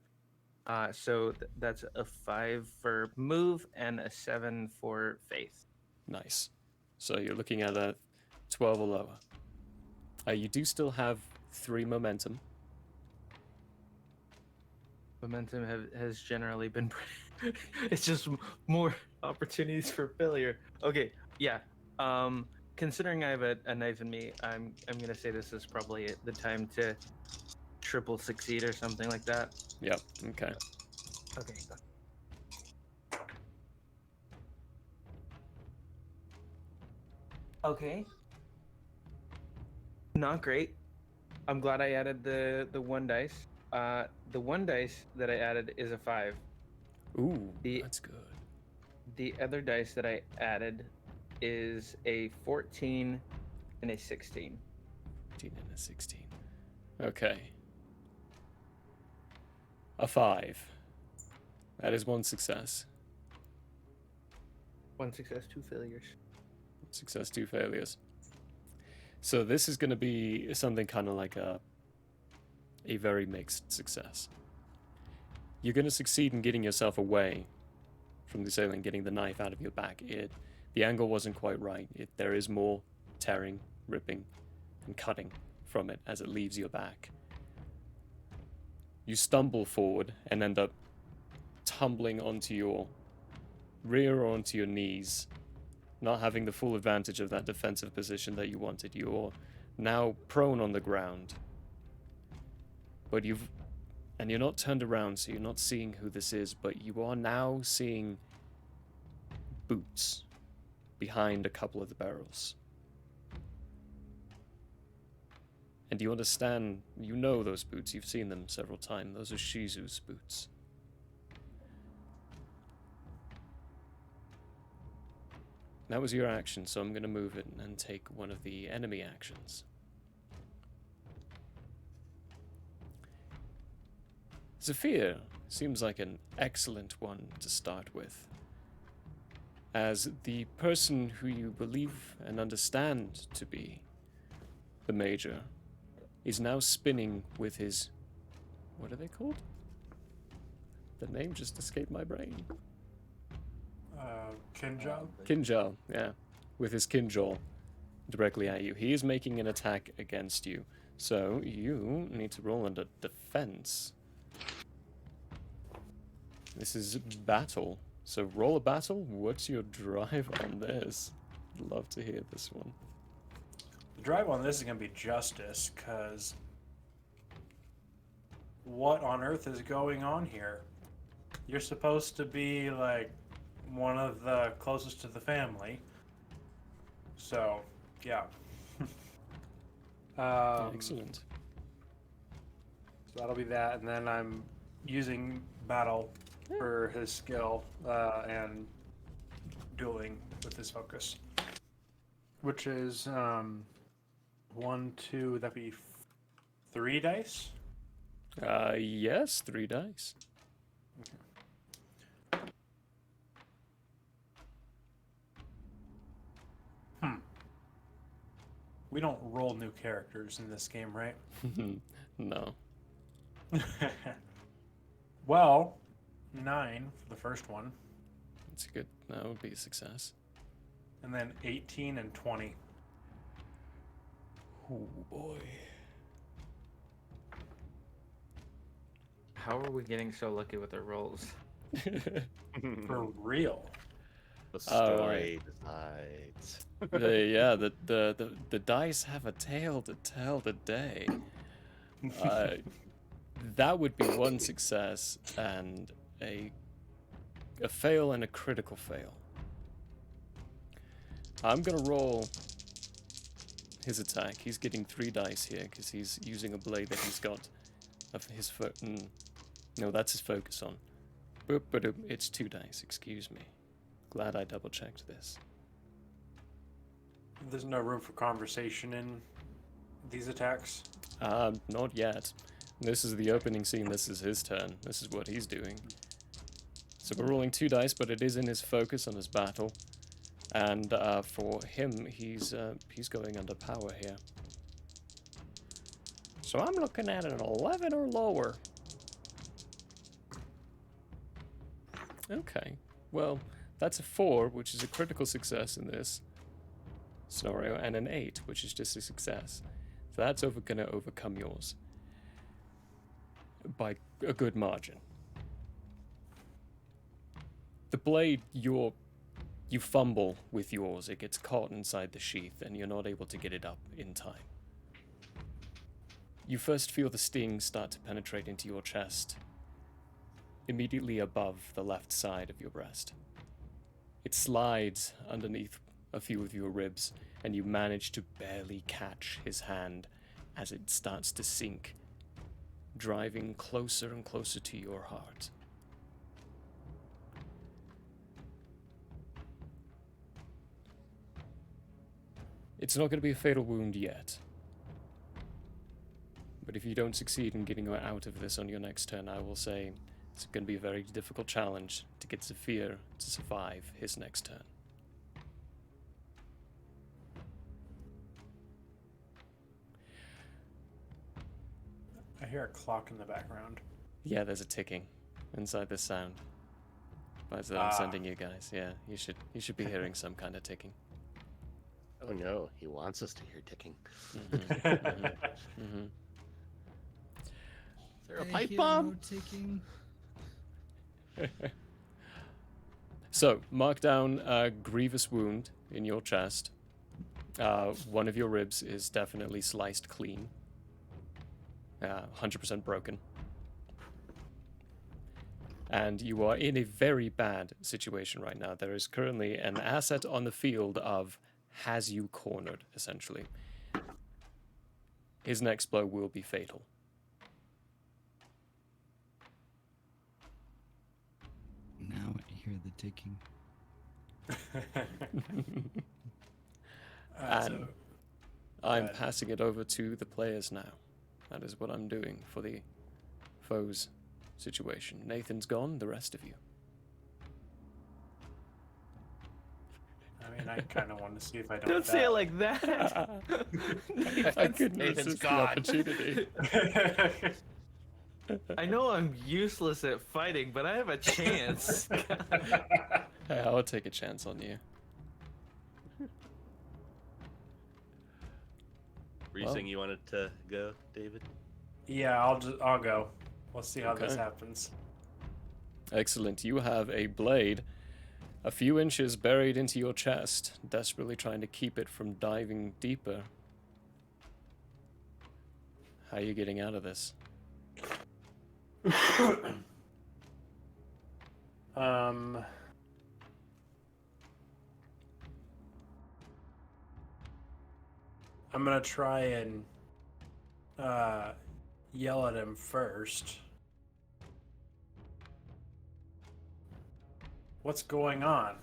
So that's a 5 for move and a 7 for faith. Nice. So you're looking at a 12 or lower. You do still have 3 momentum. Momentum has generally been pretty... It's just more opportunities for failure. Okay, yeah. Considering I have a knife in me, I'm gonna say this is probably the time to triple succeed or something like that. Yep. Okay. Okay. Okay. Not great. I'm glad I added the 1 dice. The 1 dice that I added is a 5. Ooh, that's good. The other dice that I added is a 14 and a 16. 14 and a 16. Okay. A 5. That is 1 success. 1 success, 2 failures. 1 success, 2 failures. So this is going to be something kind of like a very mixed success. You're going to succeed in getting yourself away from the assailant, getting the knife out of your back. The angle wasn't quite right. There is more tearing, ripping, and cutting from it as it leaves your back. You stumble forward and end up tumbling onto your rear onto your knees, not having the full advantage of that defensive position that you wanted. You're now prone on the ground. But you're not turned around, so you're not seeing who this is, but you are now seeing boots behind a couple of the barrels. And you understand, you know those boots, you've seen them several times. Those are Shizu's boots. That was your action, so I'm going to move it and take one of the enemy actions. Zephyr seems like an excellent one to start with, as the person who you believe and understand to be the Major is now spinning with his... what are they called? The name just escaped my brain. Kinjal? Kinjal, yeah. With his Kinjal directly at you. He is making an attack against you, so you need to roll under defense. This is battle. So roll a battle. What's your drive on this? Love to hear this one. The drive on this is going to be justice, because what on earth is going on here? You're supposed to be, like, one of the closest to the family. So, yeah. Excellent. So that'll be that, and then I'm using battle for his skill and dueling with his focus, which is 1, 2, that'd be 3 dice. Yes, 3 dice. We don't roll new characters in this game, right? No. Well, 9 for the first one. That's good. That would be a success. And then 18 and 20. Oh boy. How are we getting so lucky with our rolls? For real. The story decides. Yeah, the dice have a tale to tell today. That would be 1 success and a fail and a critical fail. I'm gonna roll his attack. He's getting 3 dice here because he's using a blade that he's got of his foot. No, that's his focus on. Boop, ba-doop. It's 2 dice. Excuse me. Glad I double checked this. There's no room for conversation in these attacks. Not yet. This is the opening scene. This is his turn. This is what he's doing. So we're rolling 2 dice, but it is in his focus on his battle. And for him, he's going under power here. So I'm looking at an 11 or lower. Okay. Well, that's a 4, which is a critical success in this scenario, and an 8, which is just a success. So that's gonna overcome yours by a good margin. The blade, you fumble with yours. It gets caught inside the sheath, and you're not able to get it up in time. You first feel the sting start to penetrate into your chest, immediately above the left side of your breast. It slides underneath a few of your ribs, and you manage to barely catch his hand as it starts to sink, driving closer and closer to your heart. It's not going to be a fatal wound yet, but if you don't succeed in getting out of this on your next turn, I will say it's going to be a very difficult challenge to get Zephyr to survive his next turn. I hear a clock in the background. Yeah, there's a ticking inside this sound. That's what I'm sending you guys. Yeah, you should be hearing some kind of ticking. Oh no, he wants us to hear ticking. Mm-hmm. Is there a pipe bomb? Ticking. So, mark down a grievous wound in your chest. One of your ribs is definitely sliced clean. 100% broken. And you are in a very bad situation right now. There is currently an asset on the field of has you cornered, essentially. His next blow will be fatal. Now I hear the ticking. And I'm passing it over to the players now. That is what I'm doing for the foes situation. Nathan's gone, the rest of you. I mean, I kind of want to see if I don't. Don't say it like that. I couldn't Nathan's resist the gone. opportunity. I know I'm useless at fighting, but I have a chance. Hey, I'll take a chance on you. Were you saying you wanted to go, David? Yeah, I'll go. We'll see how this Okay. happens. Excellent. You have a blade a few inches buried into your chest, desperately trying to keep it from diving deeper. How are you getting out of this? I'm gonna try and yell at him first. What's going on?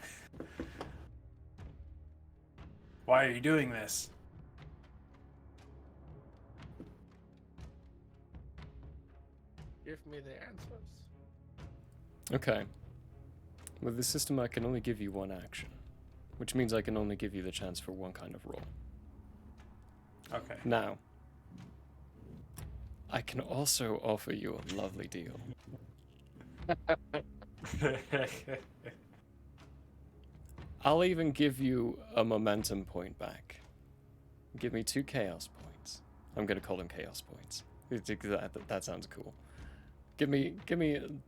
Why are you doing this? Give me the answers. Okay. With the system, I can only give you one action, which means I can only give you the chance for one kind of roll. Okay. Now, I can also offer you a lovely deal. I'll even give you a momentum point back. Give me 2 chaos points. I'm gonna call them chaos points. That sounds cool. Give me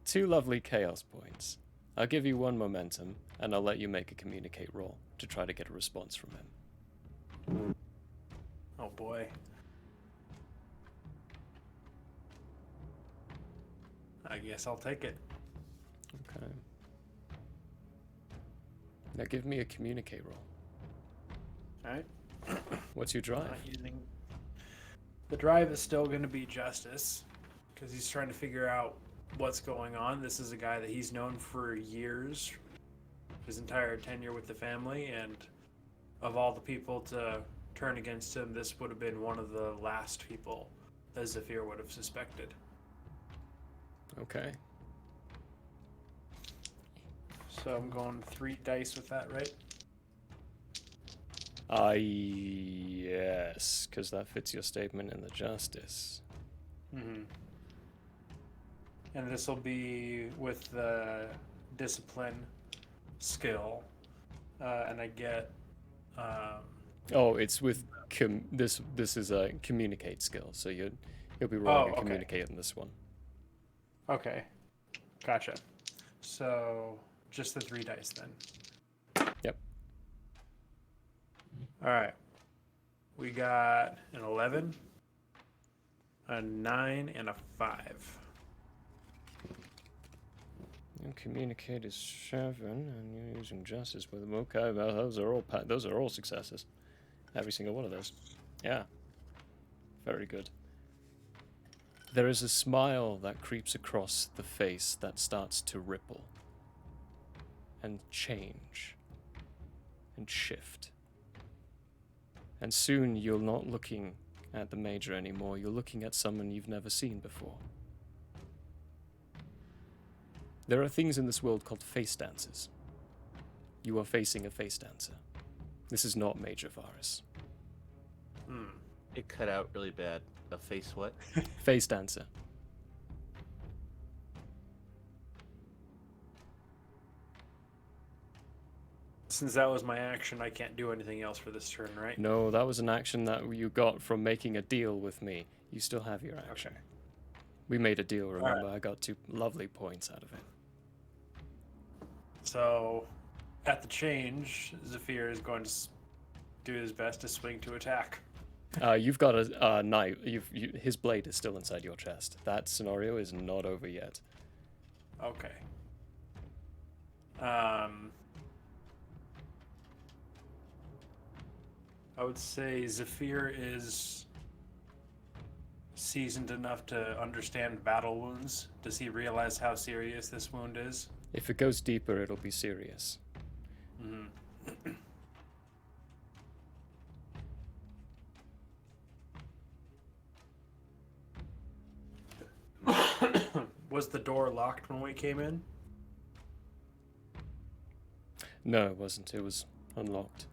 2 lovely chaos points. I'll give you 1 momentum, and I'll let you make a communicate roll to try to get a response from him. Oh boy. I guess I'll take it. Okay. Now give me a communicate roll. Alright. What's your drive? Not using... The drive is still going to be justice, because he's trying to figure out what's going on. This is a guy that he's known for years, his entire tenure with the family, and of all the people to turn against him, this would have been one of the last people that Zephyr would have suspected. Okay. So I'm going 3 dice with that, right? Yes, because that fits your statement in the justice. Mm-hmm. And this will be with the discipline skill, and I get. Oh, it's with this. This is a communicate skill, so you'll be rolling a communicate in this one. Okay, gotcha. So just the 3 dice then. Yep. All right. We got an 11, a 9, and a 5. And communicate is 7, and you're using justice with them. Okay, well, those are all successes. Every single one of those. Yeah. Very good. There is a smile that creeps across the face that starts to ripple and change and shift. And soon you're not looking at the Major anymore, you're looking at someone you've never seen before. There are things in this world called face dances. You are facing a face dancer. This is not Major Varus. It cut out really bad. A face what? Face dancer. Since that was my action, I can't do anything else for this turn, right? No, that was an action that you got from making a deal with me. You still have your action. Okay. We made a deal, remember? Alright. I got 2 lovely points out of it. So, at the change, Zephyr is going to do his best to swing to attack. You've got a knife. His blade is still inside your chest. That scenario is not over yet. Okay. I would say Zephyr is seasoned enough to understand battle wounds. Does he realize how serious this wound is? If it goes deeper, it'll be serious. Mm-hmm. Was the door locked when we came in? No, it wasn't. It was unlocked.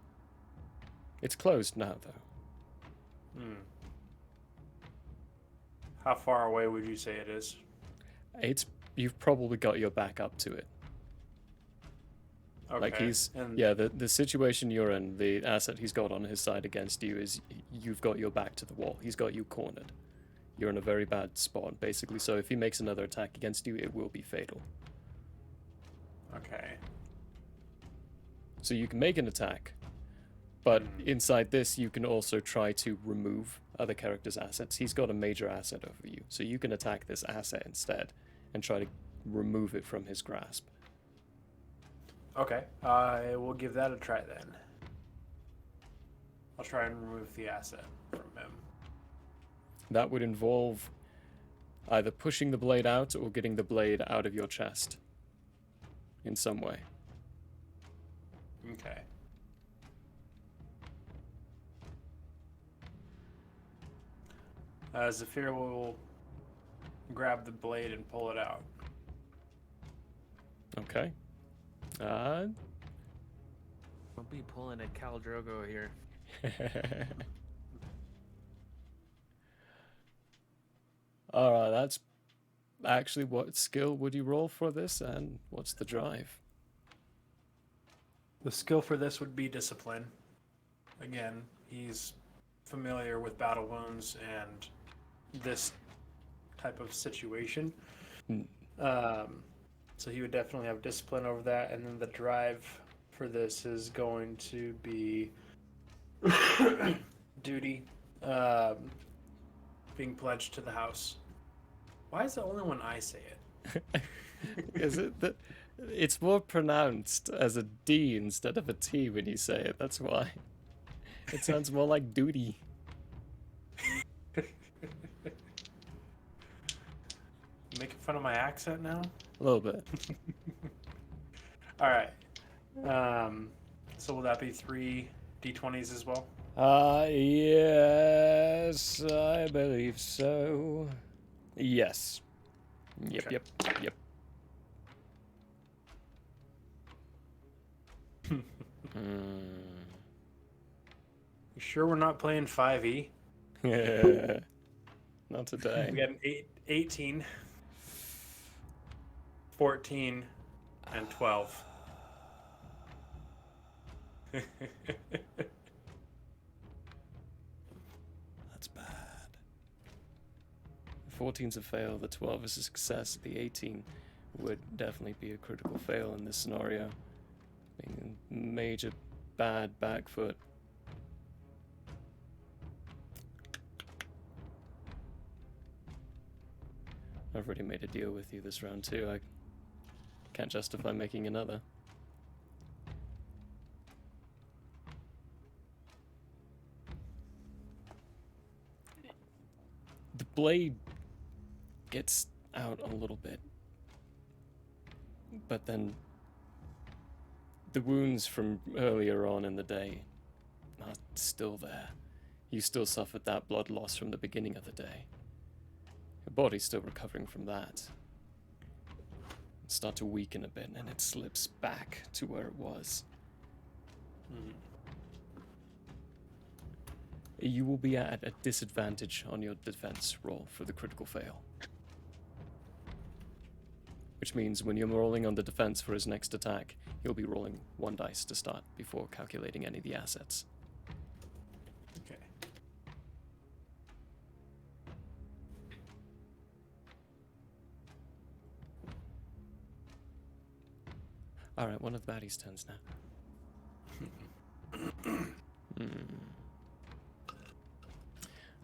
It's closed now, though. Hmm. How far away would you say it is? You've probably got your back up to it. Okay. Like the situation you're in, the asset he's got on his side against you is you've got your back to the wall. He's got you cornered. You're in a very bad spot, basically. So if he makes another attack against you, it will be fatal. Okay. So you can make an attack, but inside this, you can also try to remove other characters' assets. He's got a major asset over you, so you can attack this asset instead and try to remove it from his grasp. Okay, I will give that a try then. I'll try and remove the asset from him. That would involve either pushing the blade out or getting the blade out of your chest in some way. Okay. Zephyr will grab the blade and pull it out. Okay. Don't be pulling a Khal Drogo here. Alright, that's actually what skill would you roll for this, and what's the drive? The skill for this would be discipline. Again, he's familiar with battle wounds and this type of situation. So he would definitely have discipline over that, and then the drive for this is going to be duty, being pledged to the house. Why is it only when I say it? Is it that it's more pronounced as a D instead of a T when you say it? That's why. It sounds more like duty. Making fun of my accent now? A little bit. All right. So will that be 3 d20s as well? Yes, I believe so. Yes. Yep, Okay. yep. You sure we're not playing 5e? Yeah. Not today. We got an 18, 14, and 12. That's bad. The 14's a fail, the 12 is a success, the 18 would definitely be a critical fail in this scenario. Being a major bad back foot. I've already made a deal with you this round too. I can't justify making another. The blade gets out a little bit, but then the wounds from earlier on in the day are still there. You still suffered that blood loss from the beginning of the day. Your body's still recovering from that. Start to weaken a bit, and it slips back to where it was. You will be at a disadvantage on your defense roll for the critical fail. Which means when you're rolling on the defense for his next attack, he'll be rolling 1 dice to start before calculating any of the assets. Okay. Alright, one of the baddies' turns now.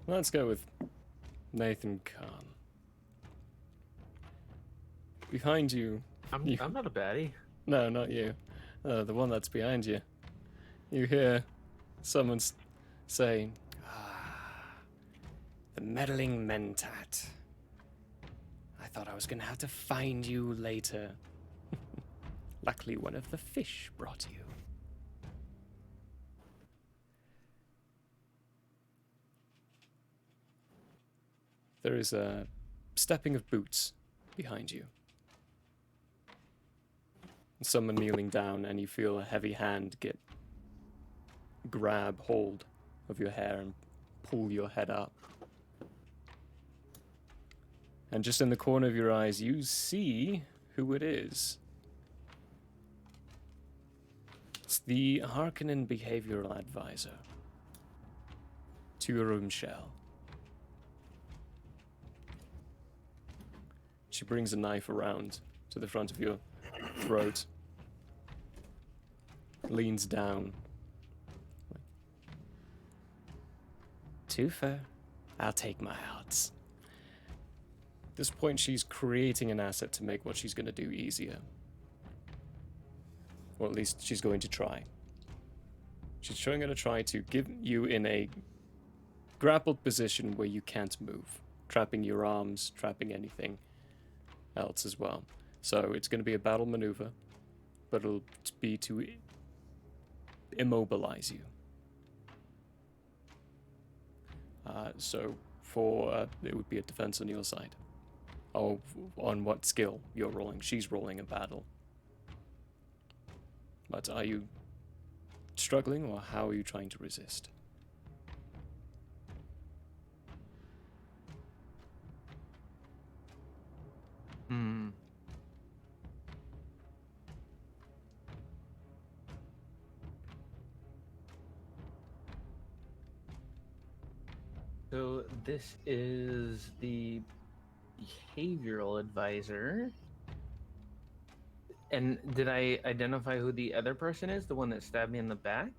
Let's go with Nathan Khan. Behind you. I'm not a baddie. No, not you. The one that's behind you. You hear someone saying, the meddling mentat. I thought I was going to have to find you later. Luckily, one of the fish brought you. There is a stepping of boots behind you. Someone kneeling down, and you feel a heavy hand grab hold of your hair and pull your head up. And just in the corner of your eyes, you see who it is. It's the Harkonnen behavioral advisor to your room shell. She brings a knife around to the front of your throat, leans down. Twofer, I'll take my odds. At this point, she's creating an asset to make what she's going to do easier. Or at least she's going to try. She's going to try to give you in a grappled position where you can't move, trapping your arms, trapping anything else as well. So it's going to be a battle maneuver, but it'll be to immobilize you. So for it would be a defense on your side. Oh, on what skill you're rolling. She's rolling a battle. But are you struggling, or how are you trying to resist? So this is the behavioral advisor. And did I identify who the other person is? The one that stabbed me in the back?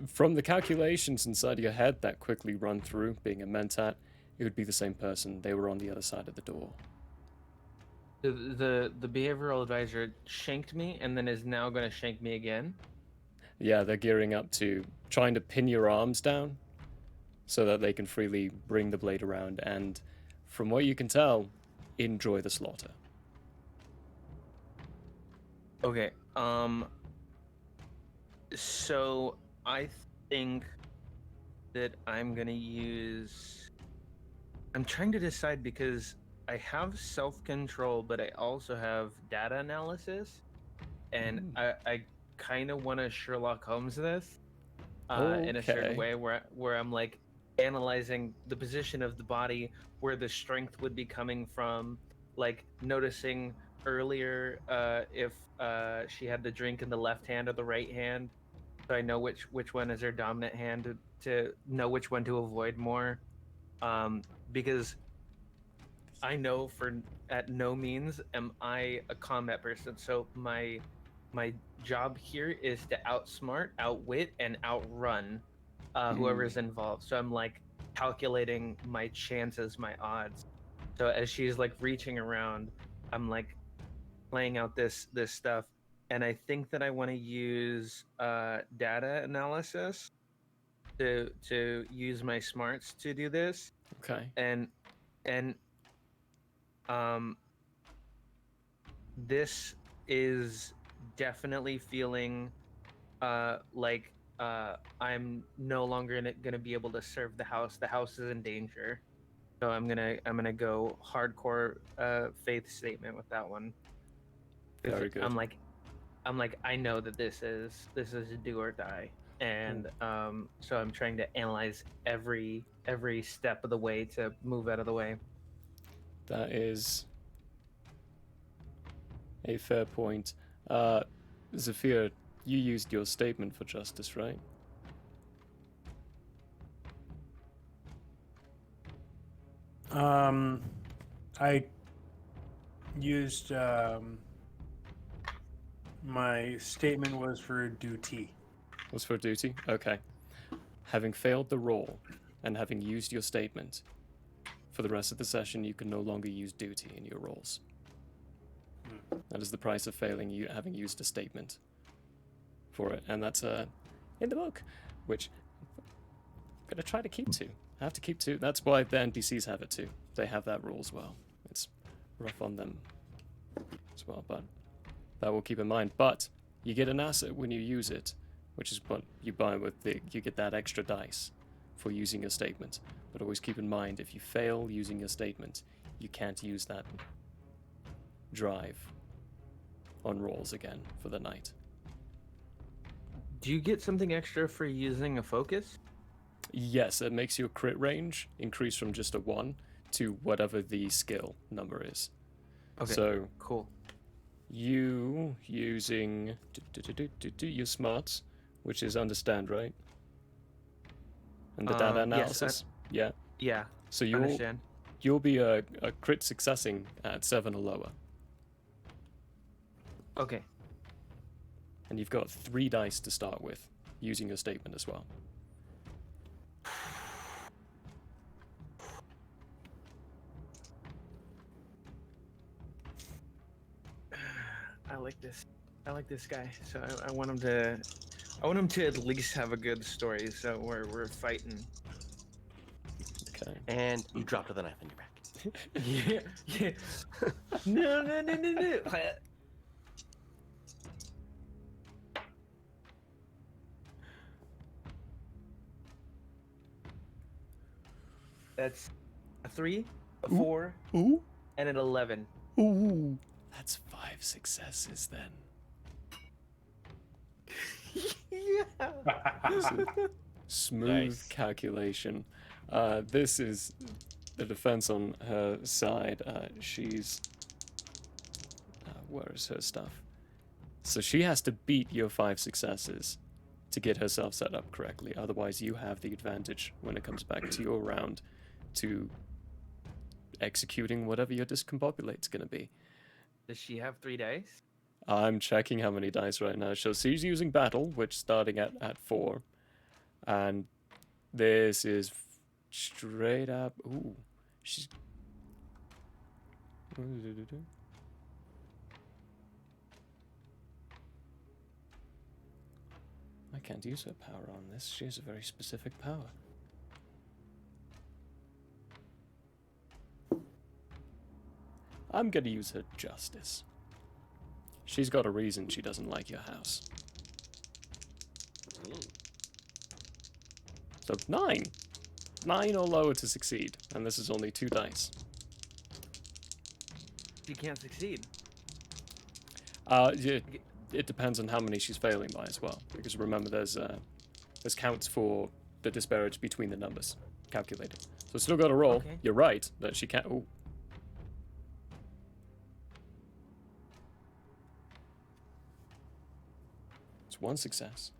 From the calculations inside your head that quickly run through, being a mentat, it would be the same person. They were on the other side of the door. The behavioral advisor shanked me and then is now going to shank me again? Yeah, they're gearing up to trying to pin your arms down so that they can freely bring the blade around and, from what you can tell, enjoy the slaughter. Okay, so I think that I'm gonna use... I'm trying to decide because I have self-control, but I also have data analysis, and I kind of want to Sherlock Holmes this in a certain way where I'm like analyzing the position of the body, where the strength would be coming from, like noticing earlier if she had the drink in the left hand or the right hand, so I know which one is her dominant hand to know which one to avoid more, because I know at no means am I a combat person, so my job here is to outsmart, outwit, and outrun whoever's involved. So I'm like calculating my chances, my odds. So as she's like reaching around, I'm like playing out this stuff, and I think that I want to use data analysis to use my smarts to do this. Okay. And this is definitely feeling like I'm no longer gonna be able to serve the house. The house is in danger, so I'm gonna go hardcore faith statement with that one. Very good. I'm like I know that this is a do or die, and so I'm trying to analyze every step of the way to move out of the way. That is a fair point. Zafir, you used your statement for justice, right? I used My statement was for duty. Was for duty? Okay. Having failed the roll and having used your statement, for the rest of the session, you can no longer use duty in your rolls. That is the price of failing you having used a statement for it, and that's in the book, which I'm gonna try to keep to. I have to keep to. That's why the NPCs have it too. They have that rule as well. It's rough on them as well, but that will keep in mind. But you get an asset when you use it, which is what you buy with the. You get that extra dice for using your statement. But always keep in mind, if you fail using your statement, you can't use that drive on rolls again for the night. Do you get something extra for using a focus? Yes, it makes your crit range increase from just a 1 to whatever the skill number is. Okay, So cool. You using your smarts, which is understand, right? And the data analysis. Yeah. Yeah. So understand. you'll be a crit successing at 7 or lower. Okay. And you've got 3 dice to start with, using your statement as well. I like this. I like this guy. So I want him to. I want him to at least have a good story. So we're fighting. Okay. And you dropped with a knife in your back. Yeah. Yeah. No. That's a 3, a 4, Ooh. and an 11. Ooh. That's 5 successes then. Yeah. Smooth Nice. calculation. This is the defense on her side. She's... where is her stuff? So she has to beat your 5 successes to get herself set up correctly. Otherwise, you have the advantage when it comes back to your round to executing whatever your discombobulate's going to be. Does she have 3 dice? I'm checking how many dice right now. So she's using battle, which starting at 4. And this is straight up... Ooh. She's... I can't use her power on this. She has a very specific power. I'm gonna use her justice. She's got a reason she doesn't like your house. So 9. 9 or lower to succeed, and this is only 2 dice. She can't succeed. It depends on how many she's failing by as well. Because remember, there's counts for the disparity between the numbers calculated. So still got to roll. Okay. You're right that she can't. Ooh. It's 1 success,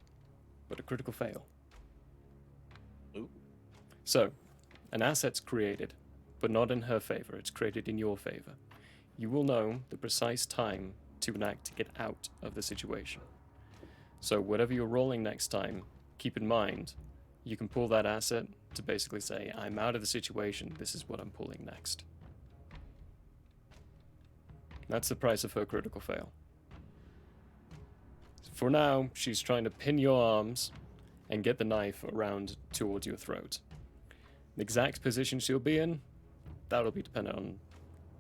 but a critical fail. Ooh. So, an asset's created, but not in her favor. It's created in your favor. You will know the precise time to enact to get out of the situation. So whatever you're rolling next time, keep in mind, you can pull that asset to basically say, I'm out of the situation, this is what I'm pulling next. That's the price of her critical fail. For now, she's trying to pin your arms and get the knife around towards your throat. The exact position she'll be in, that'll be dependent on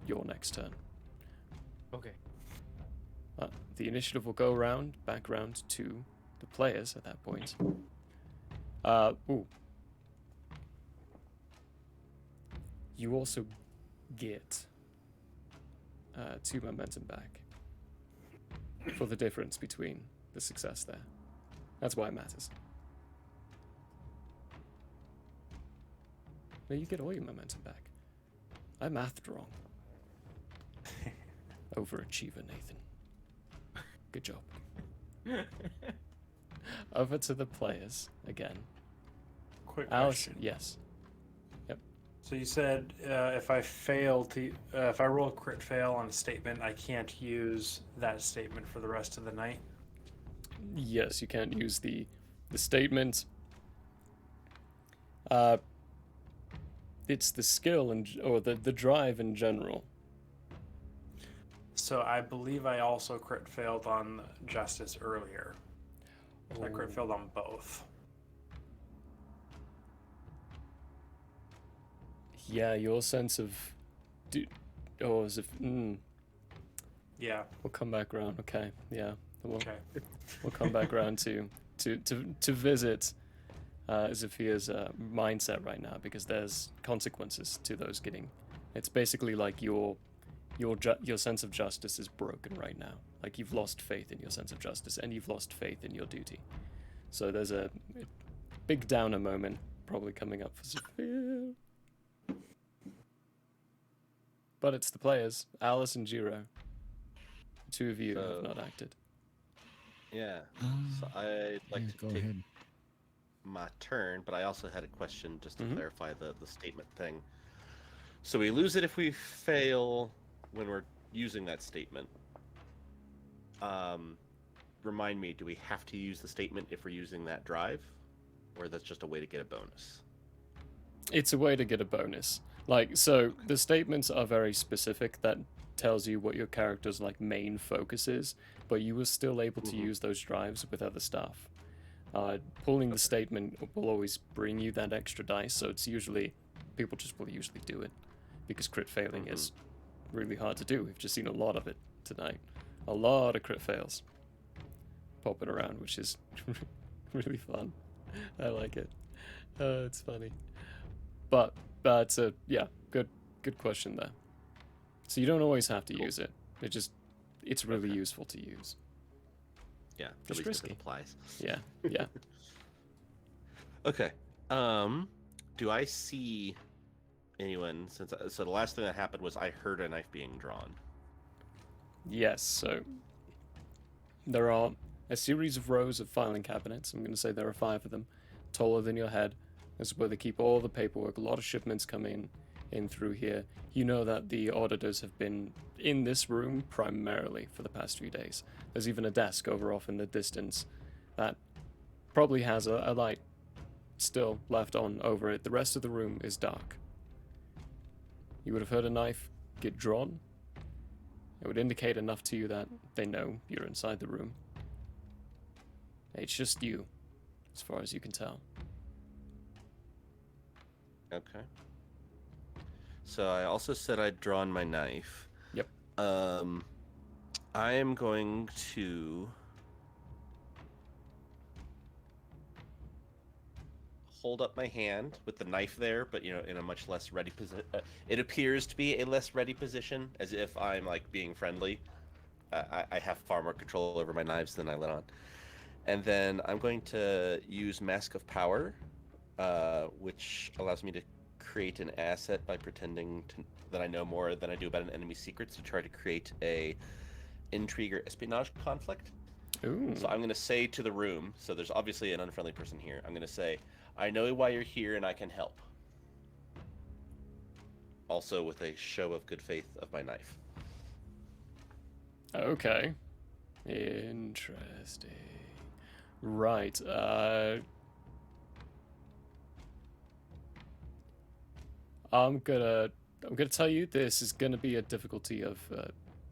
your next turn. Okay. The initiative will go back around to the players at that point. Ooh. You also get 2 momentum back for the difference between the success there. That's why it matters. No, you get all your momentum back. I mathed wrong. Overachiever, Nathan. Good job. Over to the players again. Quick Allison, question. yes. Yep. So you said if I fail to, if I roll a crit fail on a statement, I can't use that statement for the rest of the night. Yes, you can't use the statement. It's the skill or the drive in general. So I believe I also crit failed on justice earlier. So I crit failed on both. Yeah, your sense of, as if. Yeah. We'll come back around. Okay. Yeah. Okay. We'll come back around to visit Zephyr's mindset right now, because there's consequences to those getting. It's basically like your sense of justice is broken right now. Like you've lost faith in your sense of justice, and you've lost faith in your duty. So there's a big downer moment probably coming up for Zephyr. But it's the players, Alice and Jiro. The two of you have not acted. Yeah. So I'd like to go take ahead. my turn, but I also had a question just to Mhm. clarify the statement thing. So we lose it if we fail when we're using that statement. Remind me, do we have to use the statement if we're using that drive? Or that's just a way to get a bonus? It's a way to get a bonus. Like, so the statements are very specific. That tells you what your character's like main focus is, but you were still able to use those drives with other stuff. Pulling the statement will always bring you that extra dice, so it's usually, people just will usually do it, because crit failing is really hard to do. We've just seen a lot of it tonight. A lot of crit fails popping around, which is really fun. I like it. It's funny. But yeah, good question there. So you don't always have to use it. It's really useful to use. Yeah, Just at least risky. if it applies. Yeah, yeah. Okay. Do I see anyone so the last thing that happened was I heard a knife being drawn. Yes, so there are a series of rows of filing cabinets. I'm going to say there are 5 of them, taller than your head. This is where they keep all the paperwork. A lot of shipments come in through here. You know that the auditors have been in this room primarily for the past few days. There's even a desk over off in the distance that probably has a light still left on over it. The rest of the room is dark. You would have heard a knife get drawn. It would indicate enough to you that they know you're inside the room. It's just you, as far as you can tell. Okay. So I also said I'd drawn my knife. Yep. I am going to hold up my hand with the knife there, but in a much less ready position. It appears to be a less ready position, as if I'm like being friendly. I have far more control over my knives than I let on. And then I'm going to use Mask of Power, which allows me to create an asset by pretending that I know more than I do about an enemy's secrets to try to create a intrigue or espionage conflict. Ooh. So I'm going to say to the room, so there's obviously an unfriendly person here. I'm going to say, I know why you're here and I can help. Also with a show of good faith of my knife. Okay. Interesting. Right. I'm gonna tell you this is gonna be a difficulty of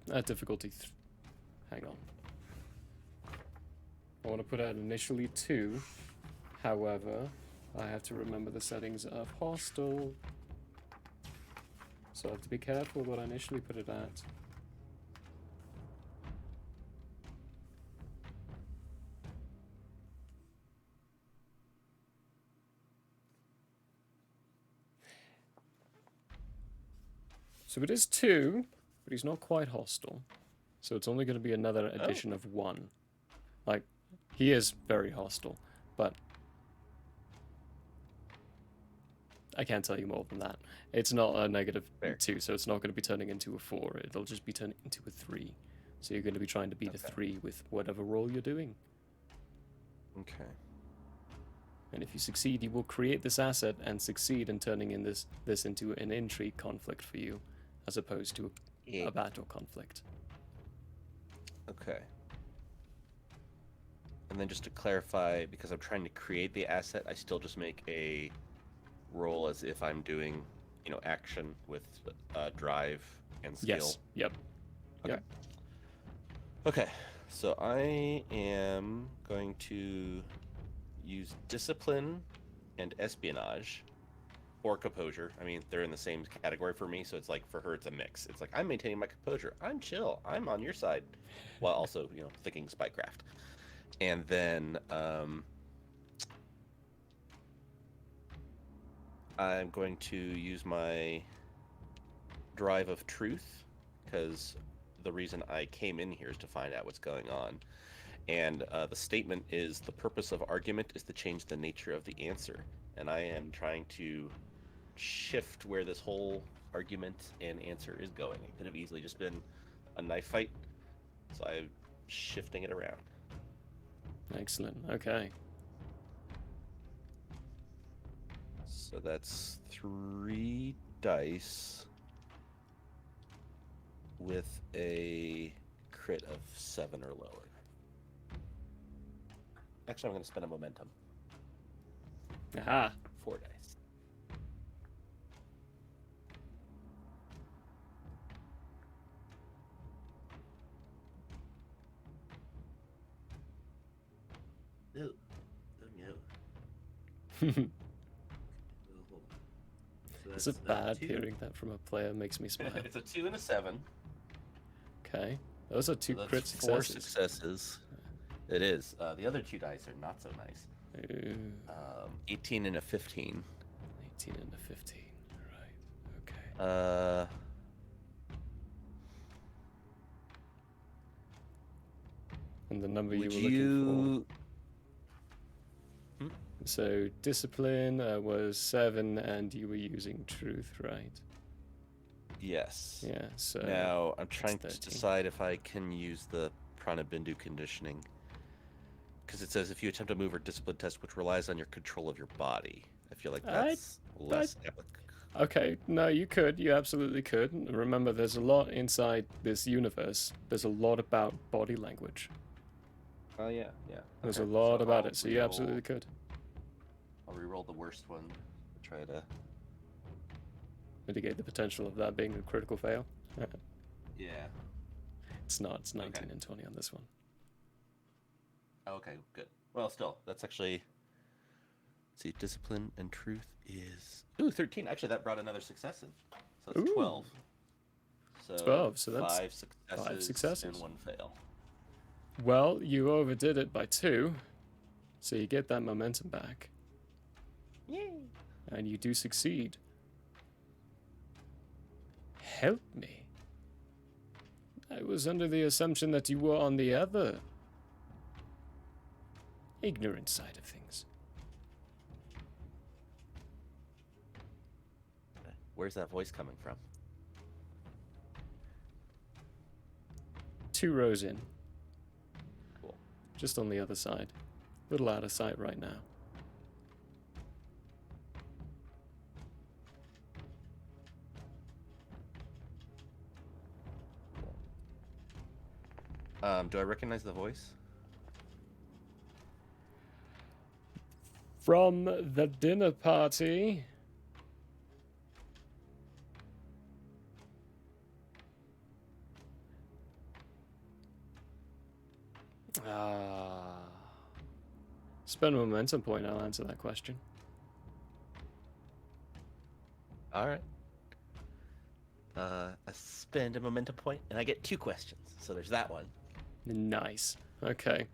hang on. I want to put out initially 2. However, I have to remember the settings of hostile. So I have to be careful what I initially put it at. So it is 2, but he's not quite hostile. So it's only going to be another addition of 1. Like, he is very hostile, but I can't tell you more than that. It's not a negative 2, so it's not going to be turning into a 4. It'll just be turning into a 3. So you're going to be trying to beat a 3 with whatever roll you're doing. Okay. And if you succeed, you will create this asset and succeed in turning in this into an intrigue conflict for you, as opposed to a battle conflict. Okay. And then just to clarify, because I'm trying to create the asset, I still just make a roll as if I'm doing, action with drive and skill. Yes. Yep. Okay. Yep. Okay. So I am going to use discipline and espionage or composure. I mean, they're in the same category for me, so it's like for her it's a mix. It's like I'm maintaining my composure. I'm chill. I'm on your side, while also thinking spycraft. And then I'm going to use my drive of truth, because the reason I came in here is to find out what's going on. And the statement is, the purpose of argument is to change the nature of the answer. And I am trying to shift where this whole argument and answer is going. It could have easily just been a knife fight, so I'm shifting it around. Excellent. Okay. So that's 3 dice with a crit of 7 or lower. Actually, I'm going to spend a momentum. Aha. 4 dice. No. Oh, no. It's a bad hearing that from a player makes me smile. It's a 2 and a 7. Okay. Those are 2 So crit that's 4 successes. successes. It is. The other 2 dice are not so nice. Ooh. 18 and a 15. 18 and a 15. Right. Okay. And the number you were looking for. So discipline was 7, and you were using truth, right? Yes. Yeah. So now I'm trying to 13. decide if I can use the Pranabindu conditioning, because it says if you attempt a move or discipline test which relies on your control of your body. I feel like that's less applicable. Okay, no, you could. You absolutely could. Remember, there's a lot inside this universe. There's a lot about body language. Oh yeah, yeah. There's Okay, a lot so about I'll it, so you reroll- absolutely could. I'll re-roll the worst one to try to. Mitigate the potential of that being a critical fail. Yeah. It's not. It's 19 and 20 on this one. Okay, good. Well, still, that's actually. Let's see, discipline and truth is 13. Actually, that brought another success in. So it's 12. So 12. So that's 5 successes and 1 fail. Well, you overdid it by 2, so you get that momentum back. Yay! And you do succeed. Help me. I was under the assumption that you were on the other ignorant side of things. Where's that voice coming from? 2 rows in. Cool. Just on the other side. Little out of sight right now. Do I recognize the voice? From the dinner party. Spend a momentum point, I'll answer that question. Alright. I spend a momentum point, and I get 2 questions. So there's that one. Nice. Okay.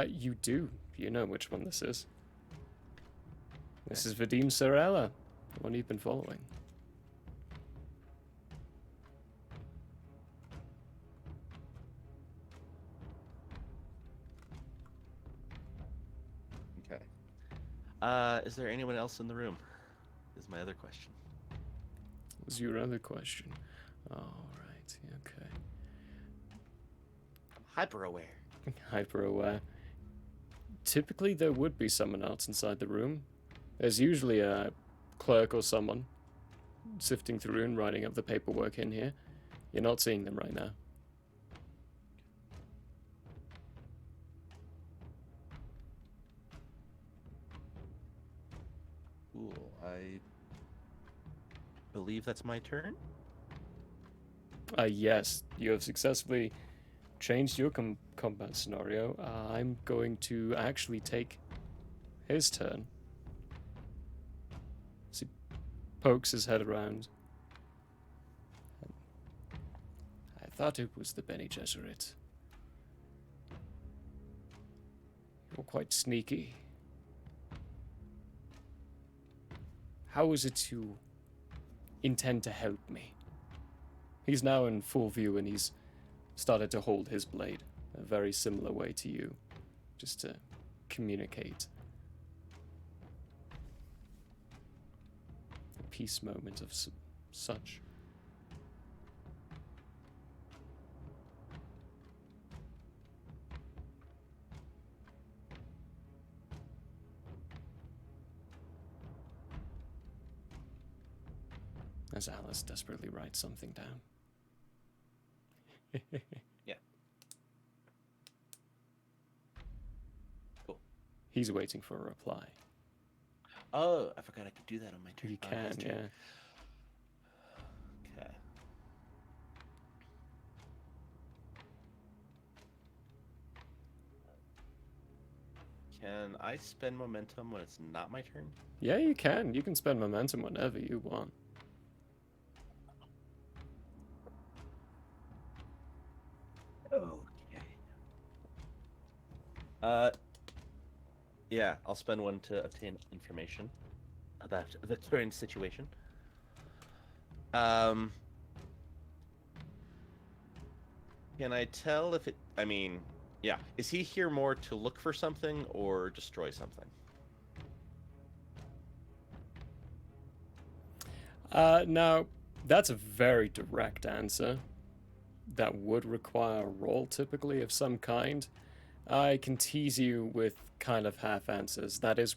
You do. You know which one this is. This is Vadim Sorella, the one you've been following. Okay. Is there anyone else in the room? Is my other question. Was your other question? All right. Okay. Hyper aware. Hyper aware. typically there would be someone else inside the room. There's usually a clerk or someone sifting through and writing up the paperwork in here. You're not seeing them right now. Cool. I believe that's my turn. Yes, you have successfully changed your combat scenario. I'm going to actually take his turn. So he pokes his head around. I thought it was the Bene Gesserit. You're quite sneaky. How is it you intend to help me? He's now in full view and he's started to hold his blade a very similar way to you, just to communicate. A peace moment of such. As Alice desperately writes something down. Yeah. Cool. He's waiting for a reply. Oh, I forgot I could do that on my turn. You on can, his turn. yeah. Okay. Can I spend momentum when it's not my turn? Yeah, you can. You can spend momentum whenever you want. Okay. Yeah, I'll spend one to obtain information about the current situation. Can I tell if it... I mean, yeah. Is he here more to look for something or destroy something? Now, that's a very direct answer. That would require a roll, typically, of some kind. I can tease you with kind of half answers. That is...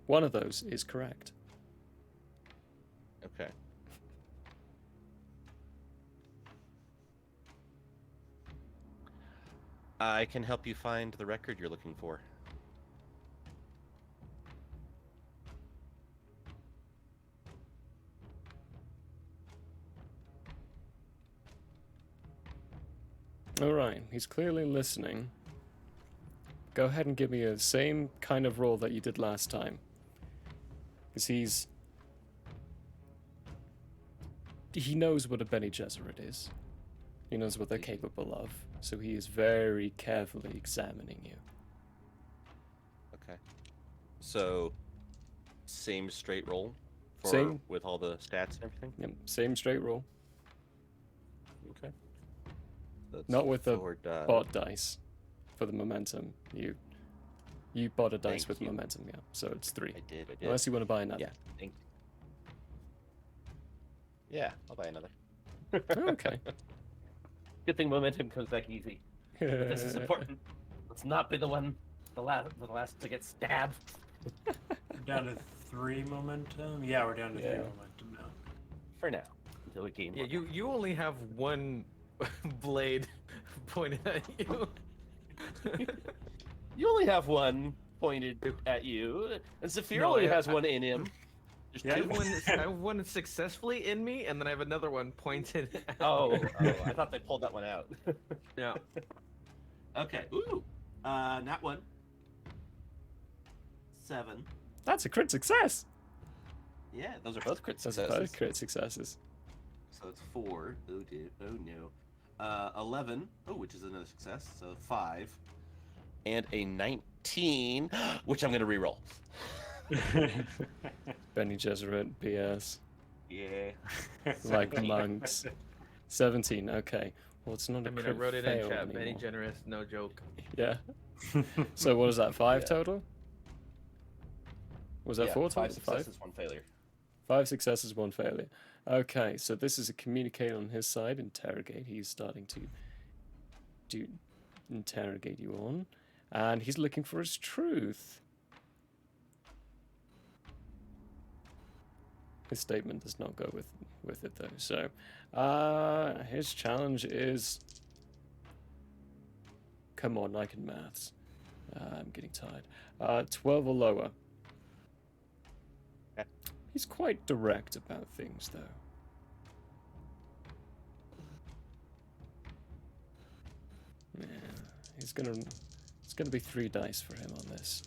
one of those is correct. Okay. I can help you find the record you're looking for. Alright, he's clearly listening. Go ahead and give me the same kind of roll that you did last time. Because he knows what a Bene Gesserit is. He knows what they're capable of. So he is very carefully examining you. Okay. So, same straight roll? Same. With all the stats and everything? Yep, same straight roll. Okay. That's Not with the forward, bot dice for the momentum. You bought a dice Thank with you. momentum, yeah. So it's 3. I did. Unless you want to buy another. Yeah, thank Yeah, I'll buy another. Okay. Good thing momentum comes back easy. But this is important. Let's not be the last to get stabbed. We're down to 3 momentum? Yeah, we're down to 3 momentum now. For now. Until we gain Yeah, you only have one blade pointed at you. You only have one pointed at you, and Zephyr only has one in him. There's I two. have one successfully in me, and then I have another one pointed at Oh, me. I thought they pulled that one out. Yeah. Okay. Ooh. Not one. 7. That's a crit success! Yeah, those are both crit Those successes. are both crit successes. So it's 4. Oh, dude. Oh, no. 11. Oh, which is another success. So 5. And a 19, which I'm going to reroll. Bene Gesserit, BS. Yeah. Like monks. 17, okay. Well, it's not a I mean, I crit wrote it in fail chat. Benny anymore. Generous, no joke. Yeah. So what is that, 5 Yeah. total? Was that Yeah, 4 total? 5 successes, 1 failure. 5 successes, 1 failure. Okay, so this is a communicate on his side, interrogate. He's starting to interrogate you on. And he's looking for his truth. His statement does not go with it, though. So, his challenge is... Come on, I can maths. I'm getting tired. 12 or lower. He's quite direct about things, though. Yeah, it's gonna be 3 dice for him on this.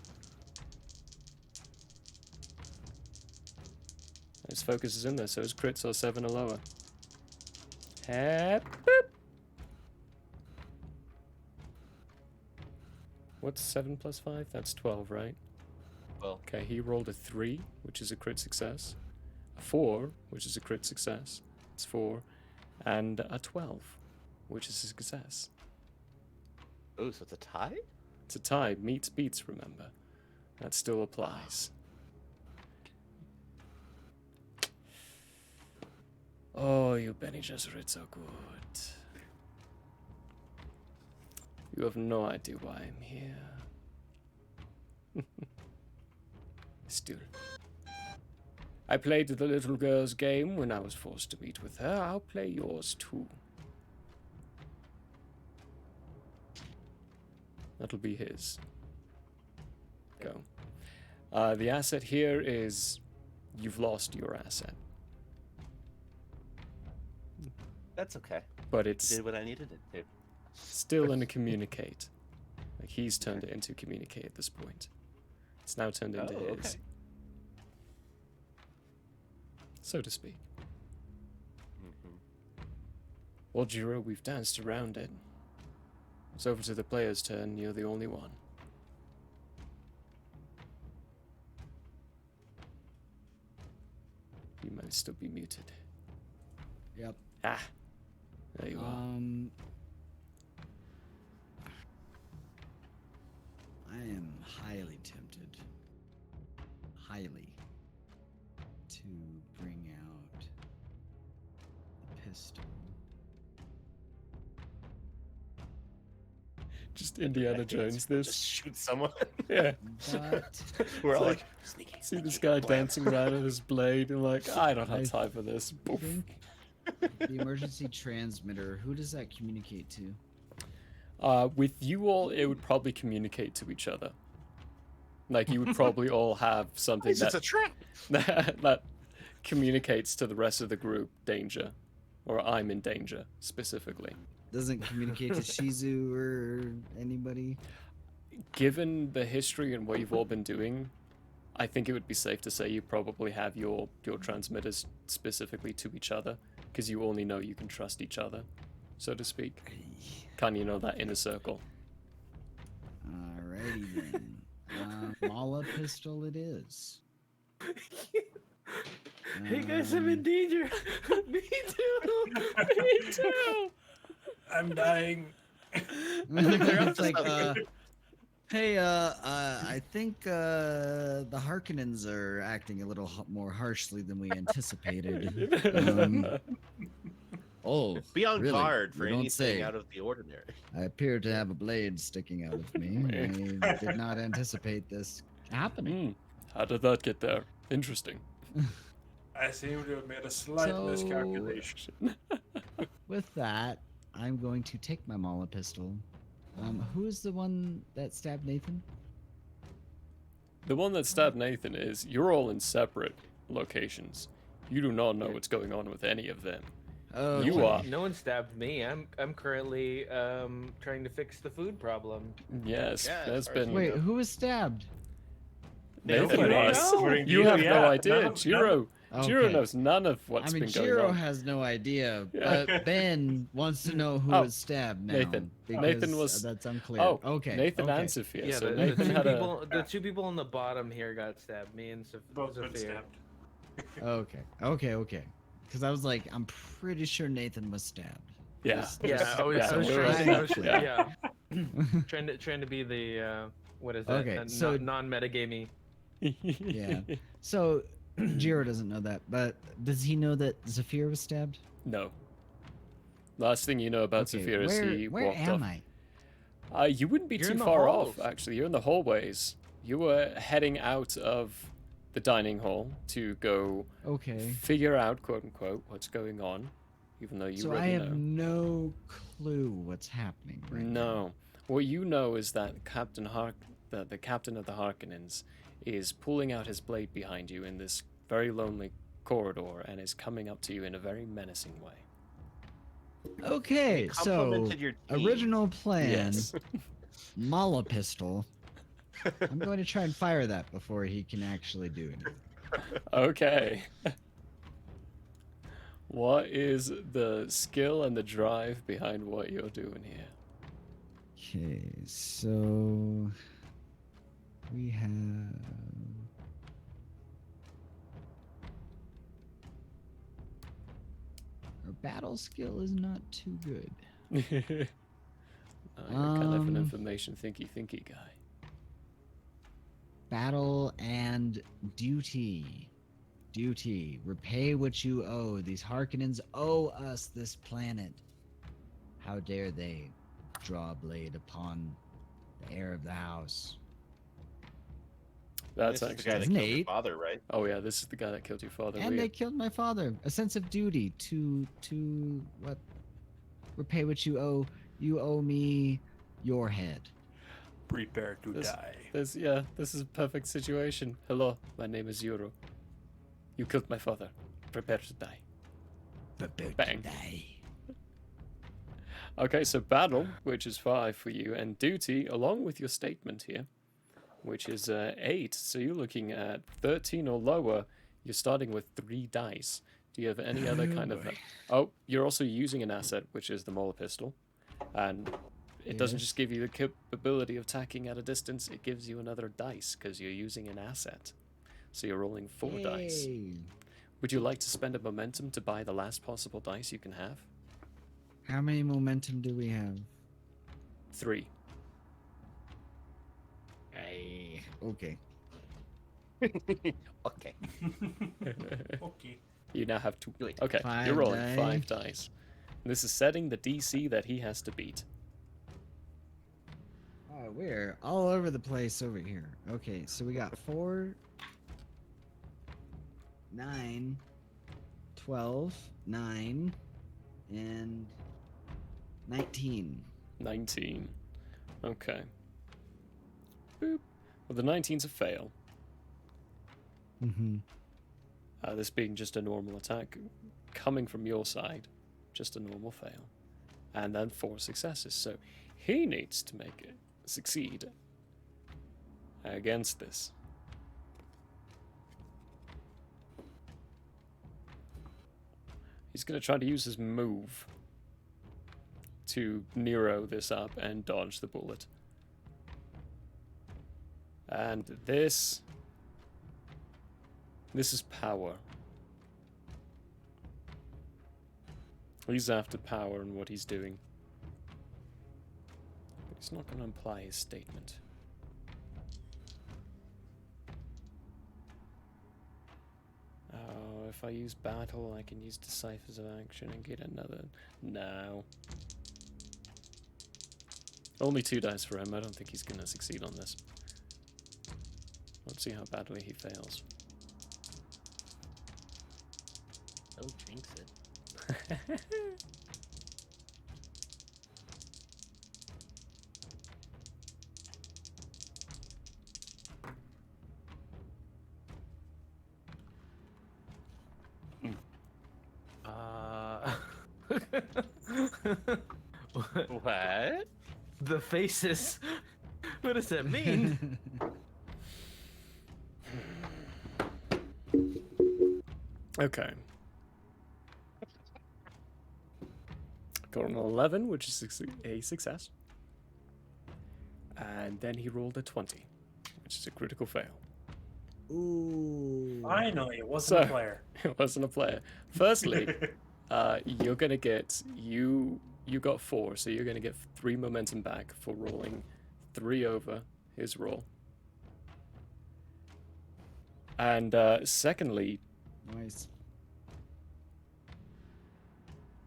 His focus is in there, so his crits are 7 or lower. Boop. What's 7 plus 5? That's 12, right? Well, okay, he rolled a 3, which is a crit success. A 4, which is a crit success. It's 4. And a 12, which is a success. Oh, so it's a tie? It's a tie. Meets beats, remember. That still applies. Oh, you Benny Gesserit are good. You have no idea why I'm here. Still. I played the little girl's game when I was forced to meet with her. I'll play yours too. That'll be his. Go. The asset here is you've lost your asset. That's okay. But it's did what I needed it to. Still in a communicate. Like he's turned it into communicate at this point. It's now turned into his. Okay. So to speak. Well, Jiro, we've danced around it. It's over to the player's turn. You're the only one. You might still be muted. Yep. Ah. There you are. I am highly tempted. Highly. To bring out the pistol. Just Indiana Jones this. Just shoot someone. Yeah. But we're all like, like, sneaky. See this guy dancing around with his blade and like, I don't have time for this. I think the emergency transmitter, who does that communicate to? With you all, it would probably communicate to each other. Like you would probably all have something It's a trap. that communicates to the rest of the group danger, or I'm in danger specifically. Doesn't communicate to Shizu or anybody? Given the history and what you've all been doing, I think it would be safe to say you probably have your transmitters specifically to each other, because you only know you can trust each other, so to speak. Can you know that inner circle? Alrighty then. Mala pistol it is. Hey guys, I'm in danger. Me too. Me too. I'm dying. It's like, hey, I think the Harkonnens are acting a little more harshly than we anticipated. Oh, Be on really? guard for You don't anything say. out of the ordinary. I appear to have a blade sticking out of me. I did not anticipate this happening. How did that get there? Interesting. I seem to have made a slight miscalculation. With that, I'm going to take my Mala pistol. Who is the one that stabbed Nathan? The one that stabbed Nathan is, you're all in separate locations. You do not know what's going on with any of them. Oh, You are. No one stabbed me. I'm currently trying to fix the food problem. Yes, Yeah, there's as far as been... Wait, who was stabbed? Nathan Nobody. was. According to You you, have no yeah. idea. None- Jiro Okay. knows none of what's I mean, been going Jiro on. has no idea, Yeah. but Ben wants to know who Oh, was stabbed now. Nathan. Because Nathan was- That's unclear. Oh, okay. Nathan okay. and Sophia. Yeah, so the Nathan two had a... people, the 2 people on the bottom here got stabbed. Me and Both been Sophia. stabbed. Okay. Because I was like, I'm pretty sure Nathan was stabbed. Yeah. Yeah, I was Yeah, trying we're- to, yeah. trying to be the what is that? Okay, so- non-metagamey. Yeah. So Jiro doesn't know that, but does he know that Zafir was stabbed? No. Last thing you know about Okay, Sophia is he where walked am off. You wouldn't be You're too in the far halls. off, actually. You're in the hallways. You were heading out of the dining hall to go Okay. figure out, quote unquote, what's going on, even though you So I already have know. no clue what's happening right now. No. What you know is that the captain of the Harkonnens is pulling out his blade behind you in this very lonely corridor and is coming up to you in a very menacing way. Okay, so complimented your team. original plan, Yes. Mala pistol. I'm going to try and fire that before he can actually do anything. Okay. What is the skill and the drive behind what you're doing here? Okay, so we have our battle skill is not too good. You're kind of an information thinky guy. Battle and duty. Duty. Repay what you owe. These Harkonnens owe us this planet. How dare they draw a blade upon the heir of the house? That's This is actually the guy that Isn't killed your it? father, right? Oh yeah, this is the guy that killed your father. And they killed my father. A sense of duty to what? Repay what you owe. You owe me your head. Prepare to die. This is a perfect situation. Hello, my name is Yuro. You killed my father. Prepare to die. Bang. Okay, so battle, which is 5 for you, and duty, along with your statement here, which is 8. So you're looking at 13 or lower. You're starting with 3 dice. Do you have any other kind of... Oh, you're also using an asset, which is the Molar Pistol. And it doesn't Yes. just give you the capability of attacking at a distance, it gives you another dice, because you're using an asset. So you're rolling 4 dice. Yay. Would you like to spend a momentum to buy the last possible dice you can have? How many momentum do we have? 3. Okay. Okay. Okay. You now have 2. Okay, 5 you're rolling die. 5 dice. This is setting the DC that he has to beat. Oh, we're all over the place over here. Okay, so we got 4, 9, 12, 9, and 19. 19. Okay. Boop. Well, the 19's a fail. Mm-hmm. This being just a normal attack coming from your side. Just a normal fail. And then 4 successes. So he needs to make it succeed against this. He's going to try to use his move to Nero this up and dodge the bullet. And this is power. He's after power and what he's doing. But he's not going to imply his statement. Oh, if I use battle, I can use deciphers of action and get another. No. Only 2 dice for him. I don't think he's going to succeed on this. Let's see how badly he fails. Don't jinx it. What? The faces. What does that mean? Okay. Got an 11, which is a success. And then he rolled a 20, which is a critical fail. Ooh. Finally, it wasn't a player. It wasn't a player. Firstly, you're gonna get you got 4, so you're gonna get 3 momentum back for rolling 3 over his roll. And secondly, Nice.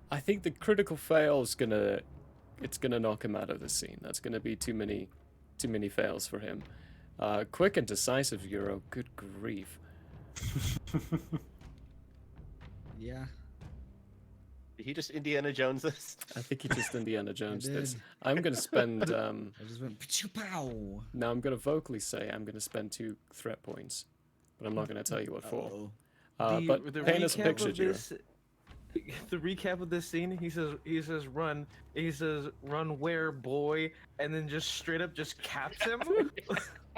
I think the critical fail is gonna it's gonna knock him out of the scene. That's gonna be too many fails for him. Quick and decisive, Euro. Good grief. Yeah. Did he just Indiana Jones this? I think he just Indiana Jones this. did. I'm gonna spend. I just went pow. Now I'm gonna vocally say I'm gonna spend 2 threat points, but I'm not gonna tell you what for. But paint us a picture, Jiro. The recap of this scene, he says run, where, boy, and then just straight up just caps him.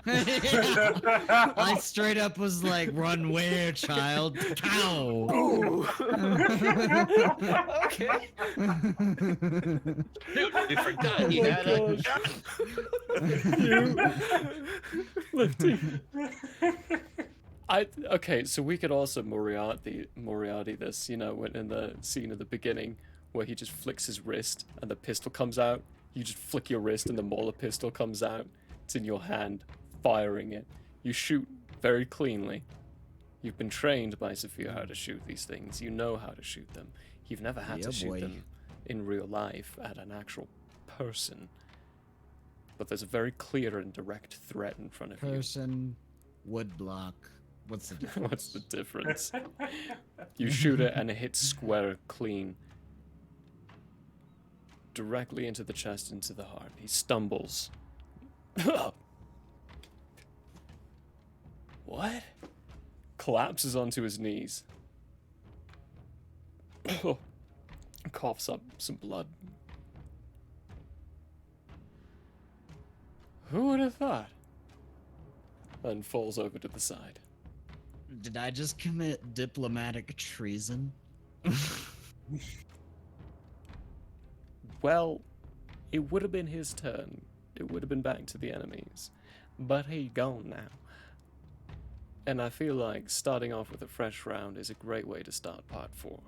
I straight up was like, run where, child? Pow! Okay. Dude, we forgot he had a Okay, so we could also Moriarty this, you know, when in the scene at the beginning where he just flicks his wrist and the pistol comes out. You just flick your wrist and the Mauler pistol comes out. It's in your hand, firing it. You shoot very cleanly. You've been trained by Sophia how to shoot these things. You know how to shoot them. You've never had to shoot them in real life at an actual person. But there's a very clear and direct threat in front of you. Person, wood block. What's the difference? What's the difference? You shoot it and it hits square clean. Directly into the chest, into the heart. He stumbles. What? Collapses onto his knees. Coughs up some blood. Who would have thought? And falls over to the side. Did I just commit diplomatic treason? Well, it would have been his turn. It would have been back to the enemies. But he gone now. And I feel like starting off with a fresh round is a great way to start part 4.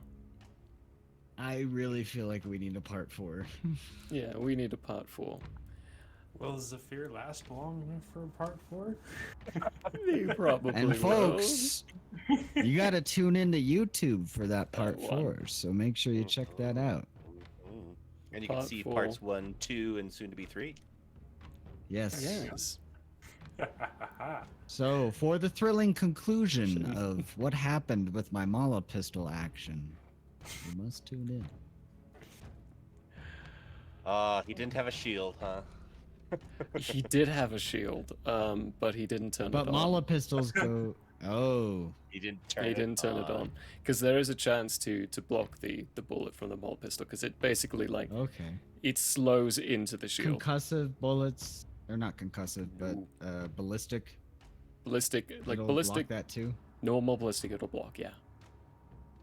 I really feel like we need a part 4. Yeah, we need a part 4. Will Zephyr last long for part 4? He probably And folks, you gotta tune into YouTube for that part 4, so make sure you check that out. And you can see parts 1, 2, and soon to be 3. Yes. Yes. So, for the thrilling conclusion of what happened with my Mala pistol action, you must tune in. He didn't have a shield, huh? He did have a shield, but he didn't turn it on. But Mala pistols go... Oh. He didn't turn it on. Because there is a chance to block the bullet from the Mala pistol, because it basically, like... Okay. It slows into the shield. Concussive bullets... Or not concussive, but ballistic. Ballistic, like It'll ballistic. block that too. Normal ballistic, it'll block, yeah.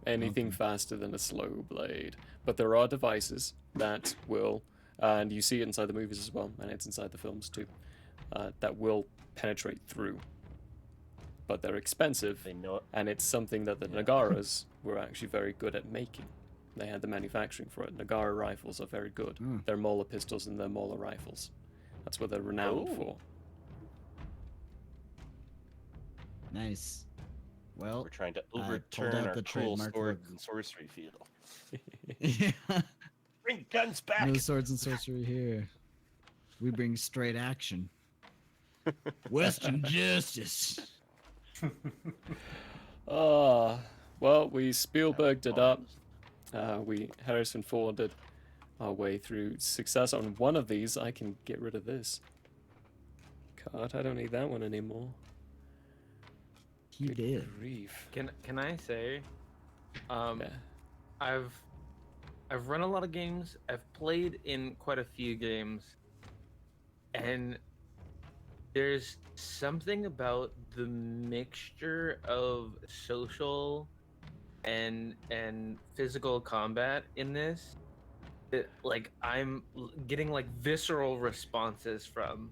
Anything faster than a slow blade. But there are devices that will, and you see it inside the movies as well, and it's inside the films too, that will penetrate through. But they're expensive, and it's something that the Nagaras were actually very good at making. They had the manufacturing for it. Nagara rifles are very good. They're Mola pistols and they're Mola rifles. That's what they're renowned for. Nice. Well, we're trying to pulled overturn out our the cool trademark sword look. and sorcery field. Yeah. Bring guns back. No swords and sorcery here. We bring straight action. Western justice. Well, we Spielberged it up. We Harrison Forded our way through success. On one of these, I can get rid of this card. I don't need that one anymore. He did. Grief. Can I say, I've run a lot of games. I've played in quite a few games, and there's something about the mixture of social and physical combat in this that, like, I'm getting like visceral responses from.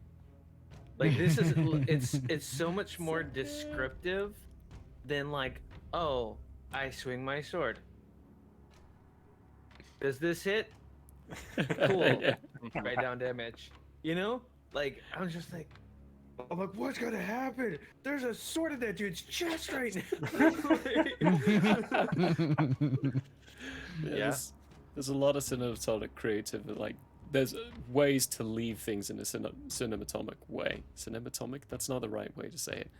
Like, this is it's so much more descriptive than like, oh, I swing my sword. Does this hit? Cool. Write down damage. You know? Like, I'm just like, I'm like, what's gonna happen? There's a sword in that dude's chest right now. There's a lot of cinematographic creative, like there's ways to leave things in a cinematomic way. Cinematomic? That's not the right way to say it.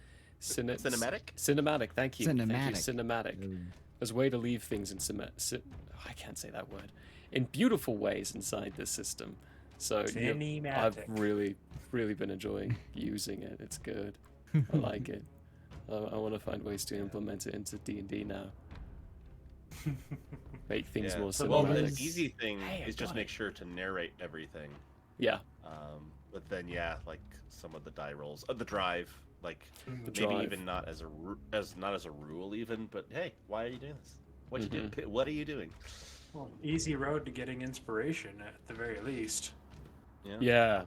Cinematic? Cinematic. Thank you. Thank you. Cinematic. Cinematic. There's a way to leave things in I can't say that word. In beautiful ways inside this system. So I've Cinematic. really been enjoying using it. It's good. I like it. I want to find ways to implement it into D&D now. Make things more Well, cinematic. the easy thing Hey, is just got it. make sure to narrate everything. Yeah. But then, yeah, like some of the die rolls, the drive, like The maybe drive. even not as a rule, even. But hey, why are you doing this? What you do? What are you doing? Well, easy road to getting inspiration at the very least. Yeah.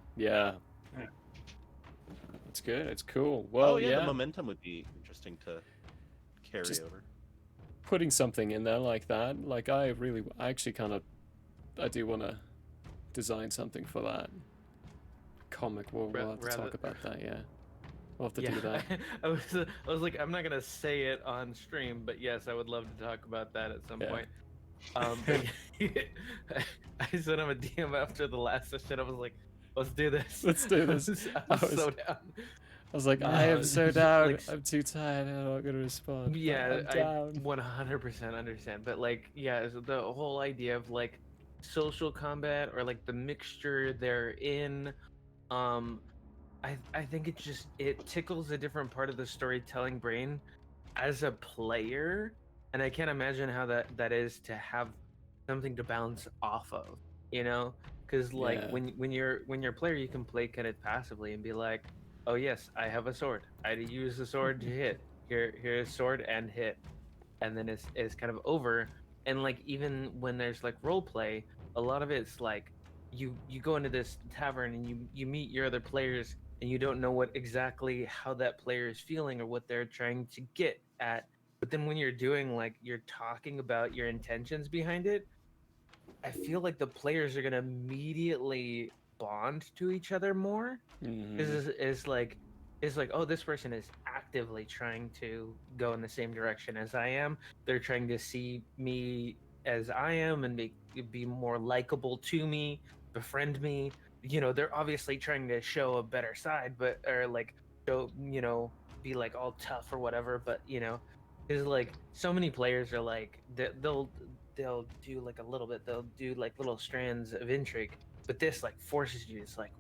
It's good. It's cool. Well, the momentum would be interesting to carry Just over. putting something in there like that, like I actually I do want to design something for that comic. We'll have to talk about that. Yeah, we'll have to do that. I was like, I'm not gonna say it on stream, but yes, I would love to talk about that at some point. But I sent him a DM after the last session. I was like, let's do this. Let's do this. I was so down. I was like, I am so down. Like, I'm too tired. I'm not gonna respond. Yeah, I'm down. I 100% understand. But like, yeah, so the whole idea of like social combat or like the mixture therein, I think it tickles a different part of the storytelling brain as a player, and I can't imagine how that is to have something to bounce off of, you know? Because like when you're a player, you can play kind of passively and be like, oh yes, I have a sword. I use the sword to hit. Here's sword and hit, and then it's kind of over. And like even when there's like role play, a lot of it's like you go into this tavern and you meet your other players and you don't know what exactly how that player is feeling or what they're trying to get at. But then when you're doing like you're talking about your intentions behind it, I feel like the players are gonna immediately bond to each other more. Is like oh, this person is actively trying to go in the same direction as I am. They're trying to see me as I am and be more likable to me, befriend me. You know, they're obviously trying to show a better side, but or like show, you know, be like all tough or whatever. But you know, is like so many players are like they'll do like a little bit. They'll do like little strands of intrigue, but this like forces you to like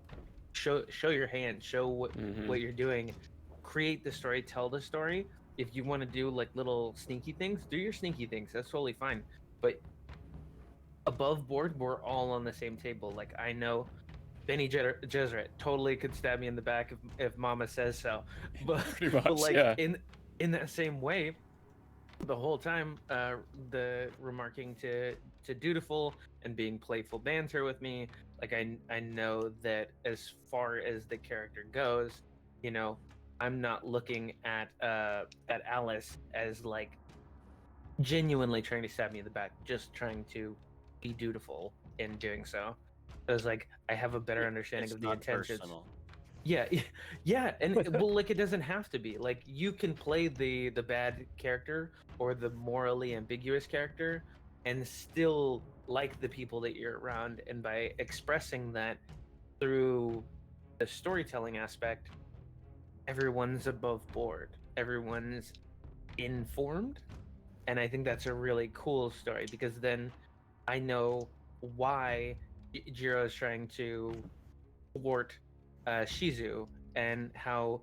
show your hand, show what you're doing, create the story, tell the story. If you want to do like little sneaky things, do your sneaky things. That's totally fine. But above board, we're all on the same table. Like I know Benny Gesserit totally could stab me in the back if Mama says so. But, Pretty much, but like yeah. in that same way, the whole time the remarking to Dutiful and being playful banter with me, like I know that as far as the character goes, you know, I'm not looking at Alice as like genuinely trying to stab me in the back, just trying to be dutiful in doing so. So it's like I have a better understanding of the intentions. Personal. Yeah, and well, like it doesn't have to be. Like you can play the bad character or the morally ambiguous character and still like the people that you're around, and by expressing that through the storytelling aspect, everyone's above board. Everyone's informed, and I think that's a really cool story because then I know why Jiro is trying to thwart Shizu, and how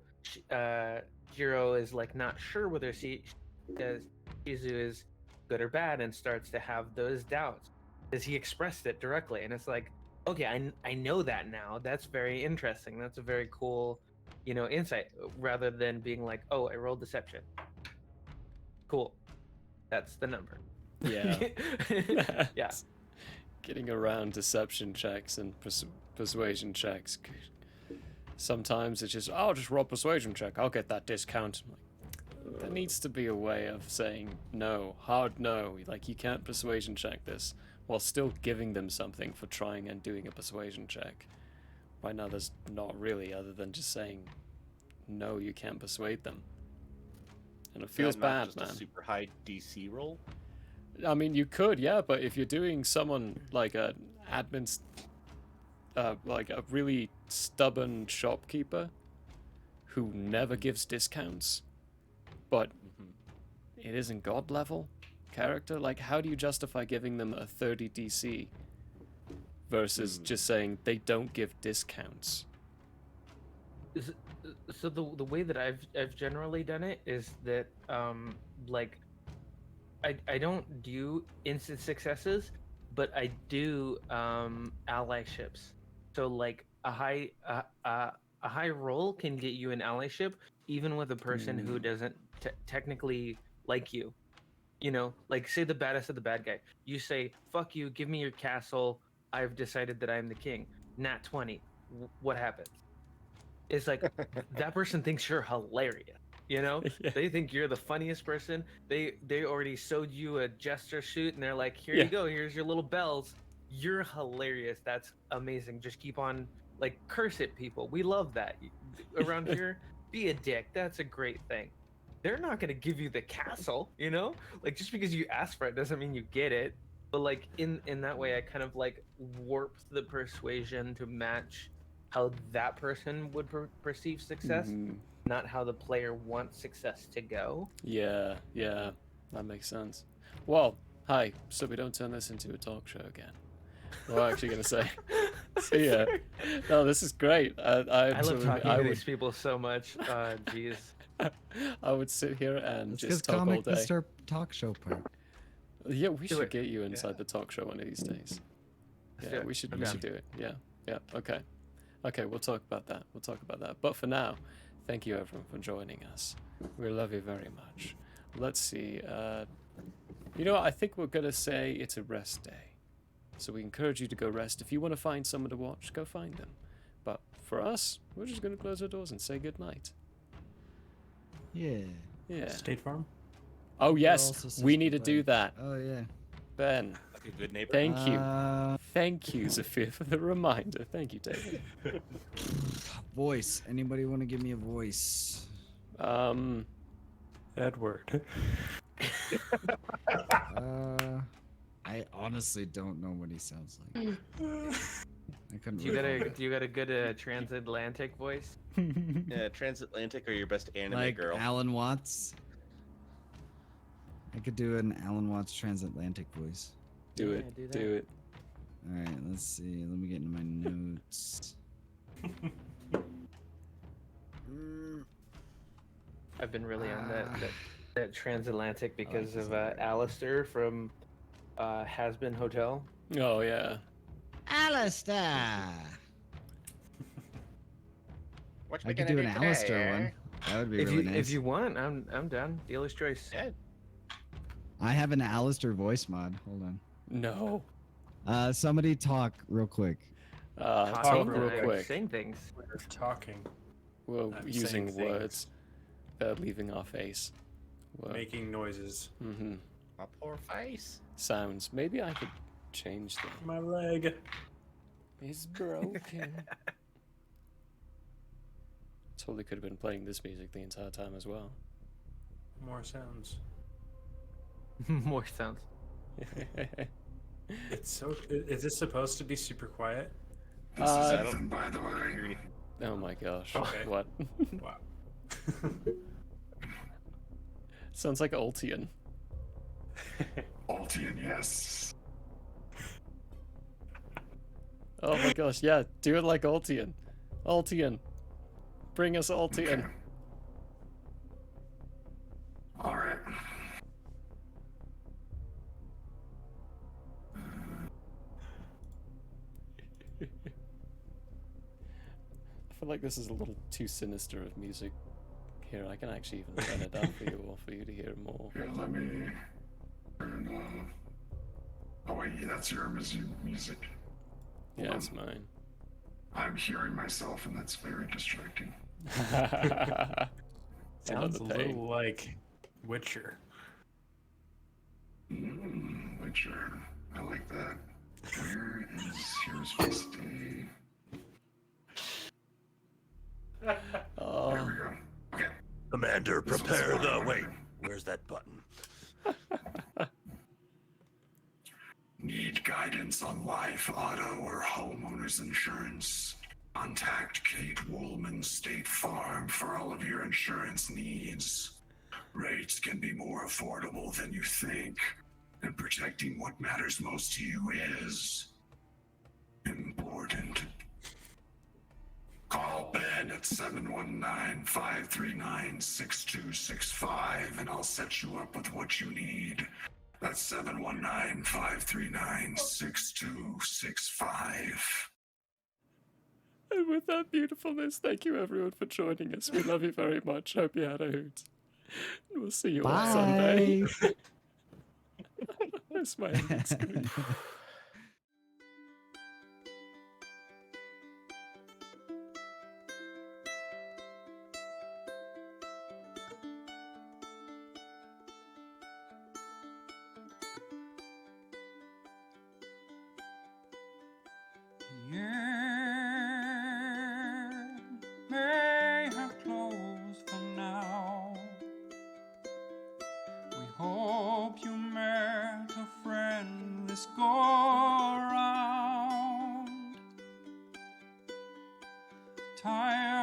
Jiro is like not sure whether Shizu is good or bad, and starts to have those doubts because he expressed it directly, and it's like, okay, I know that now. That's very interesting. That's a very cool, you know, insight, rather than being like, oh, I rolled deception. Cool, that's the number. Yeah. Yeah. Getting around deception checks and persuasion checks. Sometimes it's just, I'll just roll persuasion check. I'll get that discount. Like, there needs to be a way of saying no, hard no. Like you can't persuasion check this while still giving them something for trying and doing a persuasion check. Right now, there's not really, other than just saying no, you can't persuade them. And it feels bad, just man. A super high DC roll. I mean, you could, yeah, but if you're doing someone like an admin like a really stubborn shopkeeper who never gives discounts, but it isn't god level character. Like, how do you justify giving them a 30 DC versus just saying they don't give discounts? So the way that I've generally done it is that like I don't do instant successes, but I do allyships. So like a high roll can get you an allyship even with a person who doesn't technically like you. You know, like say the baddest of the bad guy. You say, "Fuck you, give me your castle. I've decided that I'm the king." Nat 20. What happens? It's like that person thinks you're hilarious. You know, they think you're the funniest person. They already sewed you a jester suit, and they're like, "Here you go. Here's your little bells. You're hilarious. That's amazing. Just keep on like curse at people. We love that around here. Be a dick. That's a great thing." They're not gonna give you the castle, you know. Like just because you ask for it doesn't mean you get it. But like in that way, I kind of like warped the persuasion to match how that person would perceive success, not how the player wants success to go. Yeah, that makes sense. Well, hi. So we don't turn this into a talk show again. We're actually gonna say, see ya. No, this is great. I love talking to these people so much. Jeez. I would sit here and Because just talk all comic day. Mr. Talk Show part. Yeah, we should get you inside the talk show one of these days. Yeah, we should do it. Yeah. Okay, we'll talk about that. But for now, thank you everyone for joining us. We love you very much. Let's see. You know what? I think we're gonna say it's a rest day. So we encourage you to go rest. If you want to find someone to watch, go find them. But for us, we're just gonna close our doors and say good night. Yeah. State Farm? Oh yes, we need to do that. Oh yeah. Ben. Like a good neighbor. Thank you. Thank you, Zafir, for the reminder. Thank you, David. Voice. Anybody want to give me a voice? Edward. I honestly don't know what he sounds like. I couldn't. Do you got a good transatlantic voice? Yeah, transatlantic or your best anime Like girl. Alan Watts. I could do an Alan Watts transatlantic voice. Do it. All right, let's see. Let me get into my notes. I've been really on that transatlantic because of Alistair from Has Been Hotel. Oh yeah. Alistair. I could do an Alistair one. That would be really nice. If you want, I'm down. Dealer's choice. Yeah. I have an Alistair voice mod. Hold on. No. Somebody talk real quick. Talk real quick. Saying things. We're talking. We're I'm using saying words that are leaving our face. Making noises. My poor face. Sounds. Maybe I could change them. My leg. It's broken. Totally could have been playing this music the entire time as well. More sounds. More sounds. It's so. Is this supposed to be super quiet? This is Ethan, by the way. Oh my gosh. Okay. What? Wow. Sounds like Ultian. Ultian, yes. Oh my gosh, yeah, do it like Ultian. Ultian. Bring us Ultian. Okay. All right. I feel like this is a little too sinister of music. Here, I can actually even turn it down for you all, for you to hear more. Here, let me turn oh wait, that's your music. Yeah, it's mine. I'm hearing myself, and that's very distracting. Sounds a little like Witcher. Witcher. I like that. Where is Here's Feasty? Oh. There we go. Okay. Commander, prepare the wait. Where's that button? Need guidance on life, auto, or homeowners insurance, contact Kate Woolman State Farm for all of your insurance needs. Rates can be more affordable than you think, and protecting what matters most to you is important. Call Ben at 719-539-6265 and I'll set you up with what you need. That's 719-539-6265. And with that beautifulness, thank you everyone for joining us. We love you very much. Hope you had a hoot. We'll see you on Sunday. That's my ending screen. May have closed for now. We hope you met a friend this go around. Tired